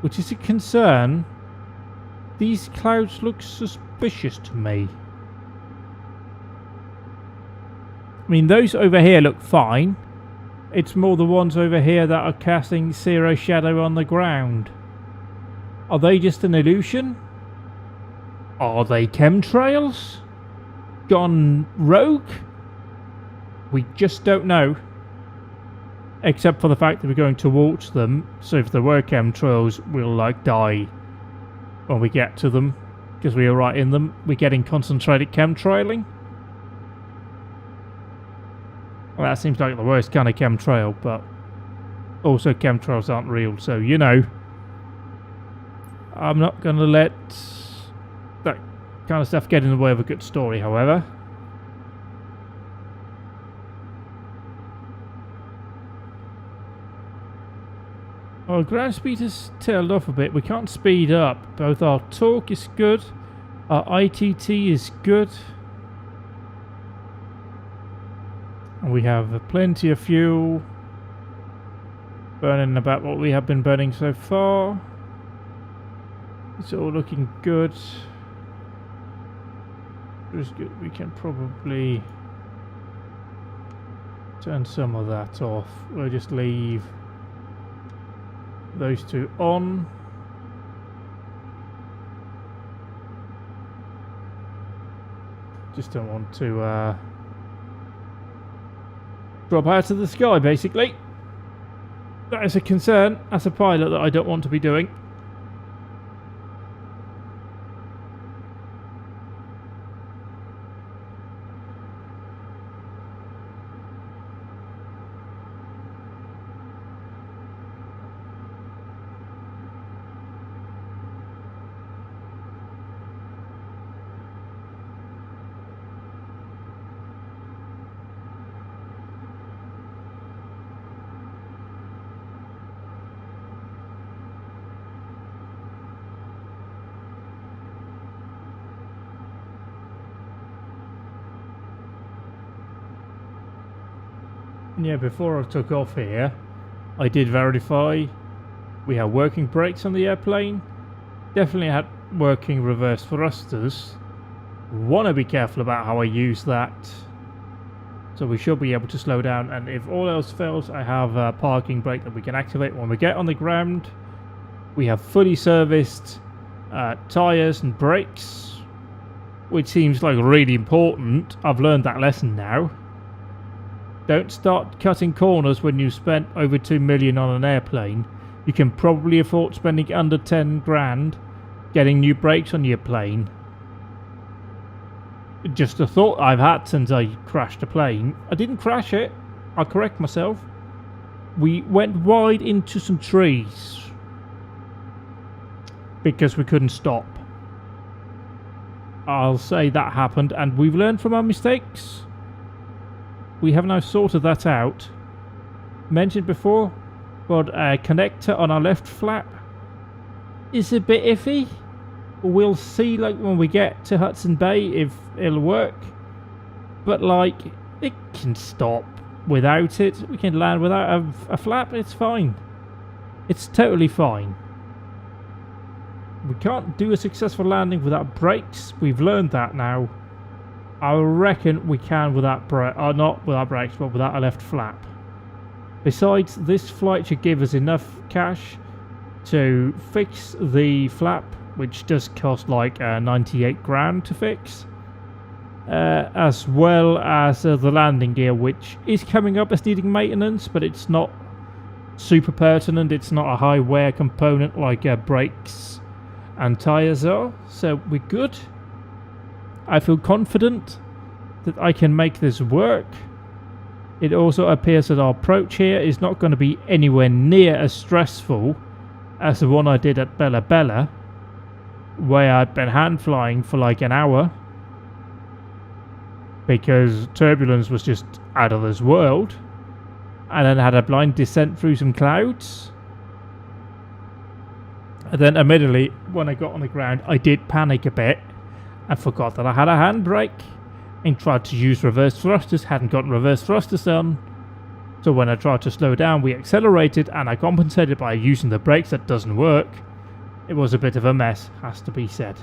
Which is a concern. These clouds look suspicious to me. I mean, those over here look fine. It's more the ones over here that are casting zero shadow on the ground. Are they just an illusion? Are they chemtrails? Gone rogue? We just don't know. Except for the fact that we're going towards them. So if there were chemtrails, we'll like die when we get to them. Because we are right in them. We're getting concentrated chemtrailing. Well, that seems like the worst kind of chemtrail, but also chemtrails aren't real, so you know. I'm not going to let that kind of stuff get in the way of a good story, however. Our ground speed has tailed off a bit. We can't speed up. Both our torque is good, our ITT is good. And we have plenty of fuel. Burning about what we have been burning so far. It's all looking good. Just good. We can probably turn some of that off. We'll just leave those two on. Just don't want to drop out of the sky, basically. That is a concern as a pilot that I don't want to be doing. Yeah, before I took off here, I did verify we have working brakes on the airplane. Definitely had working reverse thrusters. Want to be careful about how I use that. So we should be able to slow down, and if all else fails, I have a parking brake that we can activate when we get on the ground. We have fully serviced tyres and brakes, which seems like really important. I've learned that lesson now. Don't start cutting corners when you've spent over 2 million on an airplane. You can probably afford spending under 10 grand getting new brakes on your plane. Just a thought I've had since I crashed a plane. I didn't crash it. I'll correct myself. We went wide into some trees because we couldn't stop. I'll say that happened, and we've learned from our mistakes. We have now sorted that out. Mentioned before, but a connector on our left flap is a bit iffy. We'll see like when we get to Hudson Bay if it'll work. But like, it can stop without it. We can land without a flap. It's fine. It's totally fine. We can't do a successful landing without brakes. We've learned that now. I reckon we can without not without brakes, but without a left flap. Besides, this flight should give us enough cash to fix the flap, which does cost like 98 grand to fix, as well as the landing gear, which is coming up as needing maintenance, but it's not super pertinent. It's not a high wear component like brakes and tyres are, so we're good. I feel confident that I can make this work. It also appears that our approach here is not going to be anywhere near as stressful as the one I did at Bella Bella, where I'd been hand flying for like an hour because turbulence was just out of this world, and then had a blind descent through some clouds. And then immediately when I got on the ground, I did panic a bit and forgot that I had a handbrake and tried to use reverse thrusters, hadn't gotten reverse thrusters on. So when I tried to slow down, we accelerated, and I compensated by using the brakes. That doesn't work. It was a bit of a mess, has to be said.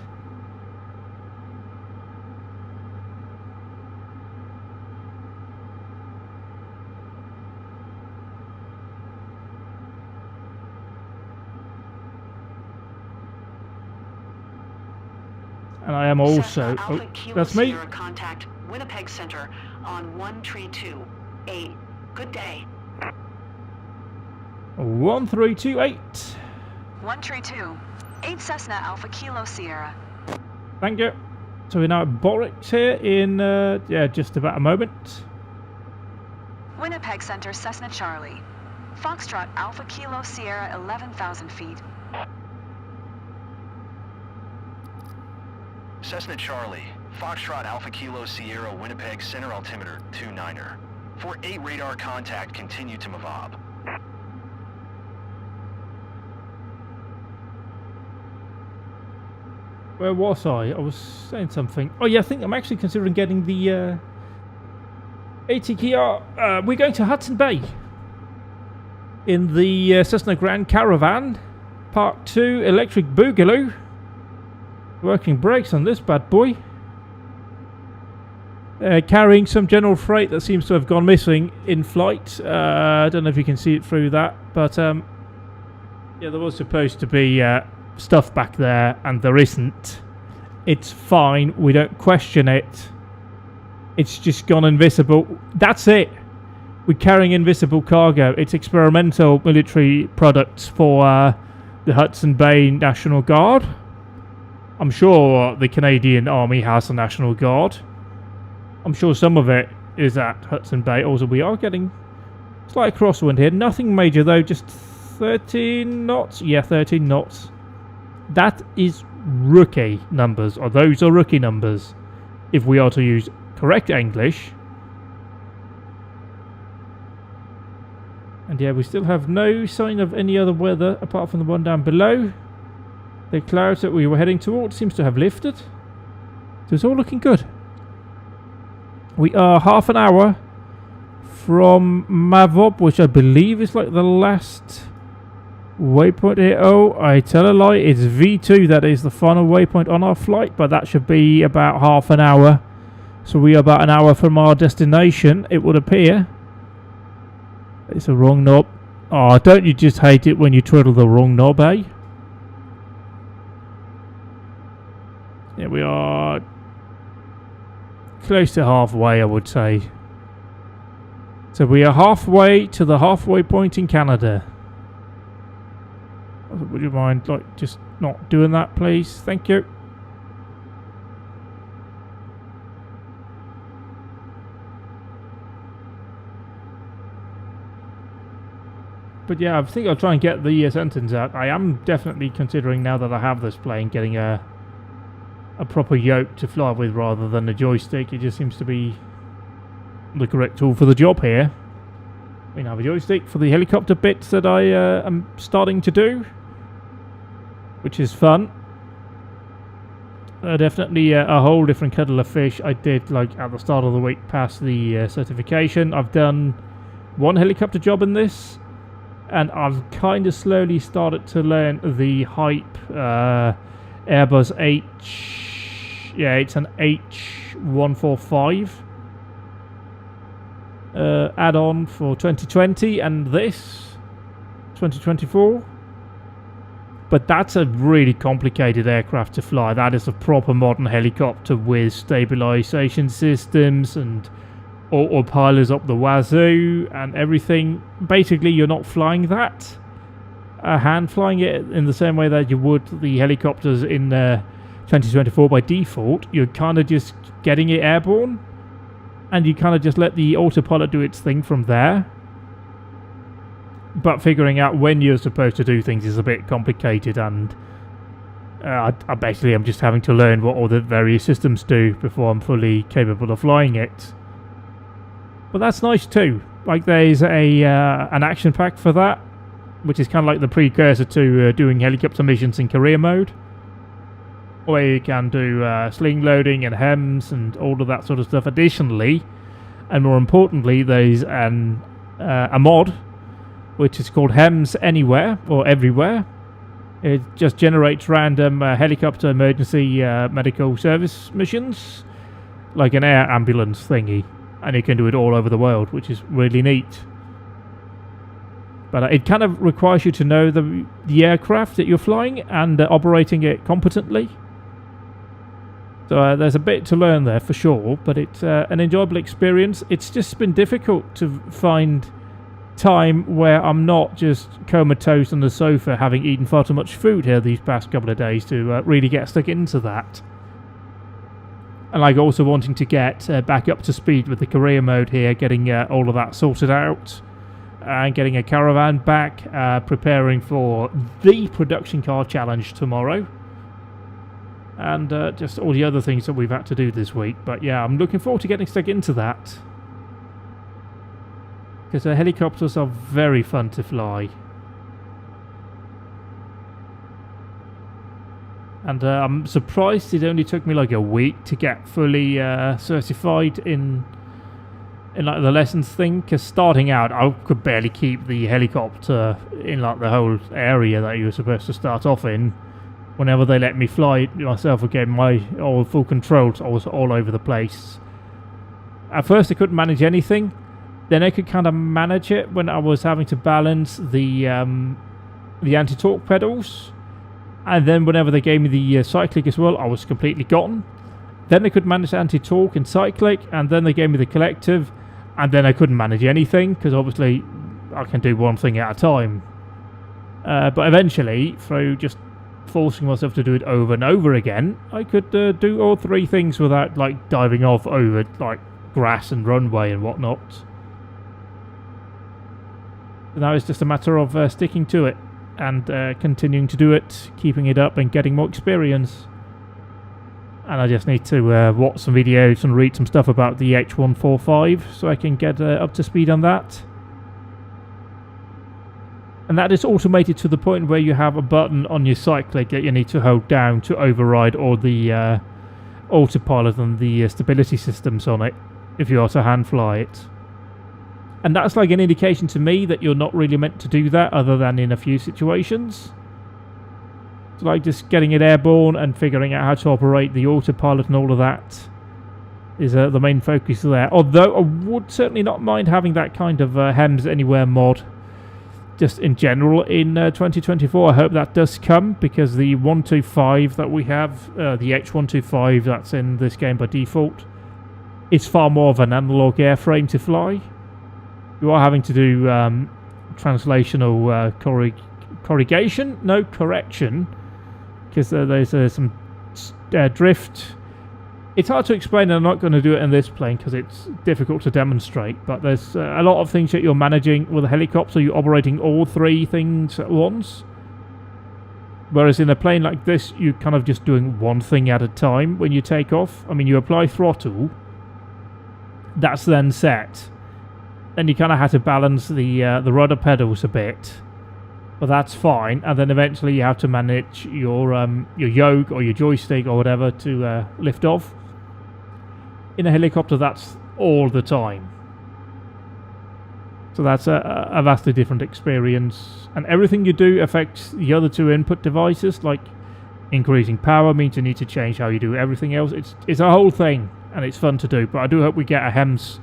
And I am also... Alpha Kilo that's me. Sierra contact Winnipeg Center on 1328. Good day. 1328. 132. 8 Cessna Alpha Kilo Sierra. Thank you. So we're now at Borix here in, just about a moment. Winnipeg Center Cessna Charlie. Foxtrot Alpha Kilo Sierra 11,000 feet. Cessna Charlie, Foxtrot Alpha Kilo Sierra Winnipeg Center Altimeter 29er. For 8 radar contact, continue to Mavab. Where was I? I was saying something. Oh yeah, I think I'm actually considering getting the ATKR. We're going to Hudson Bay in the Cessna Grand Caravan Park 2 electric boogaloo. Working brakes on this bad boy. Carrying some general freight that seems to have gone missing in flight. I don't know if you can see it through that, but yeah, there was supposed to be stuff back there, and there isn't. It's fine. We don't question it. It's just gone invisible. That's it. We're carrying invisible cargo. It's experimental military products for the Hudson Bay National Guard. I'm sure the Canadian Army has a National Guard. I'm sure some of it is at Hudson Bay. Also, we are getting slight crosswind here. Nothing major though, just 13 knots. Yeah, 13 knots. That is rookie numbers, or those are rookie numbers, if we are to use correct English. And yeah, we still have no sign of any other weather apart from the one down below. The clouds that we were heading towards seems to have lifted. So it's all looking good. We are half an hour from Mavob, which I believe is like the last waypoint here. Oh, I tell a lie. It's V2 that is the final waypoint on our flight, but that should be about half an hour. So we are about an hour from our destination, it would appear. It's a wrong knob. Oh, don't you just hate it when you twiddle the wrong knob, eh? Yeah, we are close to halfway, I would say. So we are halfway to the halfway point in Canada. Would you mind, like, just not doing that, please? Thank you. But yeah, I think I'll try and get the sentence out. I am definitely considering, now that I have this plane, getting a proper yoke to fly with rather than a joystick. It just seems to be the correct tool for the job here. We now have a joystick for the helicopter bits that I am starting to do, which is fun. Definitely a whole different kettle of fish. I did, like, at the start of the week, pass the certification. I've done one helicopter job in this, and I've kind of slowly started to learn the Hype Airbus H. Yeah, it's an H145 add-on for 2020, and this 2024. But that's a really complicated aircraft to fly. That is a proper modern helicopter with stabilization systems and autopilots up the wazoo and everything. Basically, you're not flying that. Hand flying it in the same way that you would the helicopters in 2024 by default. You're kind of just getting it airborne, and you kind of just let the autopilot do its thing from there. But figuring out when you're supposed to do things is a bit complicated, and I basically am just having to learn what all the various systems do before I'm fully capable of flying it. But that's nice too. Like, there's an action pack for that, which is kind of like the precursor to doing helicopter missions in career mode, where you can do sling loading and HEMS and all of that sort of stuff. Additionally, and more importantly, there's a mod which is called HEMS Anywhere or Everywhere. It just generates random helicopter emergency medical service missions, like an air ambulance thingy, and you can do it all over the world, which is really neat. But it kind of requires you to know the aircraft that you're flying and operating it competently. So there's a bit to learn there for sure, but it's an enjoyable experience. It's just been difficult to find time where I'm not just comatose on the sofa having eaten far too much food here these past couple of days to really get stuck into that. And like also wanting to get back up to speed with the career mode here, getting all of that sorted out, and getting a Caravan back, preparing for the production car challenge tomorrow, and just all the other things that we've had to do this week. But yeah, I'm looking forward to getting stuck into that, because helicopters are very fun to fly. And I'm surprised it only took me like a week to get fully certified in like the lessons thing, because starting out I could barely keep the helicopter in like the whole area that you were supposed to start off in. Whenever they let me fly it myself again, my full controls, I was all over the place. At first I couldn't manage anything. Then I could kind of manage it when I was having to balance the anti-torque pedals. And then whenever they gave me the cyclic as well, I was completely gone. Then I could manage anti-torque and cyclic, and then they gave me the collective, and then I couldn't manage anything, because obviously I can do one thing at a time. But eventually, through just forcing myself to do it over and over again, I could do all three things without like diving off over like grass and runway and whatnot. Now it's just a matter of sticking to it and continuing to do it, keeping it up and getting more experience. And I just need to watch some videos and read some stuff about the H145 so I can get up to speed on that. And that is automated to the point where you have a button on your cyclic that you need to hold down to override all the autopilot and the stability systems on it if you are to hand fly it. And that's like an indication to me that you're not really meant to do that, other than in a few situations. So like just getting it airborne and figuring out how to operate the autopilot and all of that is the main focus there. Although I would certainly not mind having that kind of HEMS Anywhere mod just in general in 2024. I hope that does come, because the 125 that we have, the H125 that's in this game by default, is far more of an analog airframe to fly. You are having to do translational correction, because there's some drift. It's hard to explain, and I'm not going to do it in this plane because it's difficult to demonstrate, but there's a lot of things that you're managing with a helicopter. You're operating all three things at once, whereas in a plane like this, you're kind of just doing one thing at a time when you take off. I mean, you apply throttle, that's then set. Then you kind of have to balance the rudder pedals a bit, but that's fine. And then eventually you have to manage your yoke or your joystick or whatever to lift off. In a helicopter, that's all the time. So that's a vastly different experience. And everything you do affects the other two input devices, like increasing power means you need to change how you do everything else. It's a whole thing, and it's fun to do. But I do hope we get a HEMS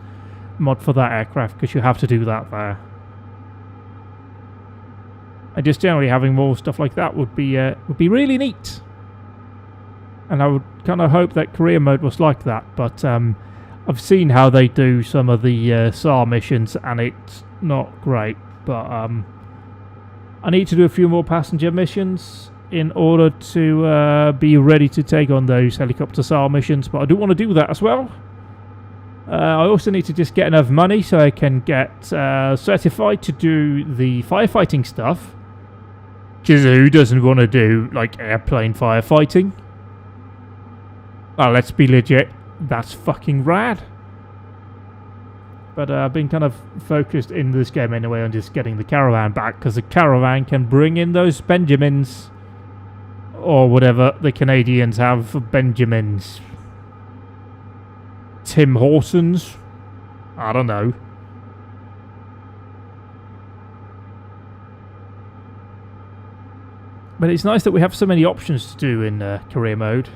mod for that aircraft, because you have to do that there. And just generally having more stuff like that would be really neat. And I would kind of hope that career mode was like that, but I've seen how they do some of the SAR missions, and it's not great. But I need to do a few more passenger missions in order to be ready to take on those helicopter SAR missions, but I do want to do that as well. I also need to just get enough money so I can get certified to do the firefighting stuff. Because who doesn't want to do, like, airplane firefighting? Well, let's be legit, that's fucking rad. But I've been kind of focused in this game anyway on just getting the Caravan back, because the Caravan can bring in those Benjamins. Or whatever the Canadians have for Benjamins. Tim Horsons? I don't know. But it's nice that we have so many options to do in career mode.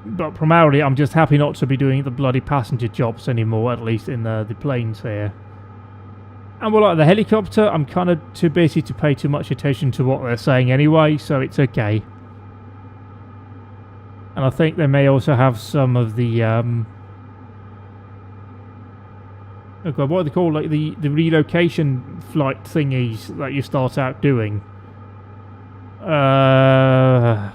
But primarily I'm just happy not to be doing the bloody passenger jobs anymore, at least in the planes here. And well, like the helicopter, I'm kind of too busy to pay too much attention to what they're saying anyway, so it's okay. And I think they may also have some of the oh god, what are they called? Like the relocation flight thingies that you start out doing. Why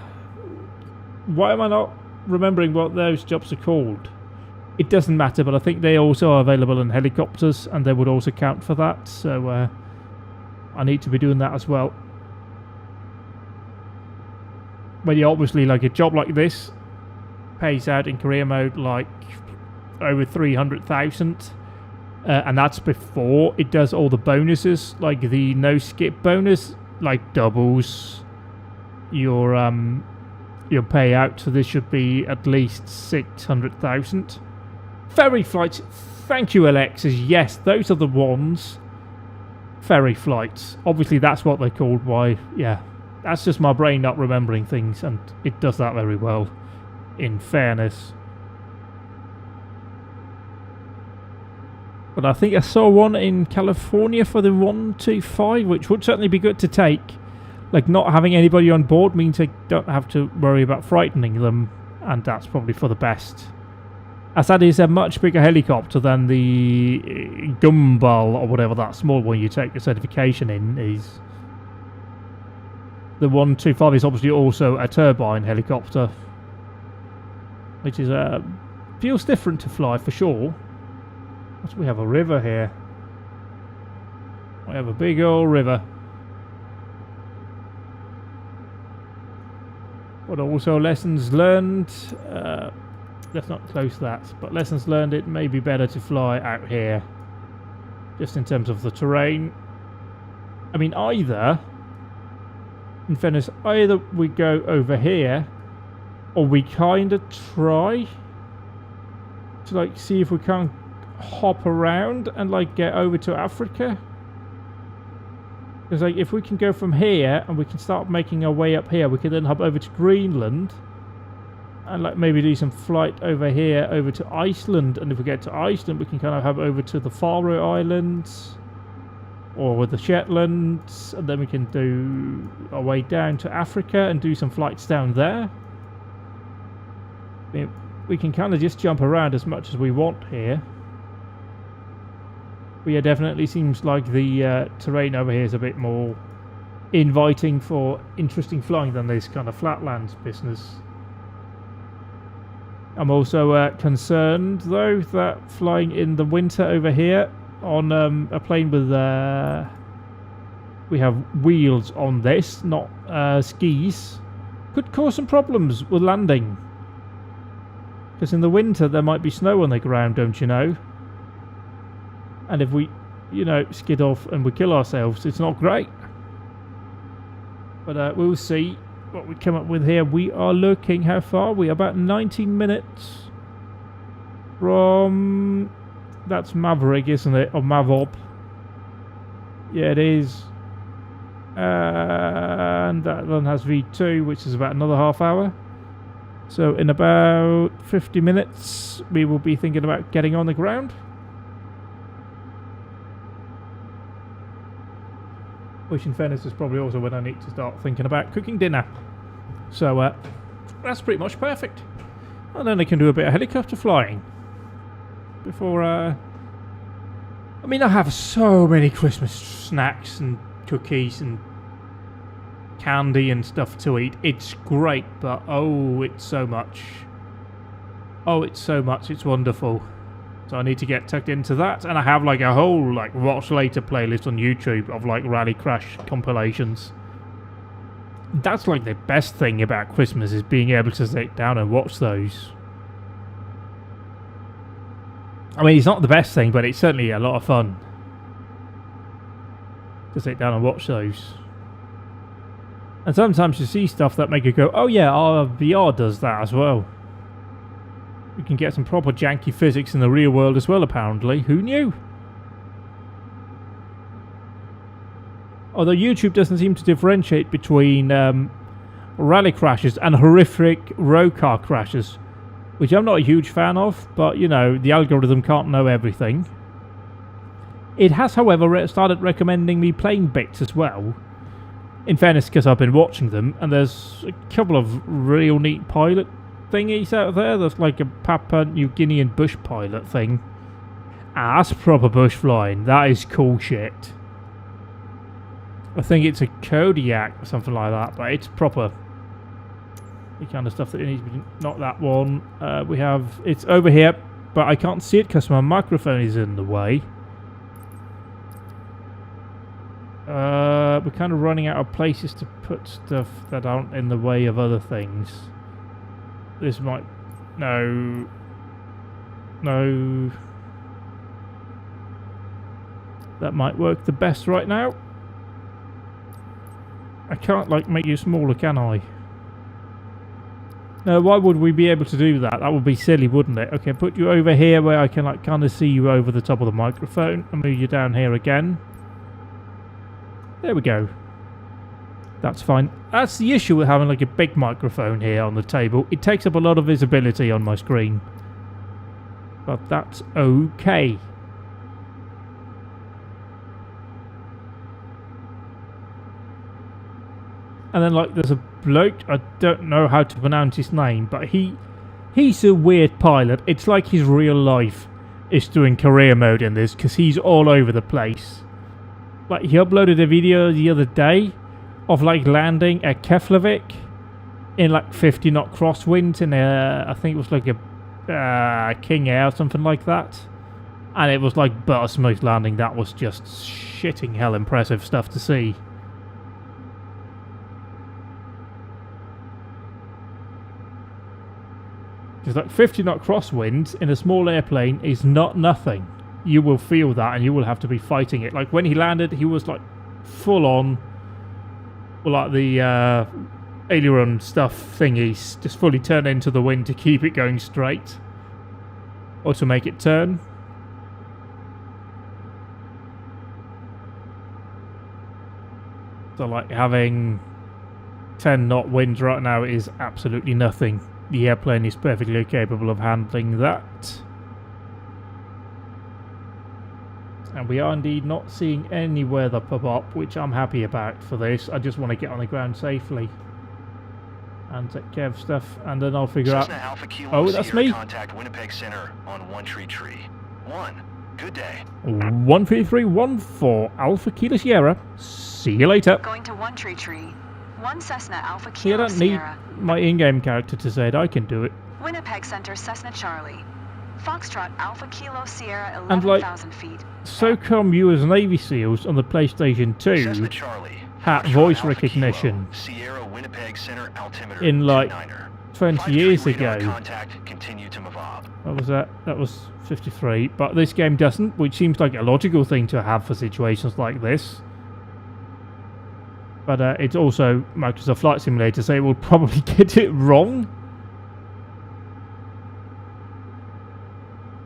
am I not remembering what those jobs are called? It doesn't matter, but I think they also are available in helicopters, and they would also count for that, so I need to be doing that as well. But yeah, obviously, like a job like this pays out in career mode like over 300,000, and that's before it does all the bonuses, like the no skip bonus, like doubles your payout. So this should be at least 600,000. Ferry flights, thank you Alexis, yes, those are the ones. Ferry flights, obviously that's what they're called. Why, yeah, that's just my brain not remembering things, and it does that very well, in fairness. But I think I saw one in California for the 125, which would certainly be good to take. Like, not having anybody on board means I don't have to worry about frightening them, and that's probably for the best. As that is a much bigger helicopter than the Gumball, or whatever that small one you take the certification in is. The 125 is obviously also a turbine helicopter, which is feels different to fly for sure. So we have a river here. We have a big old river. But also lessons learned. Let's not close that. But lessons learned, it may be better to fly out here. Just in terms of the terrain. I mean, either, in fairness, either we go over here, or we kind of try to like see if we can't hop around and like get over to Africa. Because like if we can go from here and we can start making our way up here, we can then hop over to Greenland and like maybe do some flight over here over to Iceland, and if we get to Iceland we can kind of hop over to the Faroe Islands or the Shetlands, and then we can do our way down to Africa and do some flights down there. I mean, we can kind of just jump around as much as we want here. But yeah, definitely seems like the terrain over here is a bit more inviting for interesting flying than this kind of flatlands business. I'm also concerned though that flying in the winter over here on a plane with we have wheels on this, not skis, could cause some problems with landing. Because in the winter there might be snow on the ground, don't you know? And if we, you know, skid off and we kill ourselves, it's not great. But we'll see what we come up with here. We are looking, how far? We are about 19 minutes from That's Maverick, isn't it? Or Mavob. Yeah, it is. And that one has V2, which is about another half hour. So in about 50 minutes, we will be thinking about getting on the ground. Which in fairness is probably also when I need to start thinking about cooking dinner. So that's pretty much perfect. And then I can do a bit of helicopter flying. Before, I mean, I have so many Christmas snacks and cookies and candy and stuff to eat. It's great, but oh, it's so much. Oh, it's so much. It's wonderful. So I need to get tucked into that, and I have like a whole like watch later playlist on YouTube of like Rally Crash compilations. That's like the best thing about Christmas, is being able to sit down and watch those. I mean, it's not the best thing, but it's certainly a lot of fun to sit down and watch those. And sometimes you see stuff that make you go, oh yeah, our VR does that as well. We can get some proper janky physics in the real world as well, apparently. Who knew? Although YouTube doesn't seem to differentiate between rally crashes and horrific road car crashes, which I'm not a huge fan of, but you know, the algorithm can't know everything. It has, however, started recommending me playing bits as well. In fairness, because I've been watching them, and there's a couple of real neat pilot thingies out there. There's like a Papua New Guinean bush pilot thing. Ah, that's proper bush flying. That is cool shit. I think it's a Kodiak or something like that, but it's proper. The kind of stuff that it needs to be. Not that one. We have. It's over here, but I can't see it because my microphone is in the way. We're kind of running out of places to put stuff that aren't in the way of other things. This might... No. No. That might work the best right now. I can't, like, make you smaller, can I? No, why would we be able to do that? That would be silly, wouldn't it? Okay, put you over here where I can, like, kind of see you over the top of the microphone. And move you down here again. There we go. That's fine. That's the issue with having like a big microphone here on the table. It takes up a lot of visibility on my screen. But that's okay. And then like there's a bloke, I don't know how to pronounce his name, but he's a weird pilot. It's like his real life is doing career mode in this, because he's all over the place. Like, he uploaded a video the other day of, like, landing at Keflavik in, like, 50 knot crosswinds in a, I think it was, like, a King Air or something like that. And it was, like, butter smooth landing. That was just shitting hell impressive stuff to see. Because, like, 50 knot crosswinds in a small airplane is not nothing. You will feel that, and you will have to be fighting it. Like, when he landed, he was, like, full on, like, the aileron stuff thingies, just fully turn into the wind to keep it going straight. Or to make it turn. So, like, having 10 knot winds right now is absolutely nothing. The airplane is perfectly capable of handling that. And we are indeed not seeing any weather pop up, which I'm happy about for this. I just want to get on the ground safely and take care of stuff, and then I'll figure Cessna out... Alpha Kilo Oh, that's Sierra me. Contact Winnipeg Center on One Tree Tree. 1. Good day. 13314 Alpha Kilo Sierra. See you later. Going to One Tree Tree. 1 Cessna Alpha See, I Kilo don't need Sierra. my in-game character to say it. I can do it. Winnipeg Center Cessna Charlie. Foxtrot Alpha Kilo Sierra And, like, 11,000 feet. So come you as Navy SEALs on the PlayStation 2 Cessna Charlie. had Foxtrot voice Alpha recognition Kilo, Sierra Winnipeg Center altimeter in like 29er. 20 years radar ago. Contact, continue to move up. What was that? That was 53. But this game doesn't, which seems like a logical thing to have for situations like this. But it's also Microsoft Flight Simulator, so it will probably get it wrong.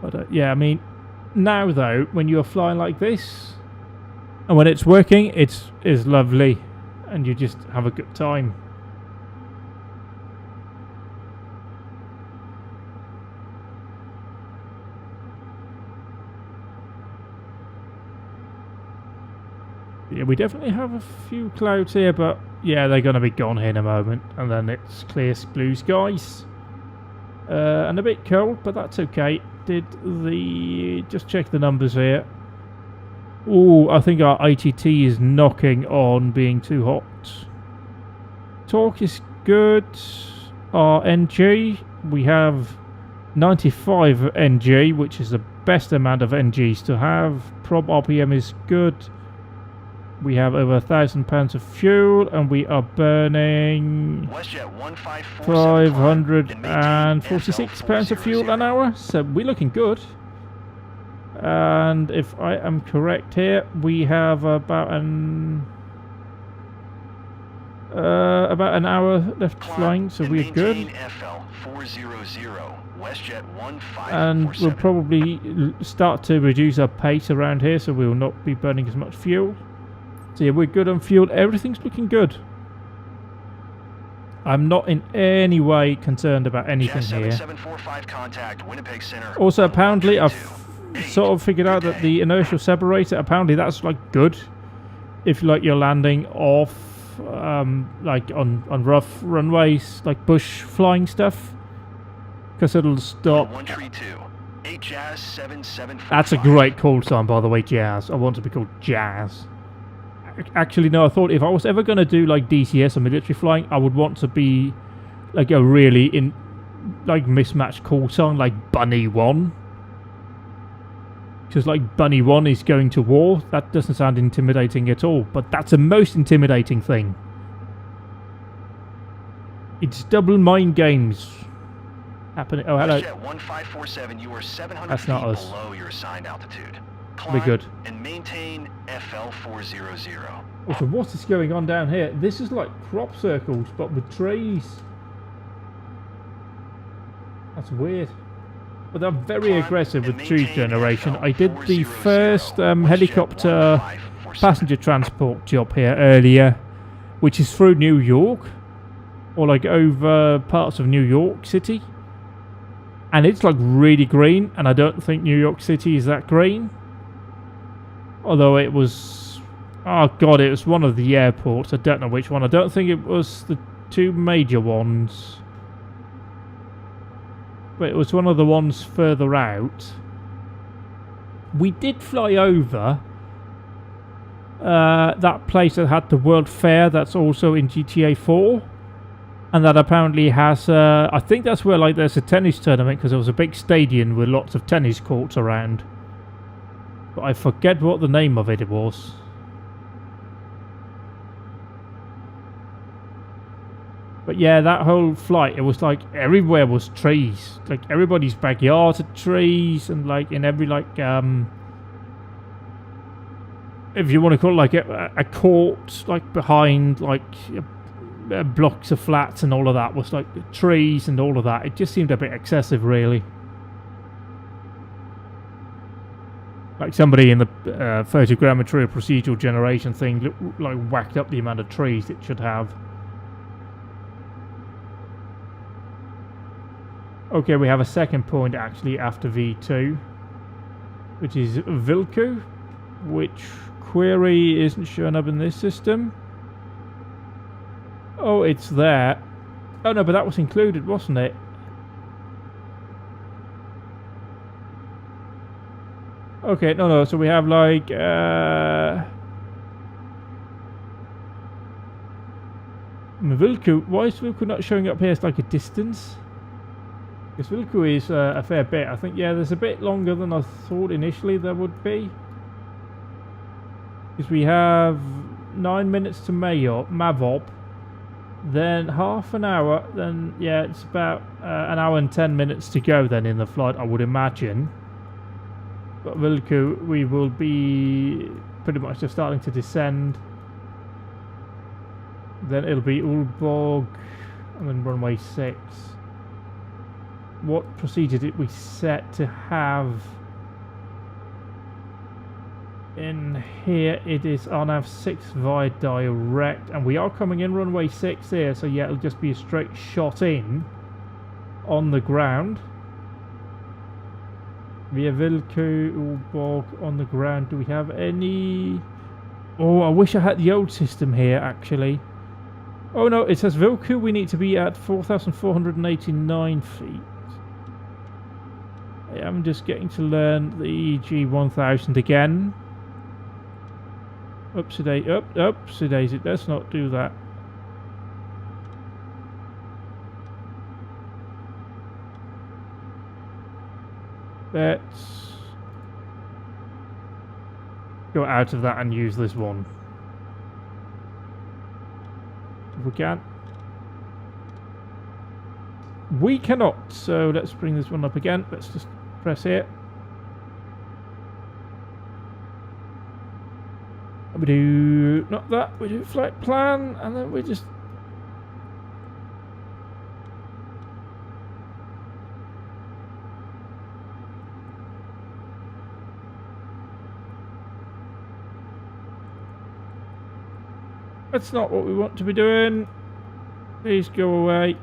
But yeah, I mean, now though, when you're flying like this, and when it's working, it's lovely, and you just have a good time. Yeah, we definitely have a few clouds here, but yeah, they're going to be gone here in a moment, and then it's clear blue skies. And a bit cold, but that's okay. Just check the numbers here. Oh, I think our ITT is knocking on being too hot. Torque is good. Our NG, we have 95 NG, which is the best amount of NGs to have. Prob RPM is good. We have over 1,000 pounds of fuel, and we are burning 546 pounds of fuel an hour. So we're looking good. And if I am correct here, we have about an hour left flying, so we're good. And we'll probably start to reduce our pace around here, so we will not be burning as much fuel. So yeah, we're good on fuel. Everything's looking good. I'm not in any way concerned about anything here. Also, apparently, I've sort of figured out that the inertial separator, apparently that's like good if like you're landing off like on rough runways, like bush flying stuff, because it'll stop. That's a great call sign, by the way, Jazz. I want to be called Jazz. Actually, no, I thought if I was ever going to do like DCS or military flying, I would want to be like a really mismatched call sign, like Bunny 1. Because like Bunny 1 is going to war. That doesn't sound intimidating at all, but that's the most intimidating thing. It's double mind games happening. Oh, hello. 1547, you are 700 that's not feet us. below your assigned altitude. We're good. And maintain FL400. Also, what is going on down here? This is like crop circles, but with trees. That's weird. But they're very aggressive with tree generation. I did the first helicopter passenger transport job here earlier, which is through New York, or like over parts of New York City. And it's like really green, and I don't think New York City is that green. Although it was, oh god, it was one of the airports. I don't know which one. I don't think it was the two major ones. But it was one of the ones further out. We did fly over that place that had the World Fair that's also in GTA 4. And that apparently has, I think that's where like there's a tennis tournament, because there was a big stadium with lots of tennis courts around. But I forget what the name of it was. But yeah, that whole flight, it was like everywhere was trees. Like everybody's backyard had trees, and like in every like if you want to call it like a court, like behind like blocks of flats and all of that was like trees and all of that. It just seemed a bit excessive, really. Like somebody in the photogrammetry or procedural generation thing like whacked up the amount of trees it should have. Okay, we have a second point actually after V2, which is Vilku, which query isn't showing up in this system. Oh, it's there. Oh no, but that was included, wasn't it? Okay, no, so we have like Vilku. Why is Vilku not showing up here? It's like a distance. Because Vilku is a fair bit. I think, yeah, there's a bit longer than I thought initially there would be. Because we have 9 minutes to Mavop, then half an hour, then, yeah, it's about an hour and 10 minutes to go then in the flight, I would imagine. But Vilku, we will be pretty much just starting to descend. Then it'll be Ulborg, and then runway 6. What procedure did we set to have in here. It is RNAV 6 via direct, and we are coming in runway 6 here, so yeah, it'll just be a straight shot in on the ground. Via Vilko Ulborg on the ground. Do we have any? Oh, I wish I had the old system here actually. Oh no, it says Vilko we need to be at 4,489 feet. I'm just getting to learn the G1000 again. Upsy daisy, let's not do that. Let's go out of that and use this one. If we can. We cannot, so let's bring this one up again. Let's just press here. We do not that, we do flight plan, and then we just that's not what we want to be doing. Please go away.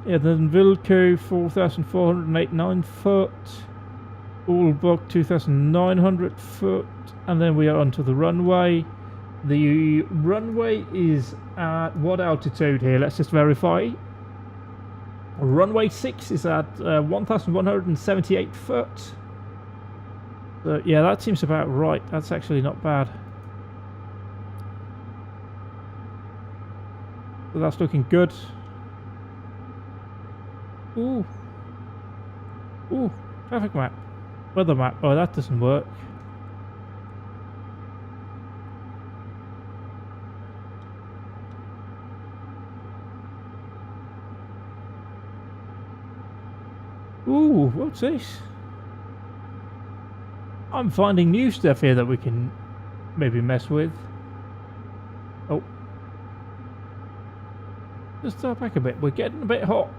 Yeah, then Vilko 4,489 foot, Ulborg 2,900 foot, and then we are onto the runway. The runway is at what altitude here? Let's just verify. Runway 6 is at 1,178 foot. So yeah, that seems about right. That's actually not bad. So that's looking good. Ooh. Ooh, traffic map. Weather map. Oh, that doesn't work. Ooh, what's this? I'm finding new stuff here that we can maybe mess with. Oh. Just start back a bit. We're getting a bit hot.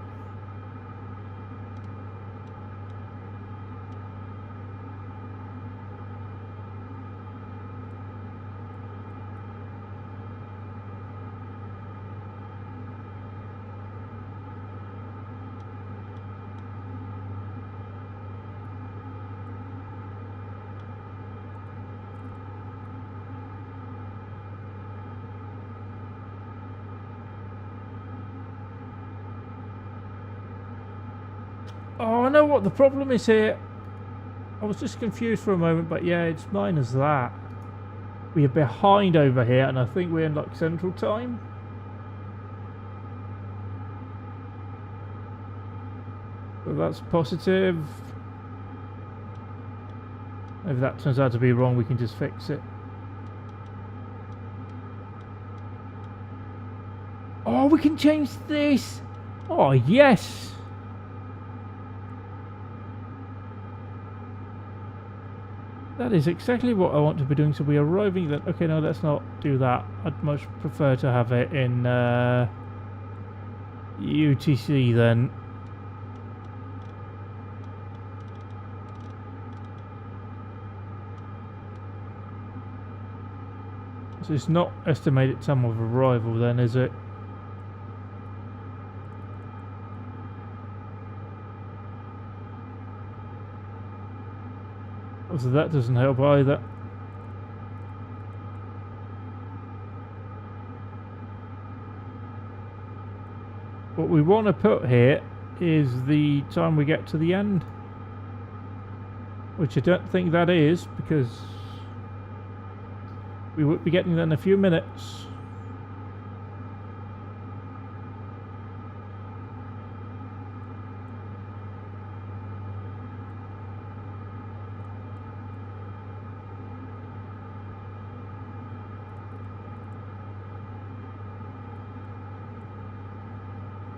Oh, I know what the problem is here. I was just confused for a moment, but yeah, it's mine as that. We are behind over here, and I think we're in like Central Time. So that's positive. If that turns out to be wrong, we can just fix it. Oh, we can change this. Oh, yes. That is exactly what I want to be doing. So we are arriving then. Okay, no, let's not do that. I'd much prefer to have it in UTC then. So it's not estimated time of arrival then, is it? So that doesn't help either. What we want to put here is the time we get to the end, which I don't think that is, because we would be getting there in a few minutes.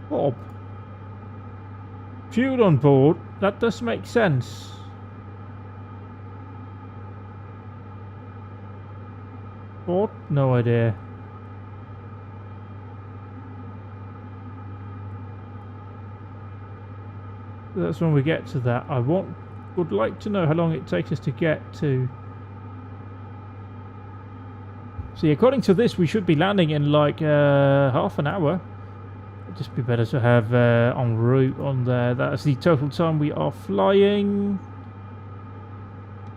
Bob. Fuel on board, that does make sense. What? No idea. That's when we get to that. I would like to know how long it takes us to get to... See, according to this, we should be landing in like half an hour. It'd just be better to have en route on there. That's the total time we are flying.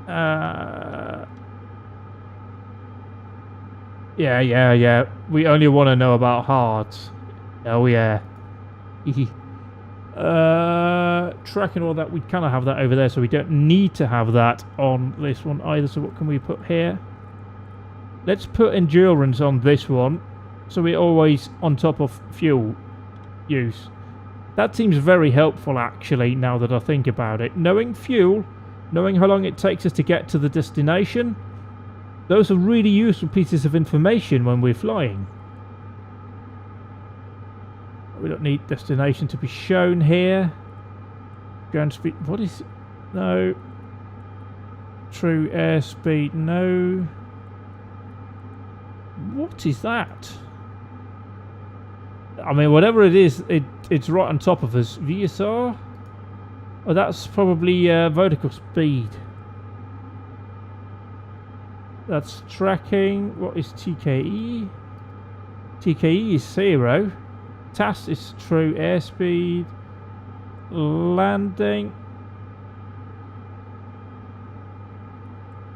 Yeah. We only want to know about hearts. Oh yeah. Tracking all that, we kind of have that over there, so we don't need to have that on this one either. So what can we put here? Let's put endurance on this one, so we're always on top of fuel use. That seems very helpful actually, now that I think about it. Knowing fuel, knowing how long it takes us to get to the destination, those are really useful pieces of information when we're flying. We don't need destination to be shown here. Ground speed, what is... No. True airspeed, no. What is that? I mean, whatever it is, it's right on top of us. VSR? Oh, that's probably vertical speed. That's tracking. What is TKE? TKE is 0. TAS is true airspeed. Landing.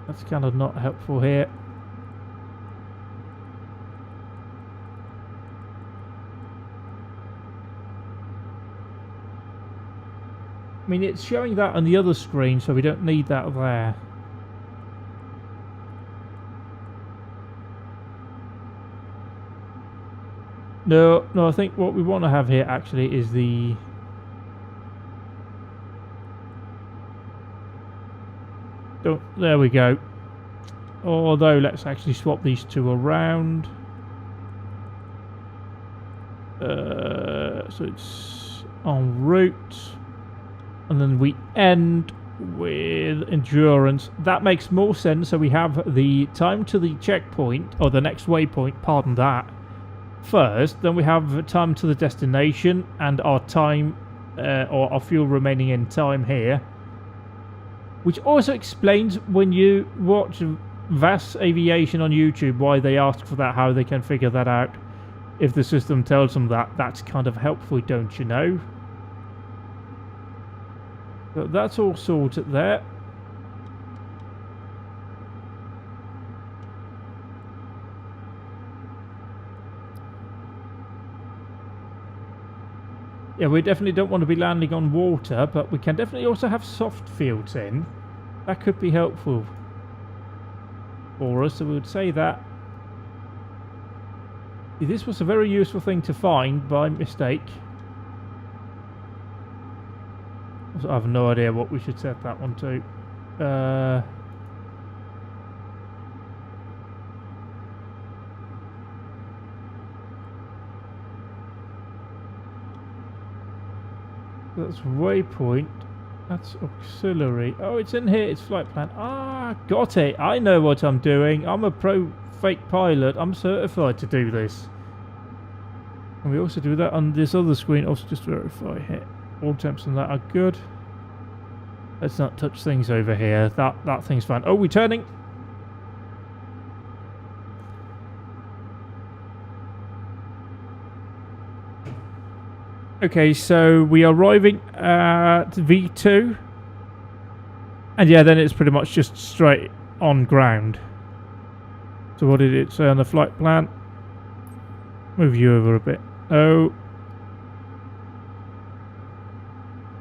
That's kind of not helpful here. I mean, it's showing that on the other screen, so we don't need that there. No, I think what we want to have here actually is the... Oh, there we go. Although, let's actually swap these two around. So it's en route. And then we end with endurance. That makes more sense. So we have the time to the checkpoint, or the next waypoint, pardon that, first. Then we have time to the destination and our time, or our fuel remaining in time here. Which also explains when you watch VAS Aviation on YouTube, why they ask for that, how they can figure that out. If the system tells them that, that's kind of helpful, don't you know? So that's all sorted there. Yeah, we definitely don't want to be landing on water, but we can definitely also have soft fields in. That could be helpful for us, so we would say that. This was a very useful thing to find by mistake. I have no idea what we should set that one to. That's waypoint. That's auxiliary. Oh, it's in here. It's flight plan. Ah, got it. I know what I'm doing. I'm a pro fake pilot. I'm certified to do this. And we also do that on this other screen. Also, just verify here. All temps and that are good. Let's not touch things over here. That thing's fine. Oh, we're turning. Okay, so we are arriving at V2. And yeah, then it's pretty much just straight on ground. So what did it say on the flight plan? Move you over a bit. Oh.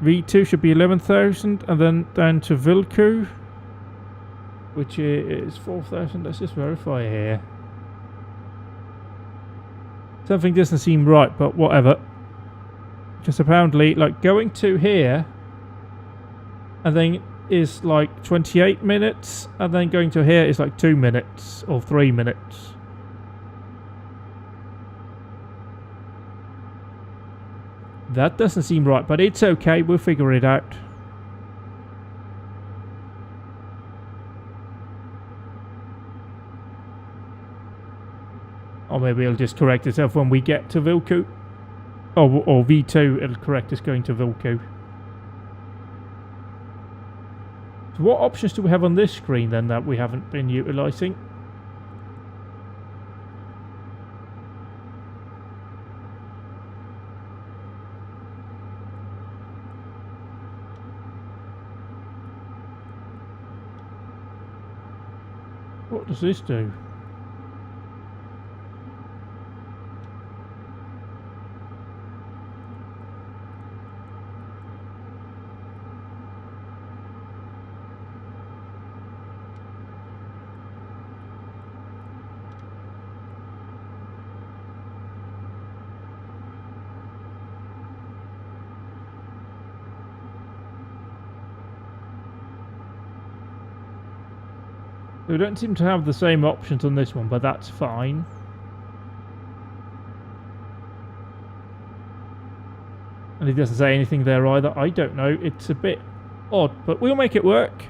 V2 should be 11,000, and then down to Vilku, which is 4,000. Let's just verify here. Something doesn't seem right, but whatever. Because apparently, like, going to here, and then is like 28 minutes, and then going to here is like 2 minutes or 3 minutes. That doesn't seem right, but it's okay. We'll figure it out. Or maybe it'll just correct itself when we get to Vilku. Or V2, it'll correct us going to Vilku. So what options do we have on this screen then that we haven't been utilising? What does this do? We don't seem to have the same options on this one, but that's fine. And it doesn't say anything there either. I don't know. It's a bit odd, but we'll make it work.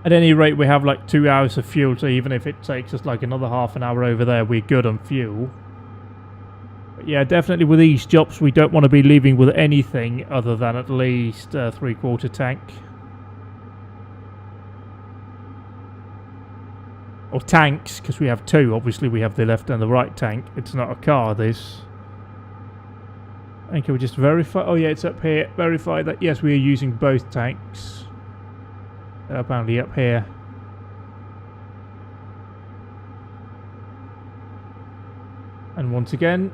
At any rate, we have like 2 hours of fuel, so even if it takes us like another half an hour over there, we're good on fuel. But yeah, definitely with these jobs, we don't want to be leaving with anything other than at least a 3/4 tank. Or tanks, because we have two. Obviously, we have the left and the right tank. It's not a car, this. And can we just verify? Oh, yeah, it's up here. Verify that, yes, we are using both tanks. They're apparently up here. And once again,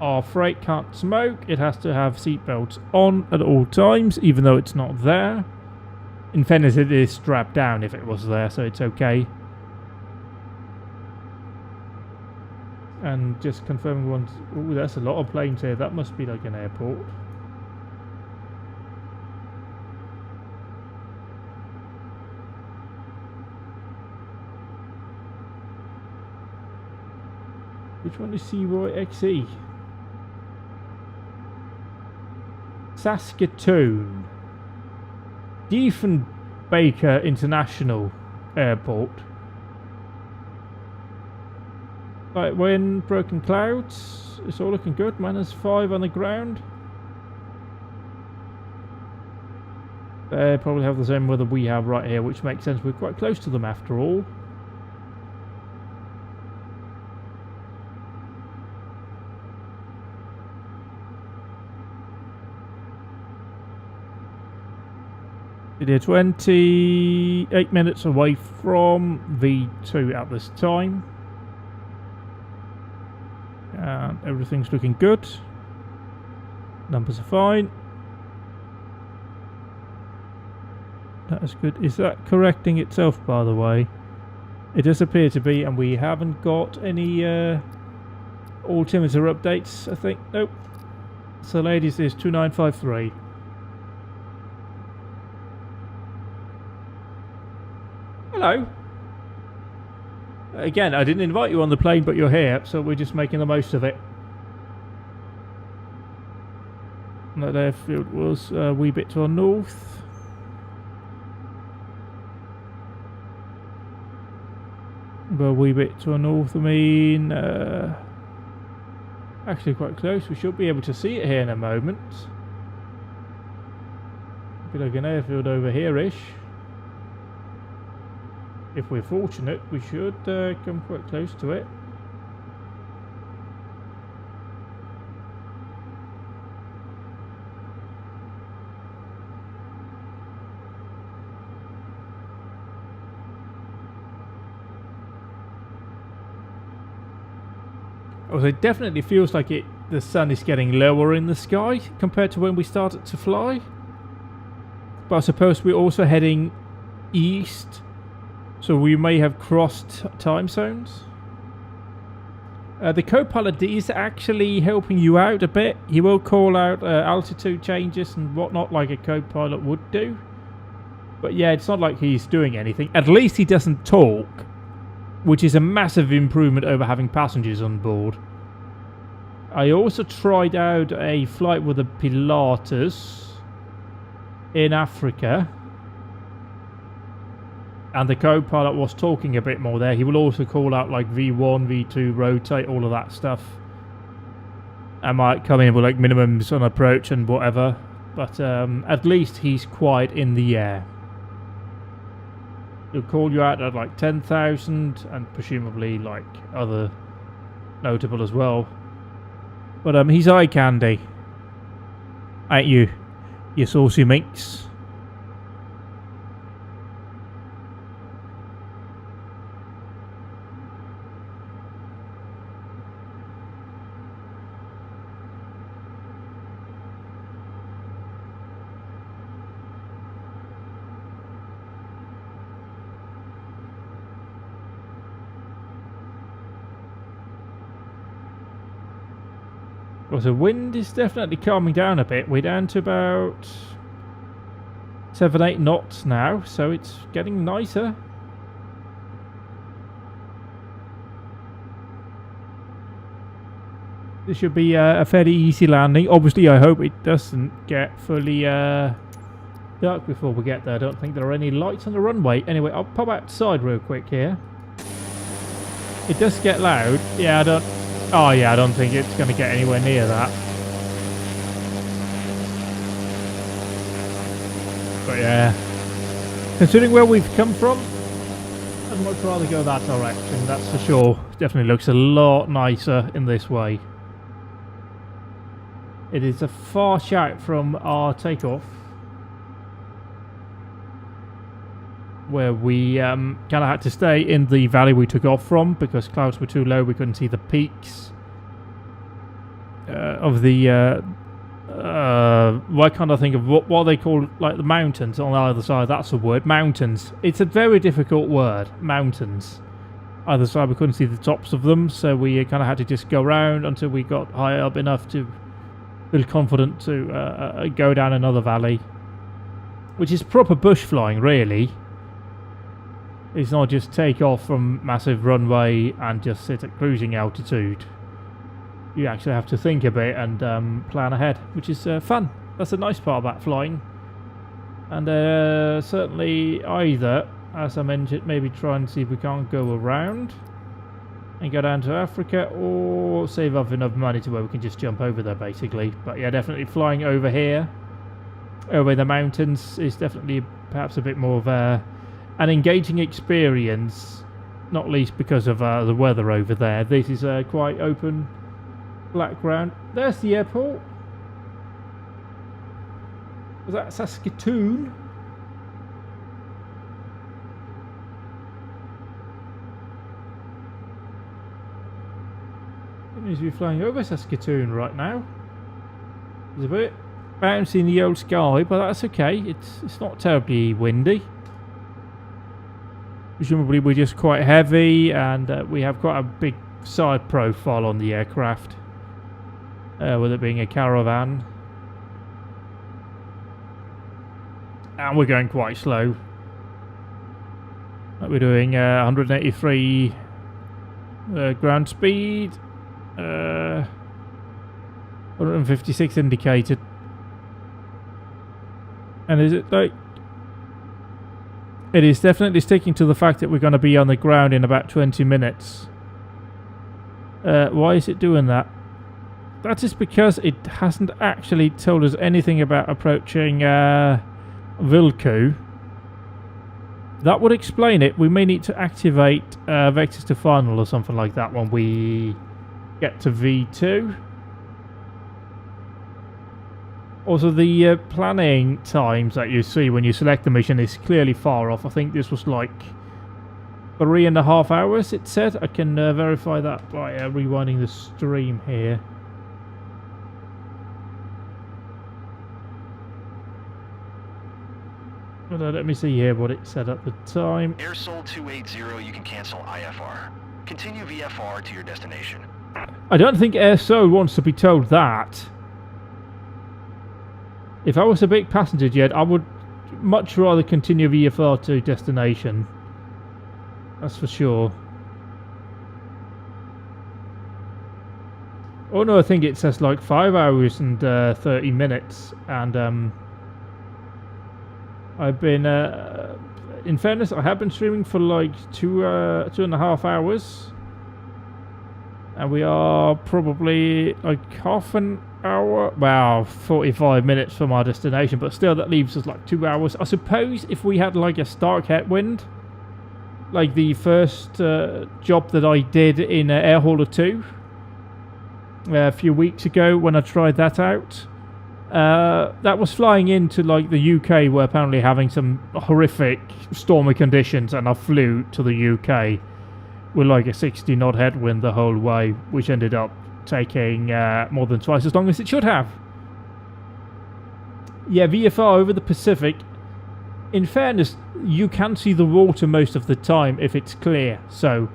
our freight can't smoke. It has to have seatbelts on at all times, even though it's not there. In fairness, it is strapped down if it was there, so it's okay. And just confirming once. Oh, that's a lot of planes here. That must be like an airport. Which one is CYXE? Saskatoon. Diefenbaker International Airport. Right, wind, broken clouds. It's all looking good. -5 on the ground. They probably have the same weather we have right here, which makes sense. We're quite close to them after all. We're 28 minutes away from V2 at this time. And everything's looking good. Numbers are fine. That is good. Is that correcting itself, by the way? It does appear to be, and we haven't got any altimeter updates, I think. Nope. So, ladies, is 2953. Hello. Again, I didn't invite you on the plane, but you're here, so we're just making the most of it. That airfield was a wee bit to our north. But a wee bit to our north, I mean, actually quite close. We should be able to see it here in a moment. Be like an airfield over here-ish. If we're fortunate, we should come quite close to it. Also, it definitely feels like the sun is getting lower in the sky compared to when we started to fly. But I suppose we're also heading east. So we may have crossed time zones. The co-pilot is actually helping you out a bit. He will call out altitude changes and whatnot like a co-pilot would do. But yeah, it's not like he's doing anything. At least he doesn't talk, which is a massive improvement over having passengers on board. I also tried out a flight with a Pilatus in Africa. And the co-pilot was talking a bit more there. He will also call out like V1, V2, rotate, all of that stuff. I might come in with like minimums on approach and whatever. But at least he's quiet in the air. He'll call you out at like 10,000 and presumably like other notable as well. But he's eye candy. Ain't you? You saucy minx. Well, the wind is definitely calming down a bit. We're down to about 7-8 knots now, so it's getting nicer. This should be a fairly easy landing. Obviously, I hope it doesn't get fully dark before we get there. I don't think there are any lights on the runway. Anyway, I'll pop outside real quick here. It does get loud. Yeah, I don't... Oh yeah, I don't think it's going to get anywhere near that. But yeah, considering where we've come from, I'd much rather go that direction, that's for sure. Definitely looks a lot nicer in this way. It is a far shout from our takeoff, where we kind of had to stay in the valley we took off from because clouds were too low. We couldn't see the peaks of the why can't I think of what they call like the mountains on either side. That's the word, mountains. It's a very difficult word, mountains. Either side we couldn't see the tops of them, so we kind of had to just go around until we got high up enough to feel confident to go down another valley, which is proper bush flying really. It's not just take off from massive runway and just sit at cruising altitude. You actually have to think a bit and plan ahead, which is fun. That's a nice part about flying. And certainly either, as I mentioned, maybe try and see if we can't go around and go down to Africa, or save up enough money to where we can just jump over there basically. But yeah, definitely flying over here, over the mountains, is definitely perhaps a bit more of an engaging experience, not least because of the weather over there. This is quite open, flat ground. There's the airport. Was that Saskatoon? It means we're flying over Saskatoon right now. It's a bit bouncy in the old sky, but that's okay. It's not terribly windy. Presumably we're just quite heavy, and we have quite a big side profile on the aircraft, with it being a Caravan, and we're going quite slow. We're doing 183 ground speed, 156 indicated, and is it like... It is definitely sticking to the fact that we're going to be on the ground in about 20 minutes. Why is it doing that? That is because it hasn't actually told us anything about approaching Vilku. That would explain it. We may need to activate vectors to final or something like that when we get to V2. Also, the planning times that you see when you select the mission is clearly far off. I think this was like 3.5 hours, it said. I can verify that by rewinding the stream here. But let me see here what it said at the time. Air Sol 280, you can cancel IFR. Continue VFR to your destination. I don't think Air Sol wants to be told that. If I was a big passenger jet, I would much rather continue VFR to destination. That's for sure. Oh no, I think it says like 5 hours and 30 minutes. And I've been, in fairness, I have been streaming for like 2.5 hours. And we are probably like half an hour, well, 45 minutes from our destination, but still that leaves us like 2 hours. I suppose if we had like a stark headwind, like the first job that I did in Air Hauler 2 a few weeks ago when I tried that out, that was flying into like the UK, where apparently having some horrific stormy conditions, and I flew to the UK with like a 60 knot headwind the whole way, which ended up taking more than twice as long as it should have. Yeah, VFR over the Pacific. In fairness, you can see the water most of the time if it's clear, so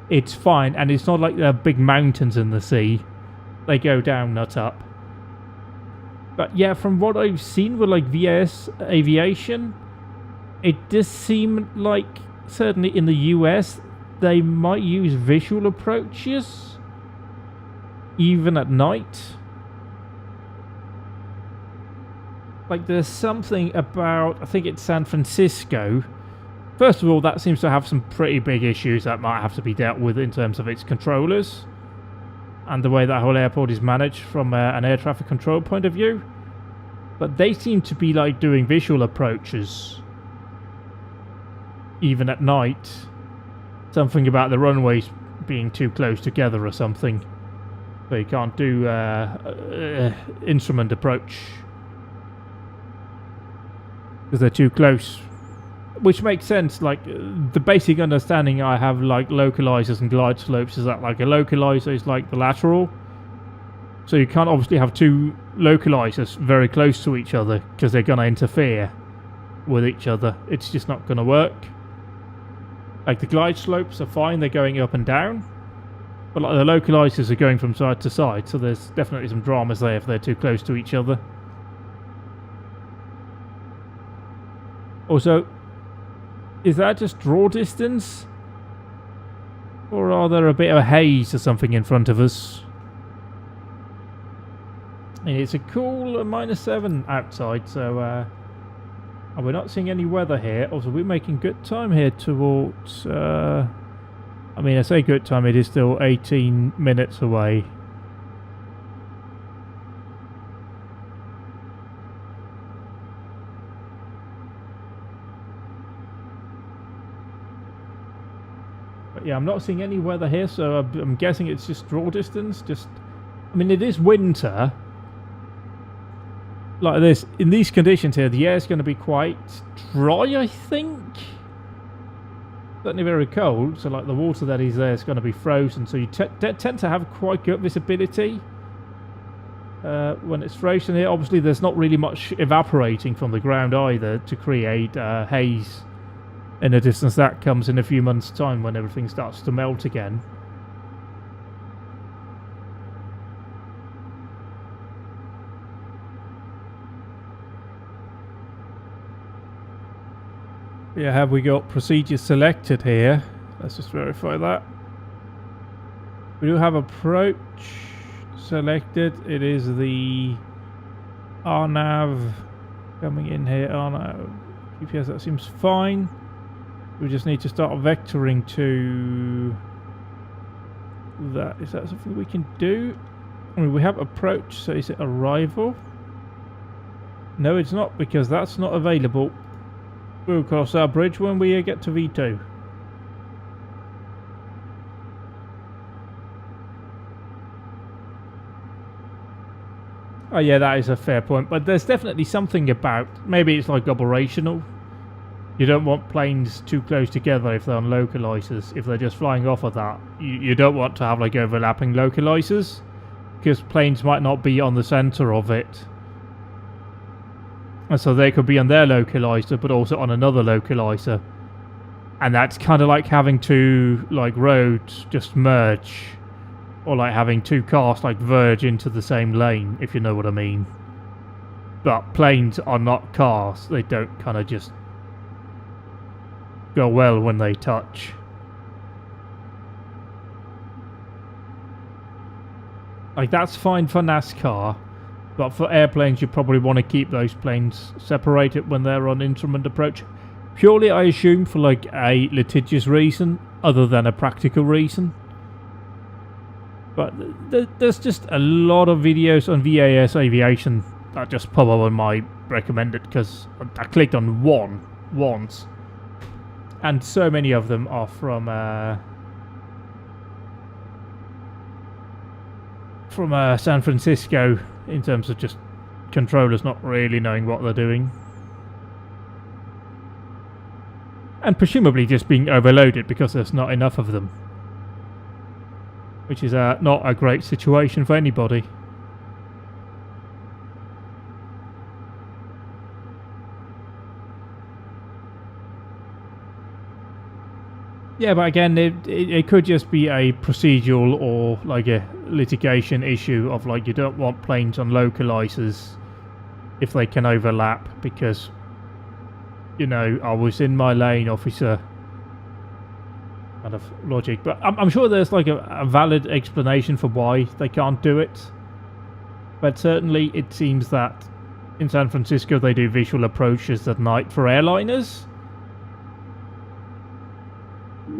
it's fine, and it's not like there are big mountains in the sea. They go down, not up. But yeah, from what I've seen with like VAS aviation, it does seem like, certainly in the US, they might use visual approaches, even at night. Like there's something about, I think it's San Francisco. First of all, that seems to have some pretty big issues that might have to be dealt with in terms of its controllers and the way that whole airport is managed from an air traffic control point of view. But they seem to be like doing visual approaches even at night. Something about the runways being too close together or something, so you can't do instrument approach because they're too close, which makes sense. Like the basic understanding I have like localizers and glide slopes is that like a localizer is like the lateral, so you can't obviously have two localizers very close to each other because they're going to interfere with each other. It's just not going to work. Like the glide slopes are fine, they're going up and down, but like the localizers are going from side to side, so there's definitely some dramas there if they're too close to each other. Also, is that just draw distance? Or are there a bit of a haze or something in front of us? And it's a cool -7 outside, so and we're not seeing any weather here. Also, we're making good time here towards... I mean, I say good time, it is still 18 minutes away. But yeah, I'm not seeing any weather here, so I'm guessing it's just draw distance. I mean, it is winter. Like this, in these conditions here, the air is going to be quite dry, I think. Certainly very cold, so like the water that is there is going to be frozen, so you tend to have quite good visibility when it's frozen here. Obviously, there's not really much evaporating from the ground either to create haze in the distance. That comes in a few months' time when everything starts to melt again. Yeah, have we got procedures selected here? Let's just verify that. We do have approach selected. It is the RNAV coming in here. RNAV GPS, that seems fine. We just need to start vectoring to that. Is that something we can do? I mean, we have approach, so is it arrival? No, it's not, because that's not available. We'll cross our bridge when we get to V2. Oh yeah, that is a fair point, but there's definitely something about, maybe it's like operational. You don't want planes too close together if they're on localizers. If they're just flying off of that, you don't want to have like overlapping localizers, because planes might not be on the center of it. And so they could be on their localizer, but also on another localizer. And that's kind of like having two like roads just merge. Or like having two cars like verge into the same lane, if you know what I mean. But planes are not cars. They don't kind of just go well when they touch. Like that's fine for NASCAR. But for airplanes, you probably want to keep those planes separated when they're on instrument approach. Purely, I assume, for like a litigious reason, other than a practical reason. But there's just a lot of videos on VAS aviation that just pop up on my recommended, because I clicked on one once, and so many of them are from San Francisco, in terms of just controllers not really knowing what they're doing, and presumably just being overloaded because there's not enough of them, which is not a great situation for anybody. Yeah, but again, it could just be a procedural or like a litigation issue of like you don't want planes on localizers if they can overlap, because, you know, I was in my lane, officer kind of logic. But I'm sure there's like a valid explanation for why they can't do it. But certainly it seems that in San Francisco they do visual approaches at night for airliners,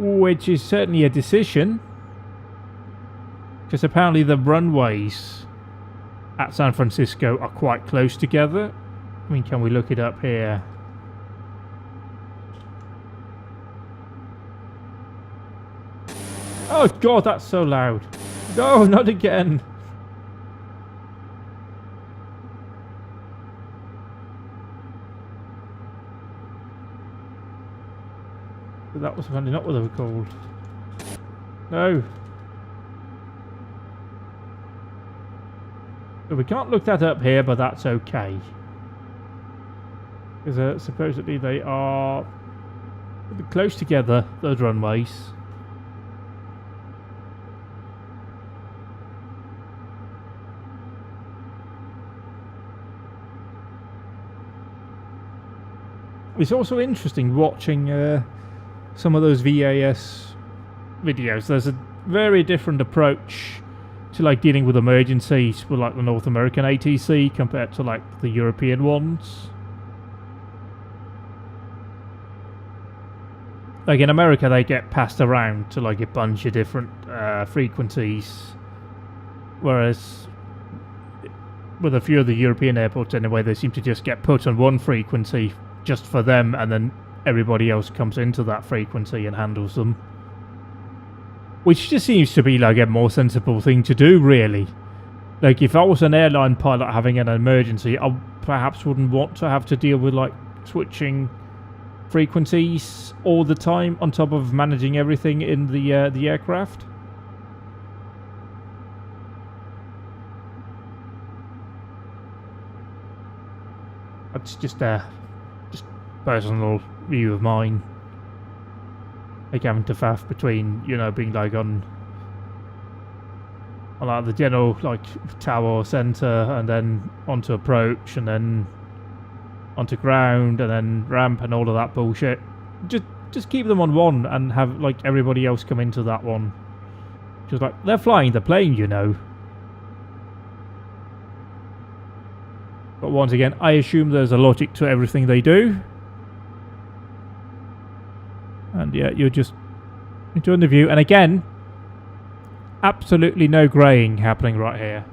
which is certainly a decision, because apparently the runways at San Francisco are quite close together. I mean, can we look it up here? Oh god, that's so loud. No, not again. That was apparently not what they were called. No. So we can't look that up here, but that's okay. Because supposedly they are a bit close together, those runways. It's also interesting watching some of those VAS videos. There's a very different approach to like dealing with emergencies with like the North American ATC compared to like the European ones. Like in America they get passed around to like a bunch of different frequencies, whereas with a few of the European airports anyway, they seem to just get put on one frequency just for them, and then everybody else comes into that frequency and handles them. Which just seems to be like a more sensible thing to do, really. Like if I was an airline pilot having an emergency, I perhaps wouldn't want to have to deal with like switching frequencies all the time on top of managing everything in the aircraft. That's just personal view of mine. Like having to faff between, you know, being like on like the general like tower center, and then onto approach, and then onto ground, and then ramp, and all of that bullshit. Just keep them on one and have like everybody else come into that one. Just like they're flying the plane, you know. But once again, I assume there's a logic to everything they do. And yeah, you're just enjoying the view. And again, absolutely no greying happening right here.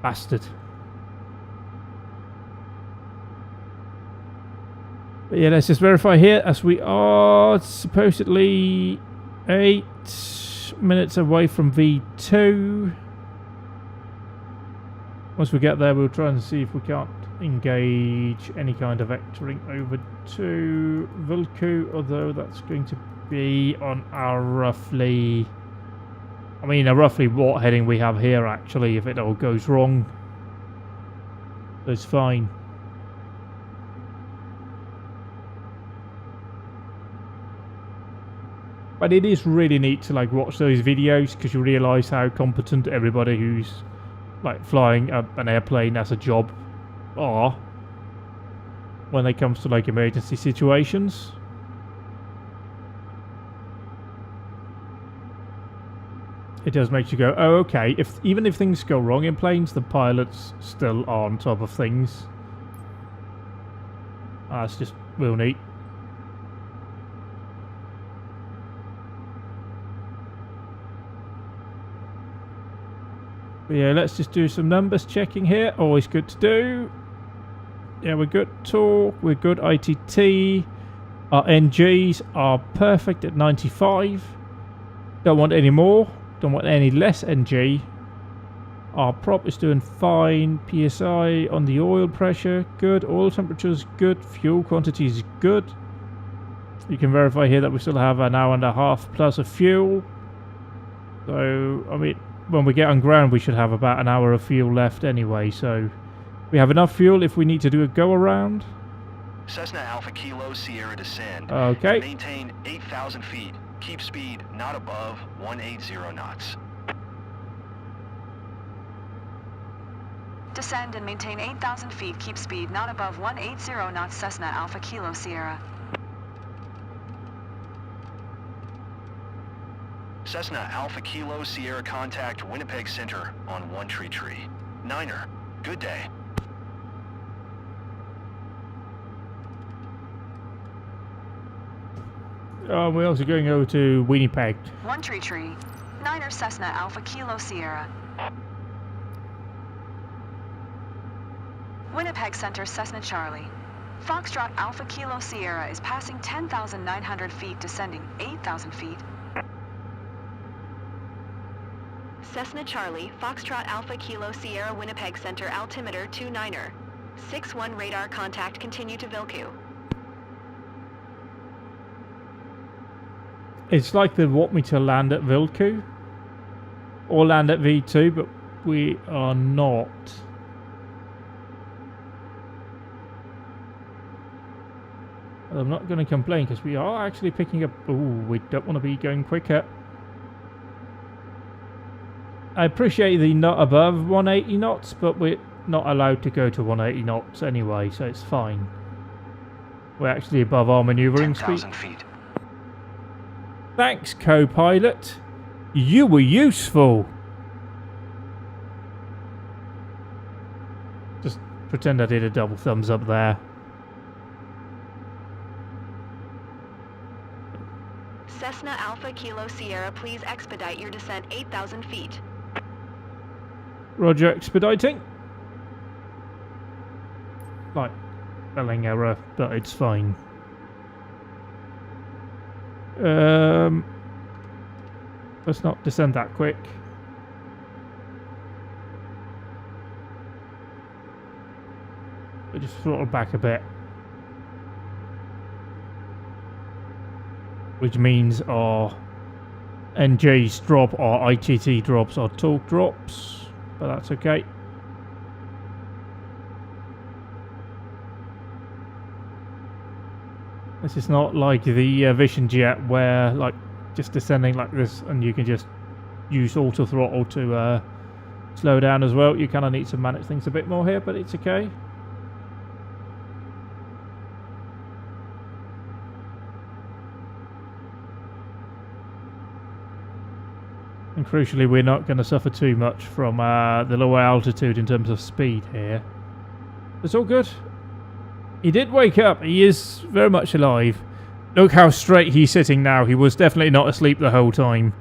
Bastard. But yeah, let's just verify here, as we are supposedly 8 minutes away from V2. Once we get there, we'll try and see if we can't engage any kind of vectoring over to Vilku, although that's going to be on our roughly... I mean, roughly what heading we have here, actually, if it all goes wrong. That's fine. But it is really neat to like watch those videos, because you realise how competent everybody who's like flying an airplane as a job are when it comes to like emergency situations. It does make you go, oh okay, even if things go wrong in planes, the pilots still are on top of things. That's just real neat. But yeah, let's just do some numbers checking here. Always good to do. Yeah, we're good. Torque, we're good. ITT. Our NGs are perfect at 95. Don't want any more. Don't want any less NG. Our prop is doing fine. PSI on the oil pressure, good. Oil temperature is good. Fuel quantity is good. You can verify here that we still have an hour and a half plus of fuel. So, I mean, when we get on ground, we should have about an hour of fuel left anyway. So, we have enough fuel if we need to do a go around. Cessna Alpha Kilo Sierra descend. Okay. Maintain 8,000 feet. Keep speed not above 180 knots. Descend and maintain 8,000 feet. Keep speed not above 180 knots. Cessna Alpha Kilo Sierra. Cessna Alpha Kilo Sierra contact Winnipeg Center on One Tree Tree. Niner, good day. We're also going over to Winnipeg. One Tree Tree. Niner Cessna Alpha Kilo Sierra. Winnipeg Center Cessna Charlie. Foxtrot Alpha Kilo Sierra is passing 10,900 feet, descending 8,000 feet. Cessna Charlie, Foxtrot Alpha Kilo Sierra Winnipeg Center altimeter 29er. 6-1 radar contact, continue to Vilcu. It's like they want me to land at Vilcu or land at V2, but we are not. I'm not going to complain because we are actually picking up. Oh, we don't want to be going quicker. I appreciate the not above 180 knots, but we're not allowed to go to 180 knots anyway, so it's fine. We're actually above our maneuvering speed. 10,000 feet. Thanks, co-pilot. You were useful. Just pretend I did a double thumbs up there. Cessna Alpha Kilo Sierra, please expedite your descent 8,000 feet. Roger, expediting. Like, spelling error, but it's fine. Let's not descend that quick. But just throttle back a bit. Which means our NGs drop, our ITT drops, our torque drops. But that's okay. This is not like the Vision Jet where like just descending like this and you can just use auto throttle to slow down as well. You kind of need to manage things a bit more here, but it's okay. And crucially, we're not going to suffer too much from the lower altitude in terms of speed here. It's all good. He did wake up. He is very much alive. Look how straight he's sitting now. He was definitely not asleep the whole time.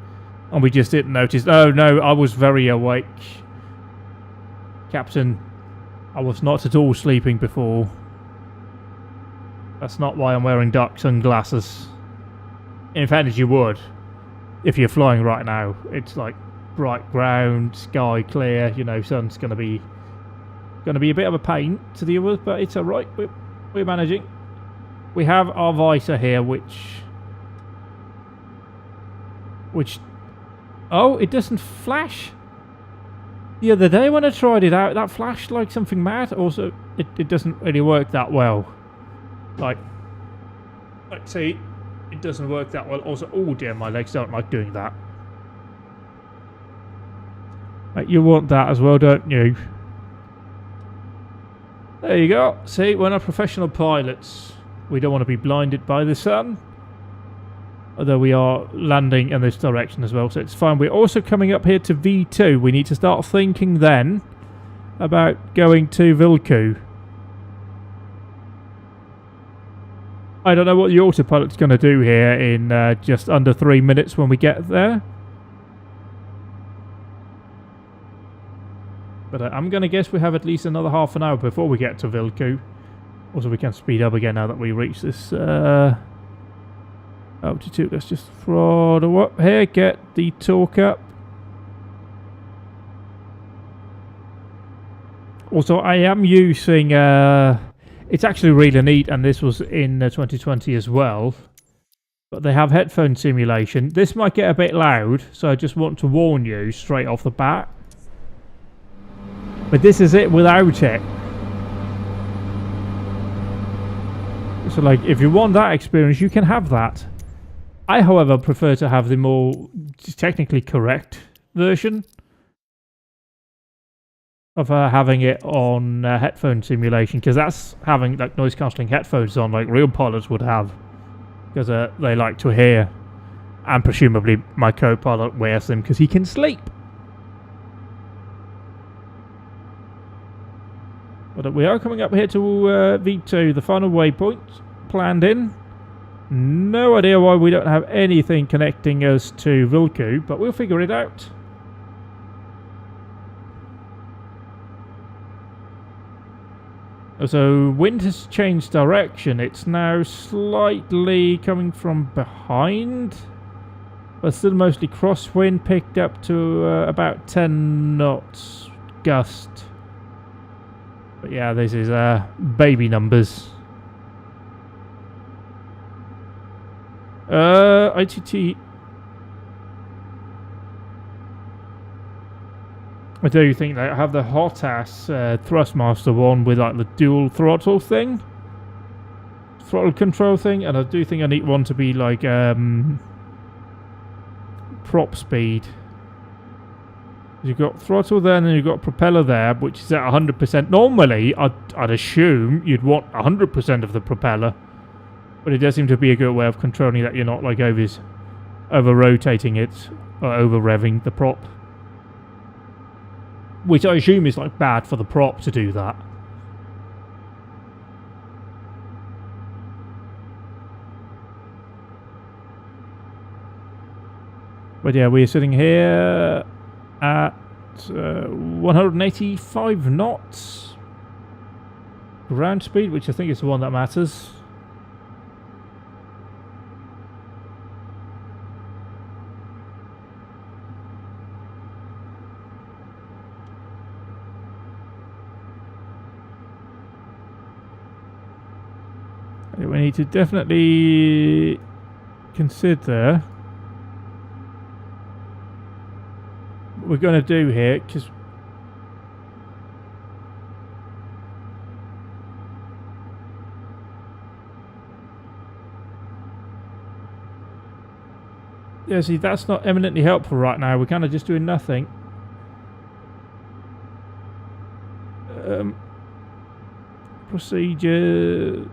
And we just didn't notice. Oh no, I was very awake. Captain, I was not at all sleeping before. That's not why I'm wearing dark sunglasses. In fact, you would. If you're flying right now. It's like bright ground, sky clear, you know, sun's going to be a bit of a pain to deal with, but it's alright. We're managing. We have our visor here, which... Oh, it doesn't flash? The other day when I tried it out, that flashed like something mad. Also, it doesn't really work that well. Like see, it doesn't work that well. Also, oh dear, my legs don't like doing that. Like, you want that as well, don't you? There you go. See, we're not professional pilots. We don't want to be blinded by the sun. Although we are landing in this direction as well, so it's fine. We're also coming up here to V2. We need to start thinking then about going to Vilcu. I don't know what the autopilot's going to do here in just under 3 minutes when we get there. But I'm going to guess we have at least another half an hour before we get to Vilku. Also, we can speed up again now that we reach this altitude. Let's just throttle up here, get the torque up. Also, I am using... it's actually really neat, and this was in 2020 as well. But they have headphone simulation. This might get a bit loud, so I just want to warn you straight off the bat. But this is it without it. So, like, if you want that experience, you can have that. I, however, prefer to have the more technically correct version of having it on headphone simulation, because that's having like noise cancelling headphones on, like real pilots would have, because they like to hear, and presumably my co-pilot wears them because he can sleep. But we are coming up here to V2, the final waypoint, planned in. No idea why we don't have anything connecting us to Vilku, but we'll figure it out. So, wind has changed direction. It's now slightly coming from behind, but still mostly crosswind, picked up to about 10 knots gust. But yeah, this is baby numbers. ITT. I do think they have the hot ass Thrustmaster one with like the dual throttle thing, throttle control thing, and I do think I need one to be like prop speed. You've got throttle there, and then you've got propeller there, which is at 100%. Normally, I'd assume you'd want 100% of the propeller, but it does seem to be a good way of controlling that you're not like over rotating it or over revving the prop, which I assume is like bad for the prop to do that. But yeah, we're sitting here at 185 knots ground speed, which I think is the one that matters. We need to definitely consider what we're going to do here, because yeah, see, that's not eminently helpful right now. We're kind of just doing nothing. Procedures.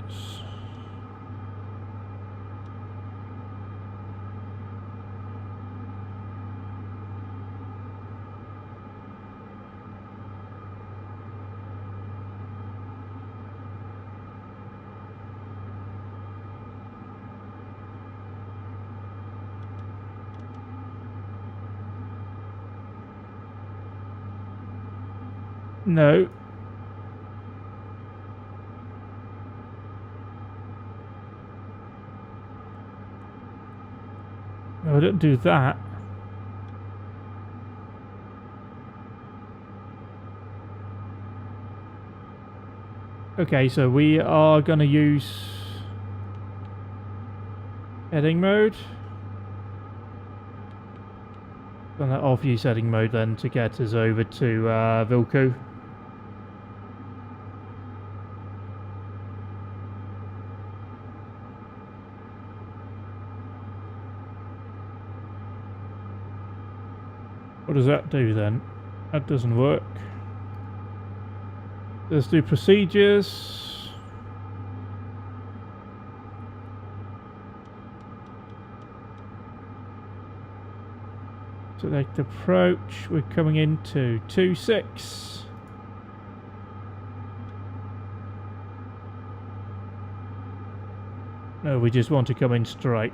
No. No, don't do that. Okay, so we are going to use heading mode. On that off-use heading mode then to get us over to Vilku. What does that do then? That doesn't work. Let's do procedures. Select approach. We're coming into 2-6. No, we just want to come in straight.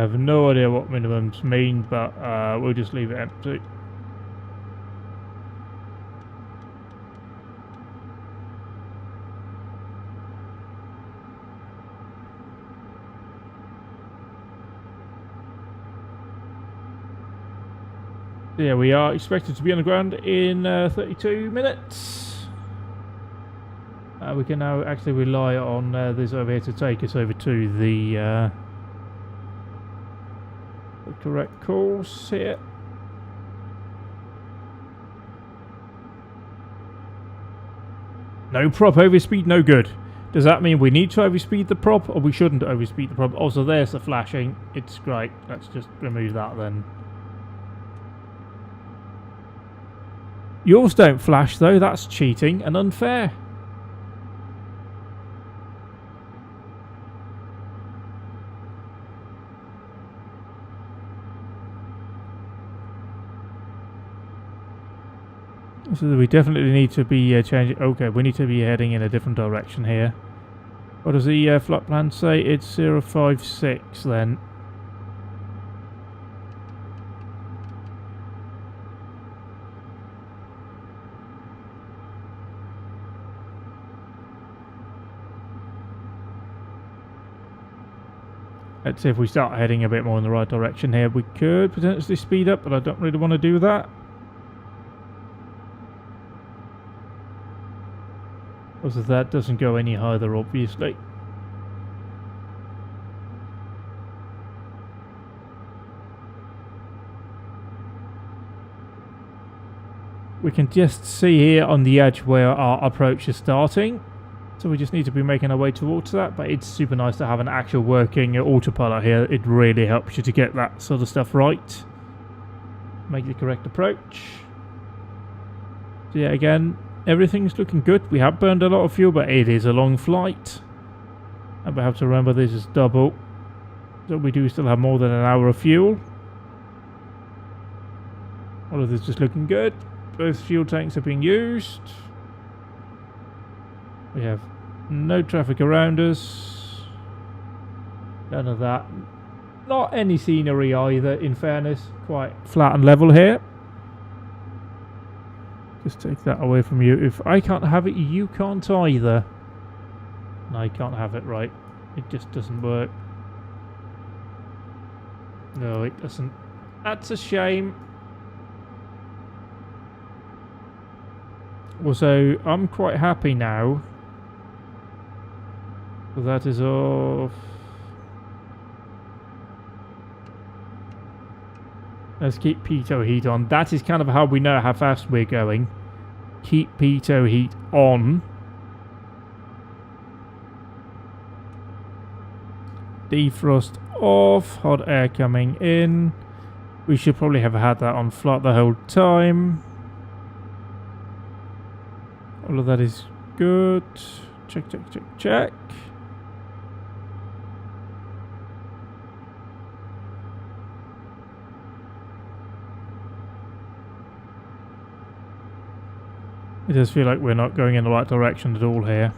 have no idea what minimums mean, but we'll just leave it empty. Yeah, we are expected to be on the ground in 32 minutes. We can now actually rely on this over here to take us over to the correct course here. No prop overspeed, no good. Does that mean we need to overspeed the prop, or we shouldn't overspeed the prop? Also, there's the flashing. It's great. Let's just remove that then. Yours don't flash though, that's cheating and unfair. So we definitely need to be changing. Okay, we need to be heading in a different direction here. What does the flight plan say? It's 056 then. Let's see if we start heading a bit more in the right direction here. We could potentially speed up, but I don't really want to do that. Also, that doesn't go any higher, obviously. We can just see here on the edge where our approach is starting. So we just need to be making our way towards that, but it's super nice to have an actual working autopilot here. It really helps you to get that sort of stuff right. Make the correct approach. So yeah, again, everything's looking good. We have burned a lot of fuel, but it is a long flight. And we have to remember this is double. So we do still have more than an hour of fuel. All of this is looking good. Both fuel tanks are being used. We have no traffic around us. None of that. Not any scenery either, in fairness. Quite flat and level here. Just take that away from you. If I can't have it, you can't either. No, I can't have it, right. It just doesn't work. No, it doesn't. That's a shame. Also, I'm quite happy now. So that is off. Let's keep pitot heat on. That is kind of how we know how fast we're going. Keep pitot heat on. Defrost off. Hot air coming in. We should probably have had that on flat the whole time. All of that is good. Check, check, check, check. It does feel like we're not going in the right direction at all here.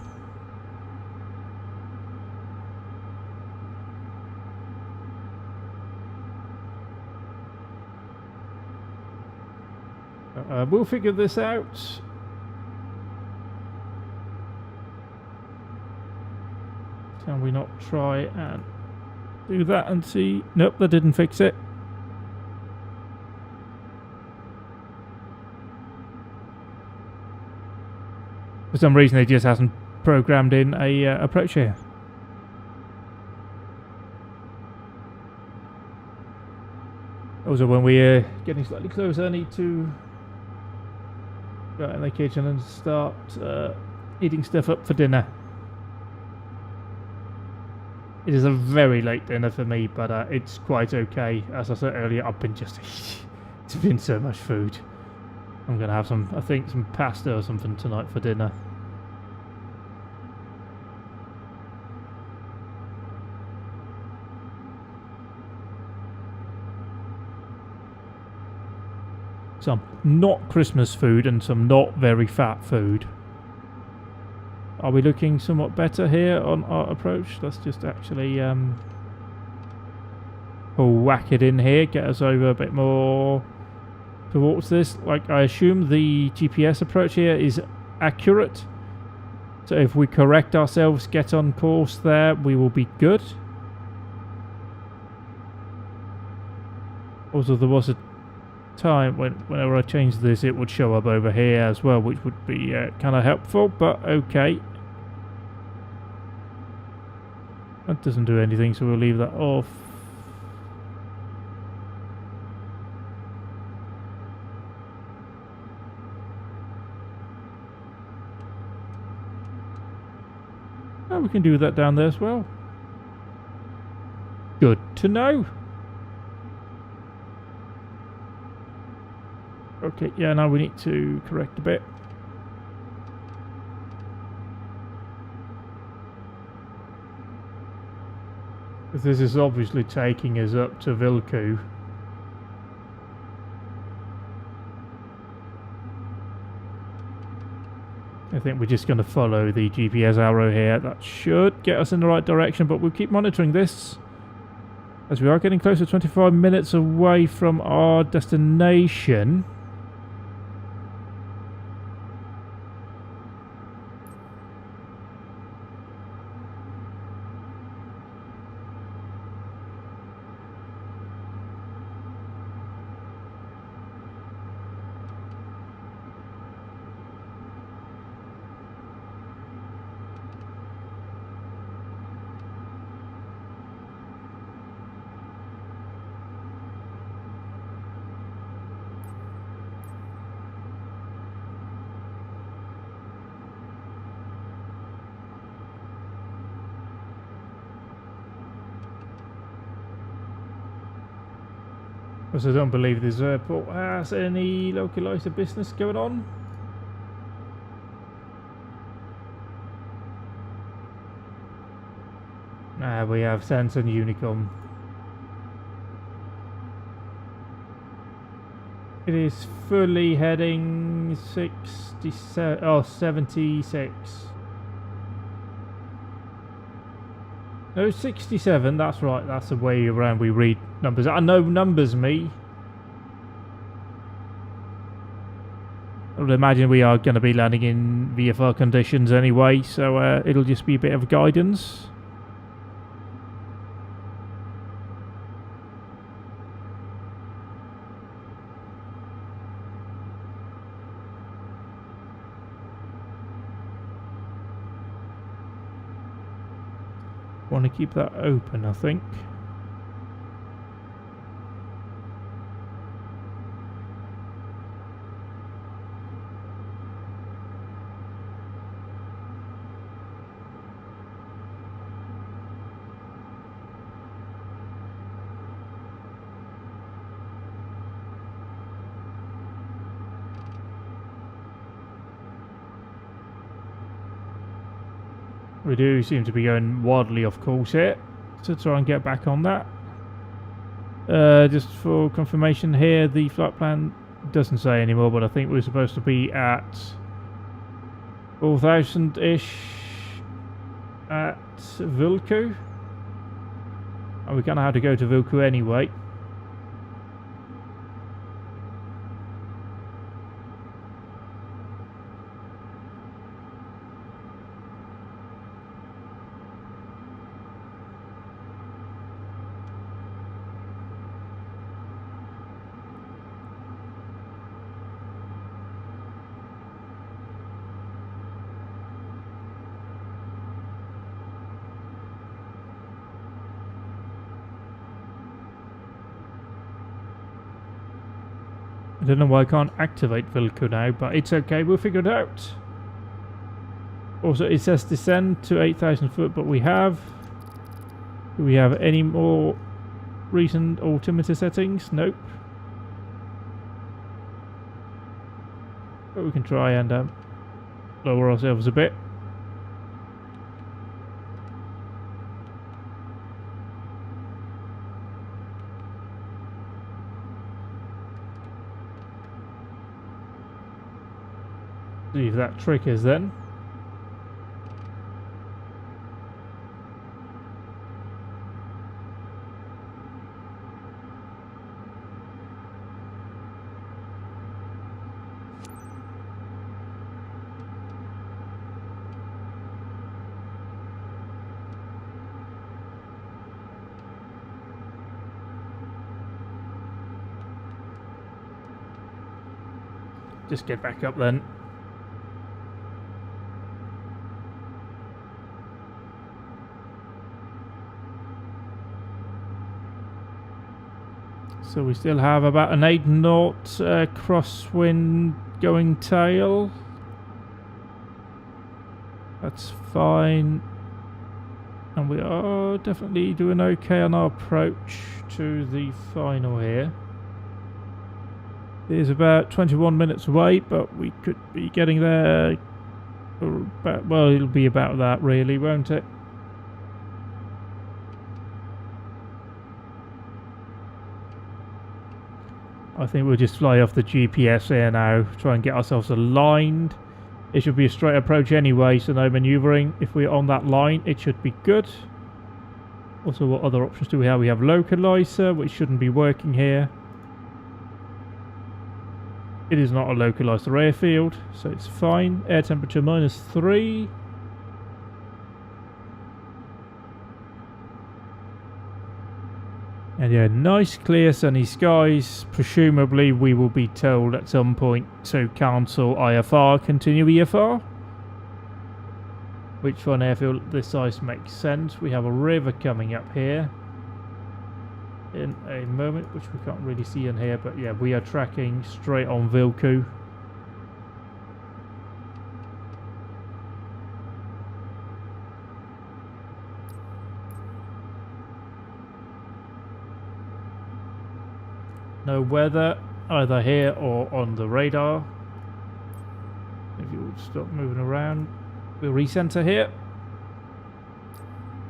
We'll figure this out. Can we not try and do that and see? Nope, that didn't fix it. For some reason, it just hasn't programmed in a approach here. Also, when we're getting slightly closer, I need to go out in the kitchen and start eating stuff up for dinner. It is a very late dinner for me, but it's quite okay. As I said earlier, I've been just... it's been so much food. I'm going to have some, I think, some pasta or something tonight for dinner. Some not Christmas food and some not very fat food. Are we looking somewhat better here on our approach? Let's just actually We'll whack it in here, get us over a bit more towards this. Like, I assume the GPS approach here is accurate. So if we correct ourselves, get on course there, we will be good. Also, there was a time whenever I changed this, it would show up over here as well, which would be kind of helpful, but okay. That doesn't do anything, so we'll leave that off. Oh, we can do that down there as well. Good to know. Okay, yeah, now we need to correct a bit. This is obviously taking us up to Vilku. I think we're just going to follow the GPS arrow here. That should get us in the right direction, but we'll keep monitoring this, as we are getting close to 25 minutes away from our destination. Because I don't believe this airport has any localizer business going on. We have Sense and Unicom. It is fully heading 67, oh, 76. No, 67, that's right, that's the way around we read numbers. I know numbers, me. I would imagine we are going to be landing in VFR conditions anyway, so it'll just be a bit of guidance. Want to keep that open, I think. We do seem to be going wildly off course here, so try and get back on that. Just for confirmation here, the flight plan doesn't say anymore, but I think we're supposed to be at 4,000-ish at Vilku. And we kind of have to go to Vilku anyway. I don't know why I can't activate Vilku now, but it's okay, we'll figure it out. Also, it says descend to 8,000 foot, but we have... Do we have any more recent altimeter settings? Nope. But we can try and lower ourselves a bit. See if that triggers then. Just get back up then. So we still have about an 8 knot crosswind going tail. That's fine. And we are definitely doing okay on our approach to the final here. It is about 21 minutes away, but we could be getting there about, well, it'll be about that really, won't it? I think we'll just fly off the GPS here now, try and get ourselves aligned. It should be a straight approach anyway, so no manoeuvring. If we're on that line, it should be good. Also, what other options do we have? We have localizer, which shouldn't be working here. It is not a localizer airfield, so it's fine. Air temperature -3. And yeah, nice clear sunny skies. Presumably we will be told at some point to cancel IFR, continue EFR. Which for an airfield this size makes sense. We have a river coming up here in a moment, which we can't really see in here, but yeah, we are tracking straight on Vilku. No weather either here or on the radar. If you would stop moving around, we'll recenter here.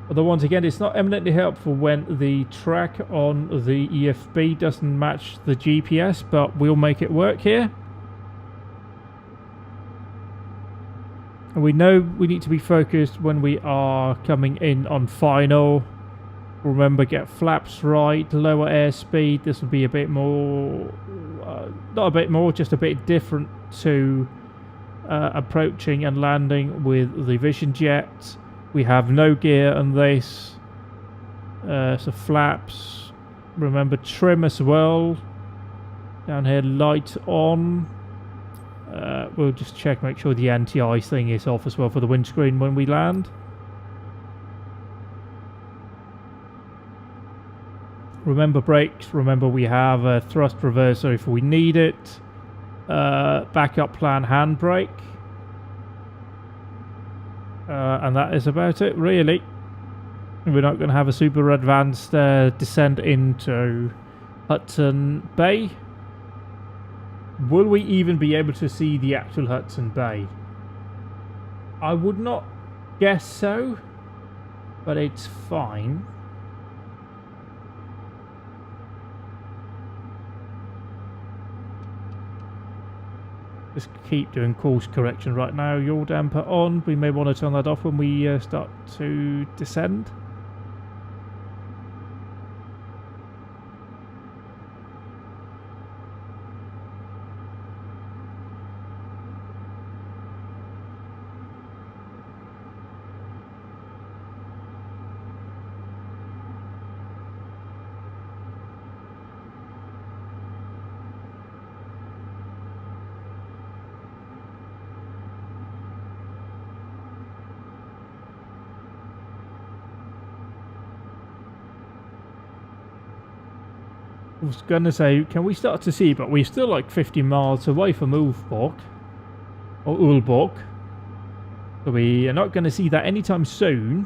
Although once again, it's not eminently helpful when the track on the EFB doesn't match the GPS, but we'll make it work here. And we know we need to be focused when we are coming in on final. Remember, get flaps right, lower airspeed. This will be a bit more, not a bit more, just a bit different to approaching and landing with the Vision Jet. We have no gear on this, so flaps. Remember, trim as well. Down here, light on. We'll just check, make sure the anti-ice thing is off as well for the windscreen when we land. Remember brakes. Remember we have a thrust reverser if we need it. Backup plan handbrake. And that is about it, really. We're not going to have a super advanced descent into Hudson Bay. Will we even be able to see the actual Hudson Bay? I would not guess so, but it's fine. Just keep doing course correction right now. Yaw damper on. We may want to turn that off when we start to descend. I was going to say, can we start to see, but we're still like 50 miles away from Ulfborg, or Ulborg. So we are not going to see that anytime soon.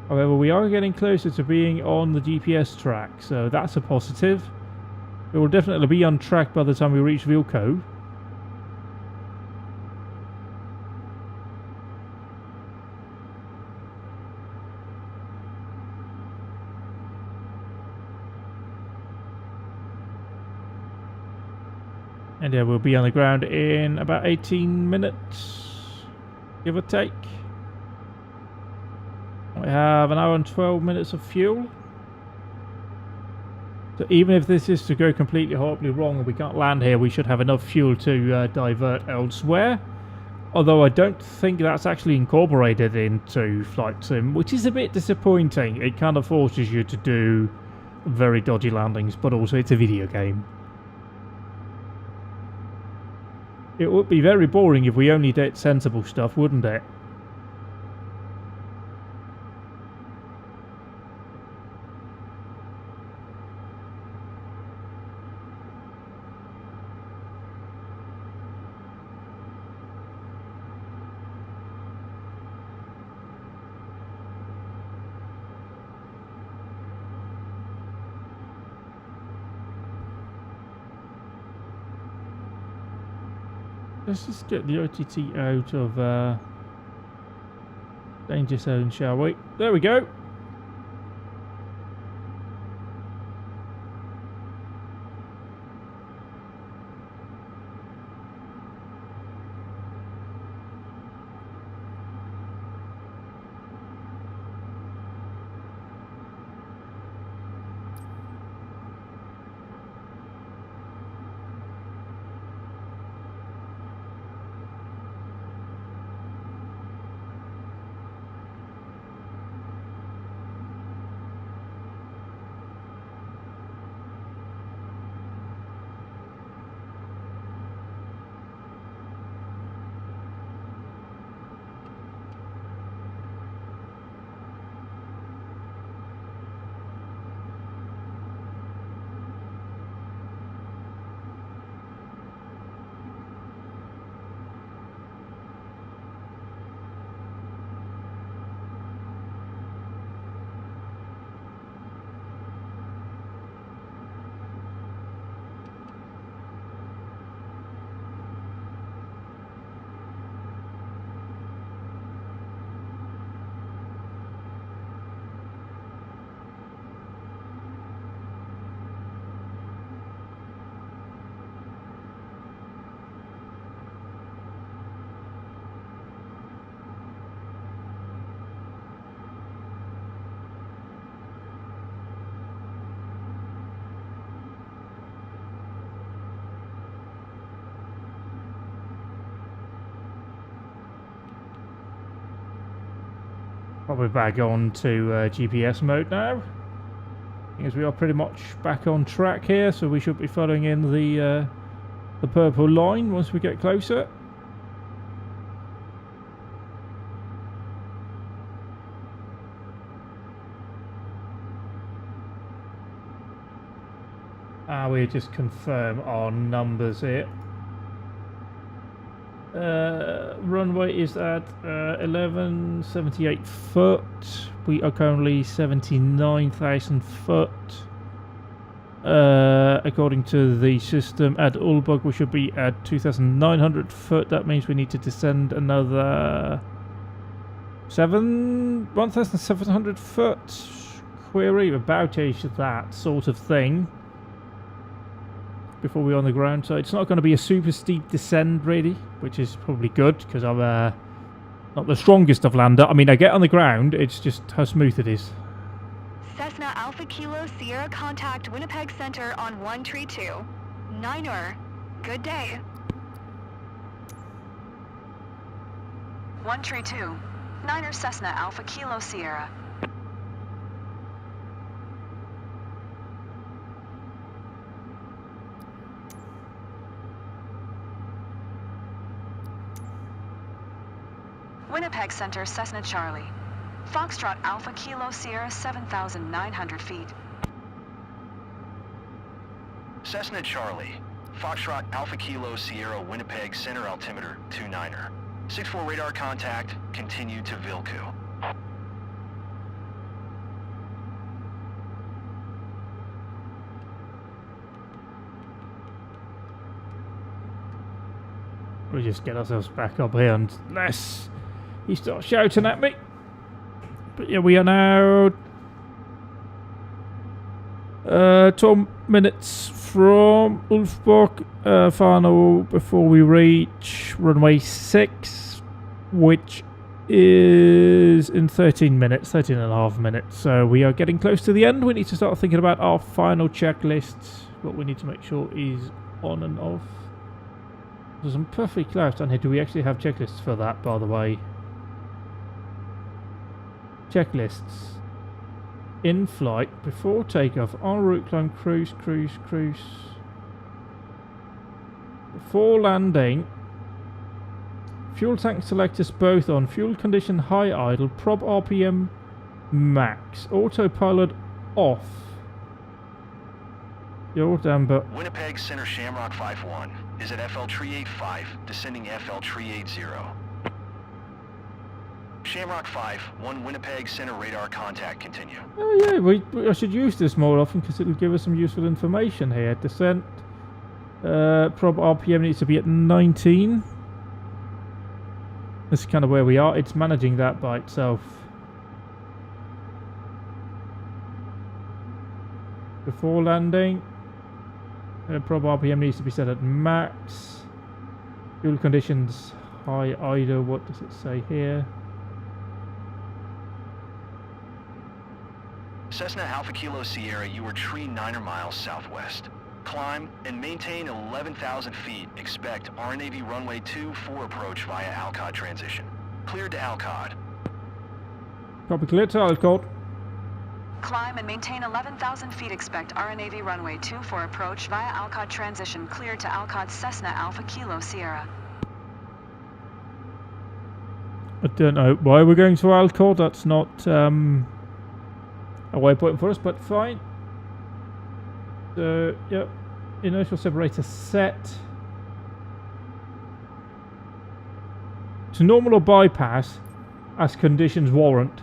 However, we are getting closer to being on the GPS track, so that's a positive. We will definitely be on track by the time we reach Vilko. And yeah, we'll be on the ground in about 18 minutes, give or take. We have an hour and 12 minutes of fuel. So even if this is to go completely horribly wrong and we can't land here, we should have enough fuel to divert elsewhere. Although I don't think that's actually incorporated into Flight Sim, which is a bit disappointing. It kind of forces you to do very dodgy landings, but also it's a video game. It would be very boring if we only did sensible stuff, wouldn't it? Let's just get the OTT out of danger zone, shall we? There we go. Probably back on to GPS mode now. Because we are pretty much back on track here, so we should be following in the purple line once we get closer. We just confirm our numbers here. Runway is at 1178 foot. We are currently 79,000 foot. According to the system at Ulbug, we should be at 2,900 foot. That means we need to descend another 1,700 foot. Query about that sort of thing before we're on the ground. So it's not going to be a super steep descent really, which is probably good because I'm not the strongest of lander. I mean, I get on the ground, it's just how smooth it is. Cessna Alpha Kilo Sierra contact Winnipeg Center on 132. Niner, good day. 132. Niner Cessna Alpha Kilo Sierra. Winnipeg Center, Cessna Charlie. Foxtrot Alpha Kilo Sierra, 7,900 feet. Cessna Charlie, Foxtrot Alpha Kilo Sierra Winnipeg Center altimeter 29er. 6-4 radar contact, continue to Vilku. We'll just get ourselves back up here unless he starts shouting at me. But yeah, we are now 12 minutes from Ulfborg, final before we reach runway 6, which is in 13 minutes, 13 and a half minutes. So we are getting close to the end. We need to start thinking about our final checklist, what we need to make sure is on and off. There's some perfect clouds down here. Do we actually have checklists for that, by the way? Checklists. In flight, before takeoff, en route climb, cruise. Before landing, Fuel tank selectors both on. Fuel condition high idle. Prop RPM max. Autopilot off. Yo, damn, but Winnipeg Center Shamrock 5-1 is at FL Tree 85, descending FL Tree 80. Shamrock 5-1 Winnipeg Center radar contact continue. oh yeah, I should use this more often because it'll give us some useful information here. Descent. Prop RPM needs to be at 19. This is kind of where we are. It's managing that by itself. Before landing, prop RPM needs to be set at max. Fuel conditions high idle. What does it say here? Cessna Alpha Kilo Sierra, you are tree 9 miles southwest. Climb and maintain 11,000 feet. Expect RNAV runway 24 approach via Alcott transition. Cleared to Alcott. Copy, clear to Alcott. Climb and maintain 11,000 feet. Expect RNAV runway 24 approach via Alcott transition. Cleared to Alcott Cessna Alpha Kilo Sierra. I don't know why we're going to Alcott. That's not a waypoint for us, but fine. So, yep, inertial separator set to normal or bypass as conditions warrant.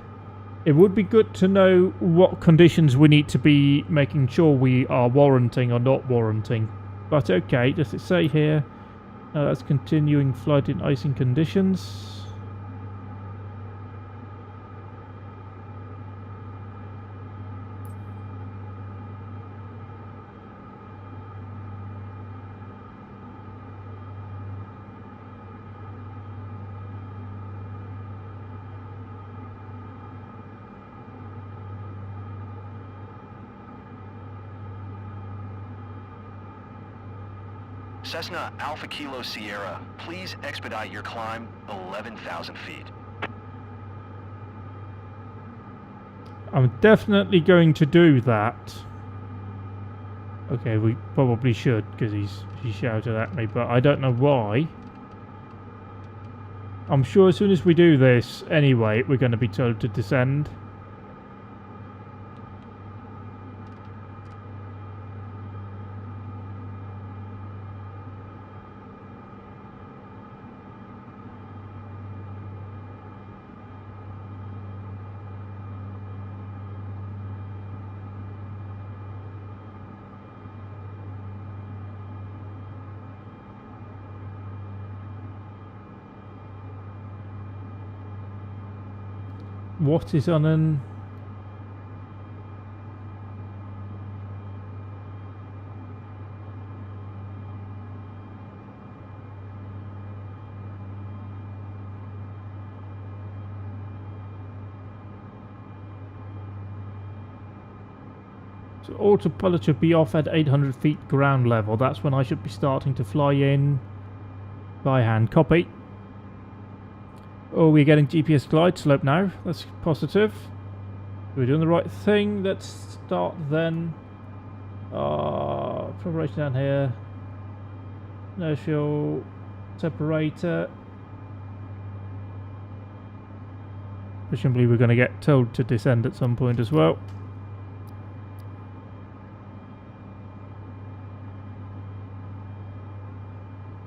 It would be good to know what conditions we need to be making sure we are warranting or not warranting. But okay, does it say here? That's continuing flight in icing conditions. Cessna Alpha Kilo Sierra, please expedite your climb 11,000 feet. I'm definitely going to do that. Okay, we probably should because he shouted at me, but I don't know why. I'm sure as soon as we do this, anyway, we're going to be told to descend. What is on an... So autopilot should be off at 800 feet ground level. That's when I should be starting to fly in by hand. Copy. Oh, we're getting GPS glide slope now. That's positive. We're doing the right thing. Let's start then. Preparation down here. Inertial separator. Presumably we're going to get told to descend at some point as well.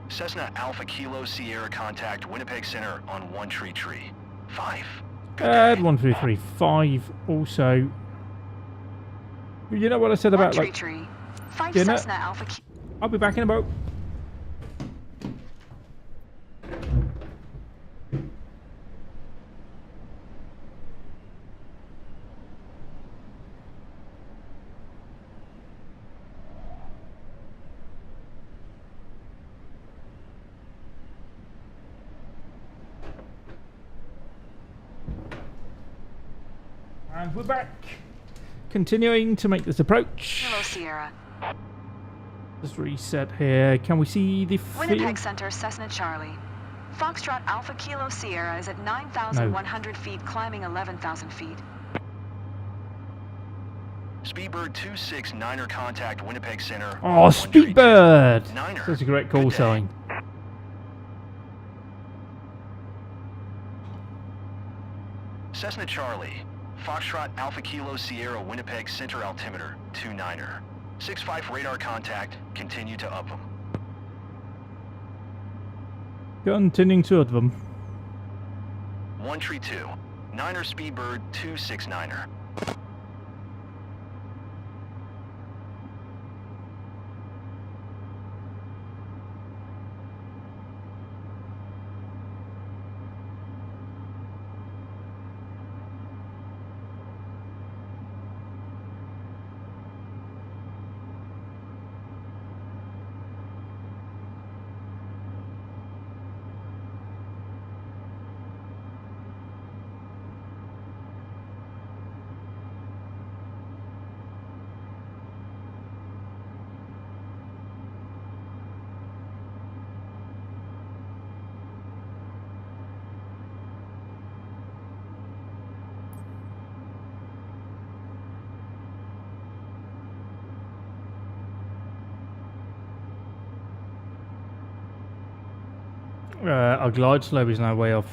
Cessna Alpha Kilo Sierra contact Winnipeg Center on 1 Tree 5. Add 1, 2, 3, 5 also. You know what I said about like... Tree. 5 you know, Cessna Alpha I'll be back in a boat. And we're back. Continuing to make this approach. Kilo Sierra. Just reset here. Can we see the Winnipeg field? Center Cessna Charlie. Foxtrot Alpha Kilo Sierra is at 9,100 feet, climbing 11,000 feet. Speedbird 269er contact Winnipeg Center. Oh, Speedbird! Niner. That's a great call Good day. sign. Cessna Charlie, Foxtrot Alpha Kilo Sierra Winnipeg Center altimeter 29er. 6-5 radar contact, continue to up them. Continuing to them. 132, 9er Speedbird 269er. Our glide slope is now way off.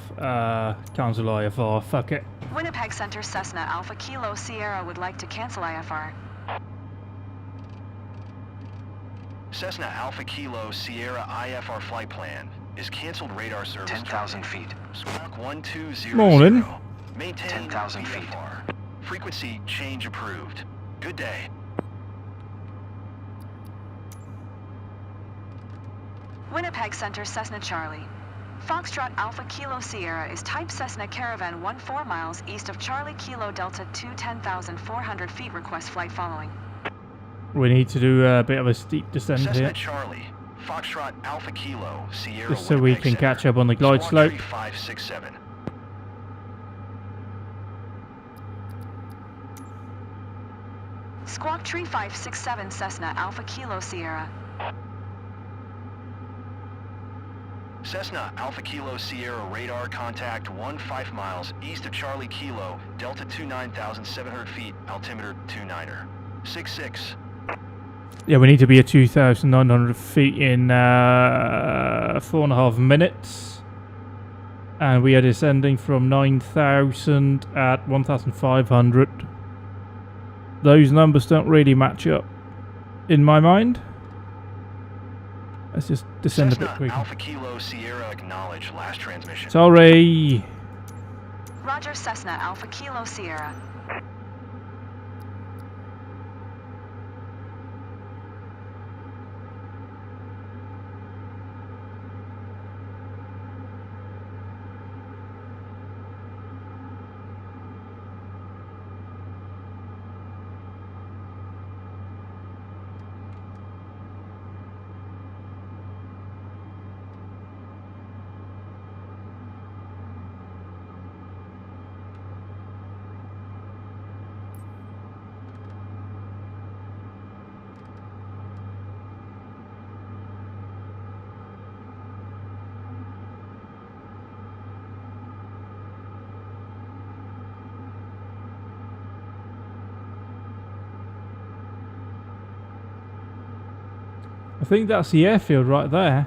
Cancel IFR. Fuck it. Winnipeg Center Cessna Alpha Kilo Sierra would like to cancel IFR. Cessna Alpha Kilo Sierra IFR flight plan is canceled radar service. 10,000 feet. Squawk 1200. Morning. Maintain 10,000 feet. VFR. Frequency change approved. Good day. Winnipeg Center Cessna Charlie. Foxtrot Alpha Kilo Sierra is type Cessna Caravan 14 miles east of Charlie Kilo Delta 2 10,400 feet. Request flight following. We need to do a bit of a steep descent Cessna here, Charlie, Foxtrot Alpha Kilo Sierra just so we Winnipeg can Center. catch up on the glide Squawk slope. 3567. Squawk Tree 567 Cessna Alpha Kilo Sierra. Cessna Alpha Kilo Sierra radar contact 15 miles east of Charlie Kilo, Delta 29,700 feet, altimeter 29er. 66. Yeah, we need to be at 2,900 feet in 4.5 minutes. And we are descending from 9,000 at 1,500. Those numbers don't really match up in my mind. Let's just descend a bit Cessna quicker. Alpha Kilo Sierra acknowledge last transmission. Sorry. Roger Cessna Alpha Kilo Sierra. I think that's the airfield right there.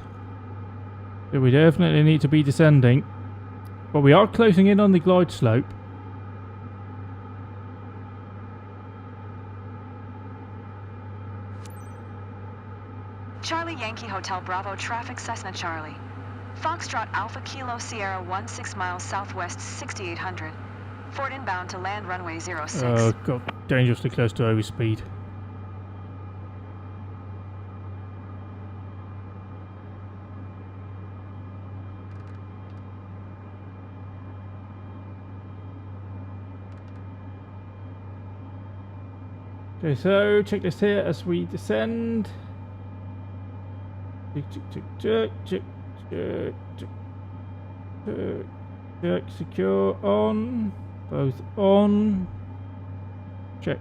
So we definitely need to be descending. But we are closing in on the glide slope. Charlie Yankee Hotel Bravo traffic Cessna Charlie. Foxtrot Alpha Kilo Sierra 16 miles southwest 6800. Ford inbound to land runway 06. Oh god, dangerously close to overspeed. Okay, so check this here as we descend. Check, secure, on. Both on. Check.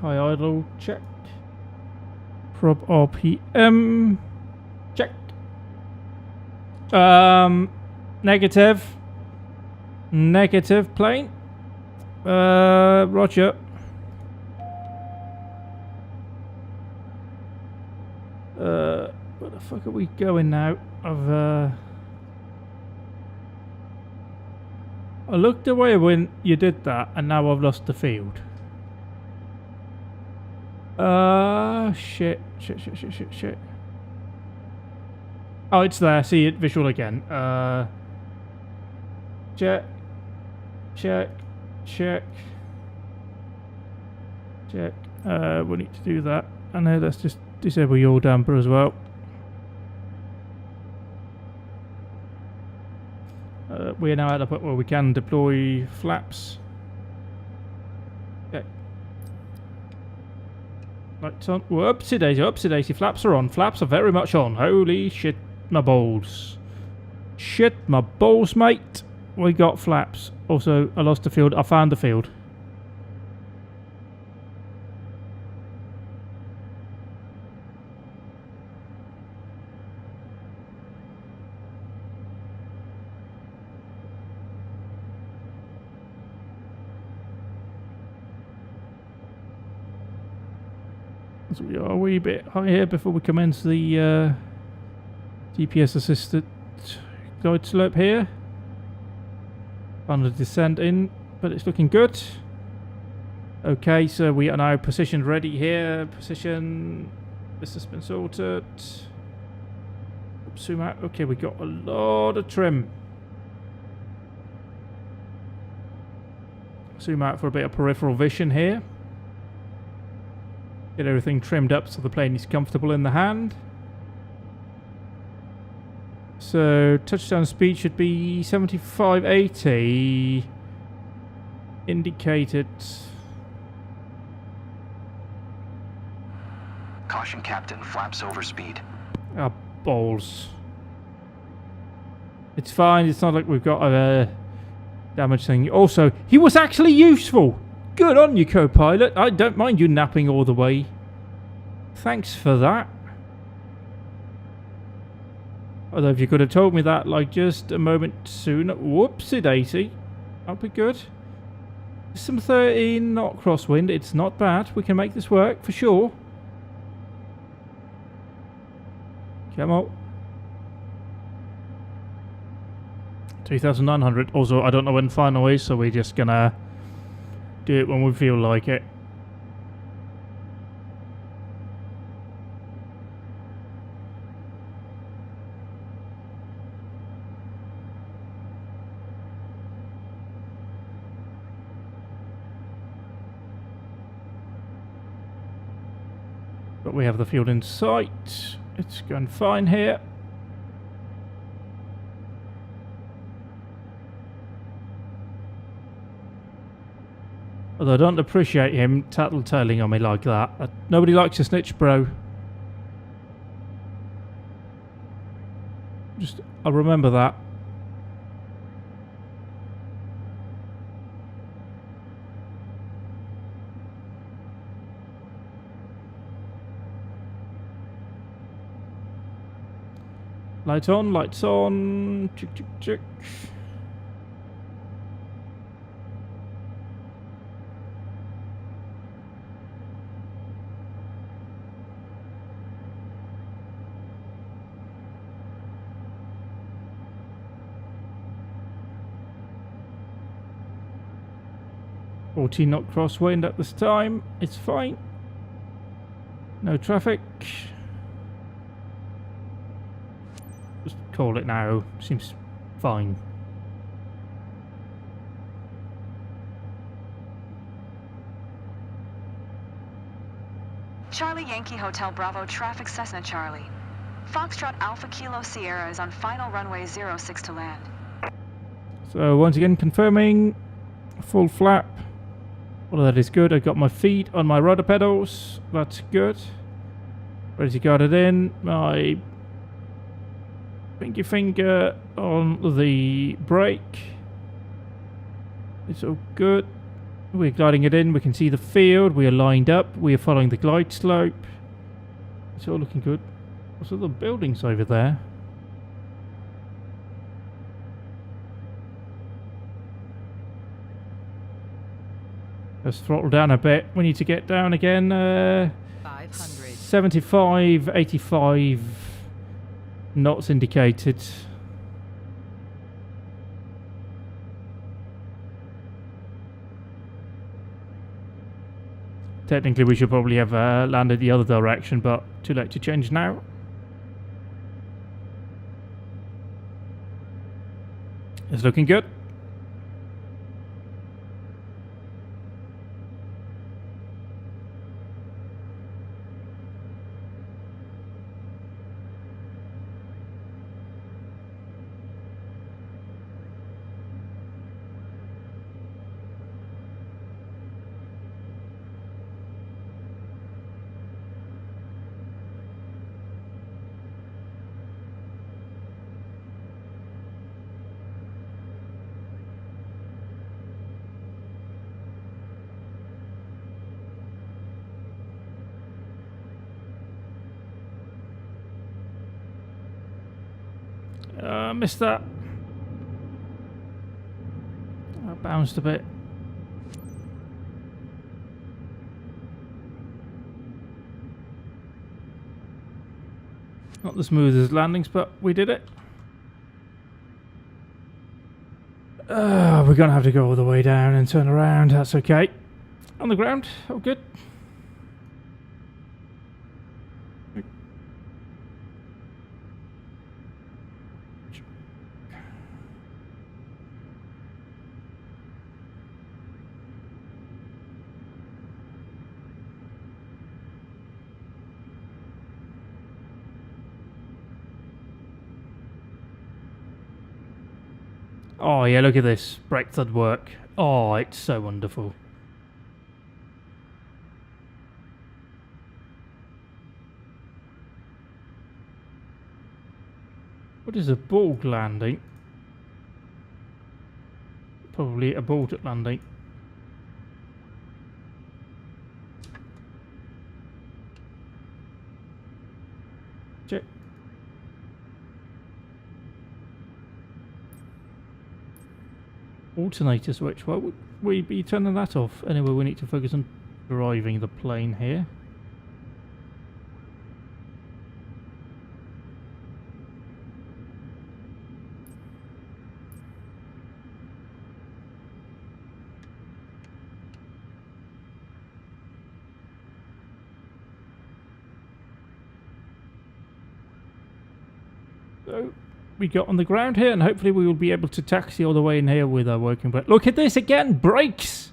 High idle, check. Prop RPM, check. Negative. Negative plane. Roger. What the fuck are we going now? I looked away when you did that, and now I've lost the field. Shit. Oh, it's there. See it visual again. Check. We need to do that. And now let's just disable your damper as well. We are now at a point where we can deploy flaps. Okay. Lights on. Whoopsie daisy. Flaps are on. Flaps are very much on. Holy shit, my balls. Shit, my balls, mate. We got flaps. Also, I lost the field. I found the field. So we are a wee bit high here before we commence the GPS assisted guide slope here. On the descent in, but it's looking good. Okay, so we are now positioned ready here. Position. This has been sorted. Zoom out. Okay, we got a lot of trim. Zoom out for a bit of peripheral vision here. Get everything trimmed up so the plane is comfortable in the hand. So touchdown speed should be 75-80 indicated. Caution, Captain. Flaps over speed. Ah, balls. It's fine. It's not like we've got a damage thing. Also, he was actually useful. Good on you, co-pilot. I don't mind you napping all the way. Thanks for that. Although if you could have told me that like just a moment sooner. Whoopsie daisy. That'd be good. Some 13 knot crosswind. It's not bad. We can make this work for sure. Come on. 2,900. Also, I don't know when final is, so we're just gonna do it when we feel like it. But we have the field in sight. It's going fine here. Although I don't appreciate him tattletaling on me like that. Nobody likes a snitch, bro. I'll remember that. Lights on, lights on. Chick, chick, chick. Knot crosswind at this time. It's fine. No traffic. Just call it now. Seems fine. Charlie Yankee Hotel Bravo traffic Cessna Charlie. Foxtrot Alpha Kilo Sierra is on final runway 06 to land. So once again confirming full flap. Well, that is good. I got my feet on my rudder pedals. That's good. Ready to guide it in. My pinky finger on the brake. It's all good. We're gliding it in. We can see the field. We are lined up. We are following the glide slope. It's all looking good. What's all the buildings over there? Let's throttle down a bit. We need to get down again. 500. 75, 85 Knots indicated. Technically we should probably have landed the other direction, but too late to change now. It's looking good. Missed that. I bounced a bit. Not the smoothest landings, but we did it. We're gonna have to go all the way down and turn around. That's okay. On the ground, oh good. Oh yeah, look at this. Brake thud work. Oh, it's so wonderful. What is a bolt landing? Probably a bolt landing. Check. Alternator switch. Why would we be turning that off? Anyway, we need to focus on driving the plane here. So we got on the ground here, and hopefully we will be able to taxi all the way in here with our working brake. Look at this again, brakes!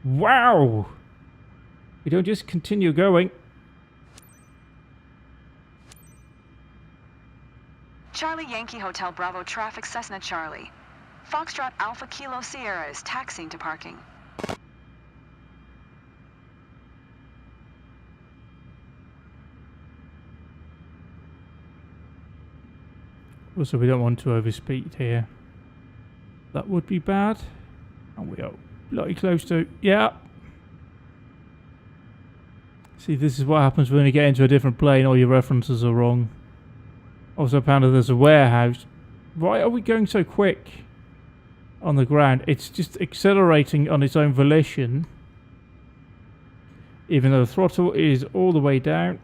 Wow! We don't just continue going. Charlie Yankee Hotel Bravo traffic Cessna Charlie. Foxtrot Alpha Kilo Sierra is taxiing to parking. Also, we don't want to overspeed here. That would be bad. And we are bloody close to... Yeah. See, this is what happens when you get into a different plane. All your references are wrong. Also, apparently there's a warehouse. Why are we going so quick on the ground? It's just accelerating on its own volition. Even though the throttle is all the way down.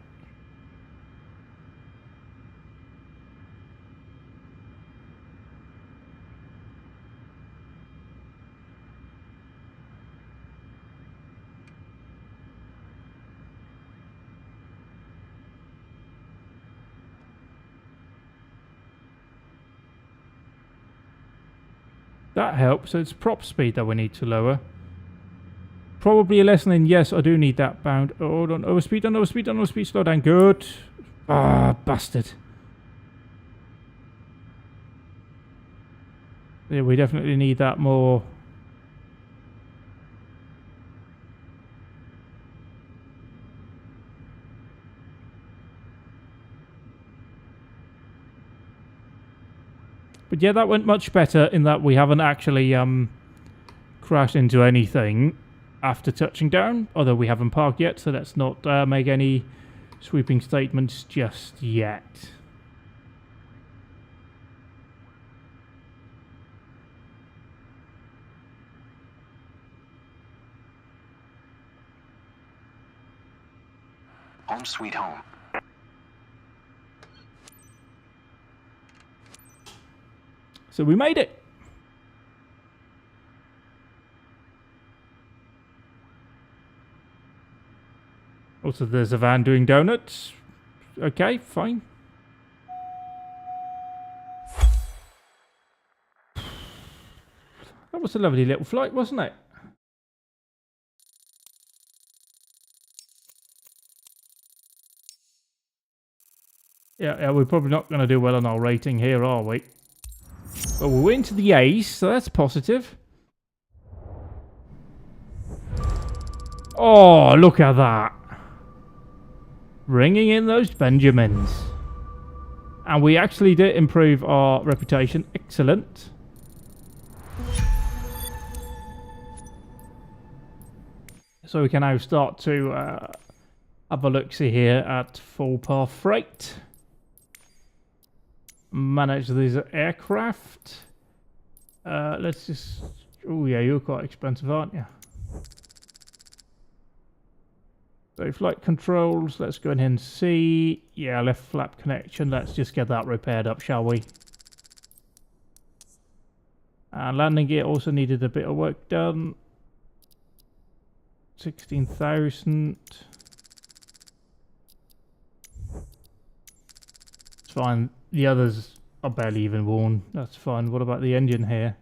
That helps. So it's prop speed that we need to lower. Probably a lesson in, yes, I do need that bound. Oh, don't overspeed, don't overspeed, don't overspeed. Slow down. Good. Ah, bastard. Yeah, we definitely need that more. But yeah, that went much better in that we haven't actually crashed into anything after touching down. Although we haven't parked yet, so let's not make any sweeping statements just yet. Home sweet home. So we made it. Also, there's a van doing donuts. Okay, fine. That was a lovely little flight, wasn't it? Yeah, we're probably not going to do well on our rating here, are we? But we're into the A's, so that's positive. Oh, look at that. Bringing in those Benjamins. And we actually did improve our reputation. Excellent. So we can now start to have a look-see here at full path freight. Manage these aircraft. Let's just... Oh yeah, you're quite expensive, aren't you? So flight controls, let's go ahead and see. Yeah, left flap connection. Let's just get that repaired up, shall we? And landing gear also needed a bit of work done. 16,000. It's fine. The others are barely even worn. That's fine. What about the engine here?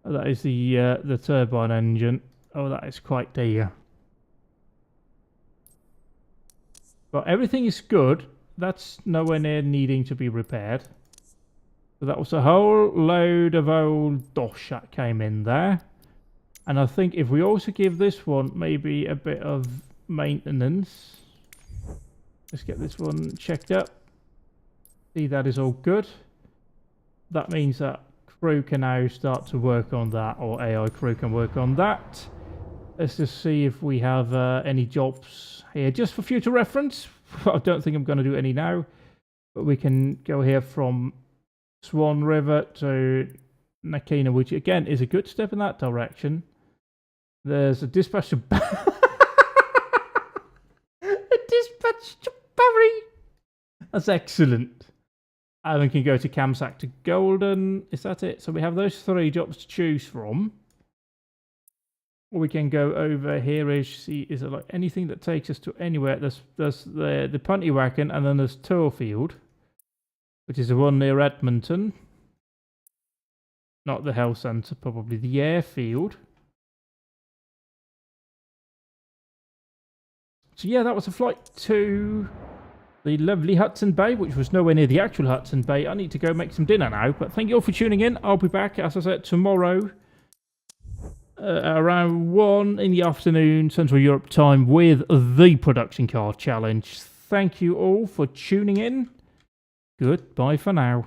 Oh, that is the turbine engine. Oh, that is quite dear. But everything is good. That's nowhere near needing to be repaired. So that was a whole load of old dosh that came in there. And I think if we also give this one maybe a bit of maintenance. Let's get this one checked up. See, that is all good. That means that crew can now start to work on that, or AI crew can work on that. Let's just see if we have any jobs here, just for future reference. I don't think I'm going to do any now, but we can go here from Swan River to Nakina, which again is a good step in that direction. There's a dispatch to a dispatch to Barry. That's excellent. And we can go to Camsack to Golden. Is that it? So we have those 3 jobs to choose from. Or we can go over here. Is there like anything that takes us to anywhere? There's the Punty Wagon, and then there's Tourfield, which is the one near Edmonton. Not the health centre, probably the airfield. So yeah, that was a flight to the lovely Hudson Bay, which was nowhere near the actual Hudson Bay. I need to go make some dinner now, but thank you all for tuning in. I'll be back, as I said, tomorrow around 1 in the afternoon, Central Europe time, with the Production Car Challenge. Thank you all for tuning in. Goodbye for now.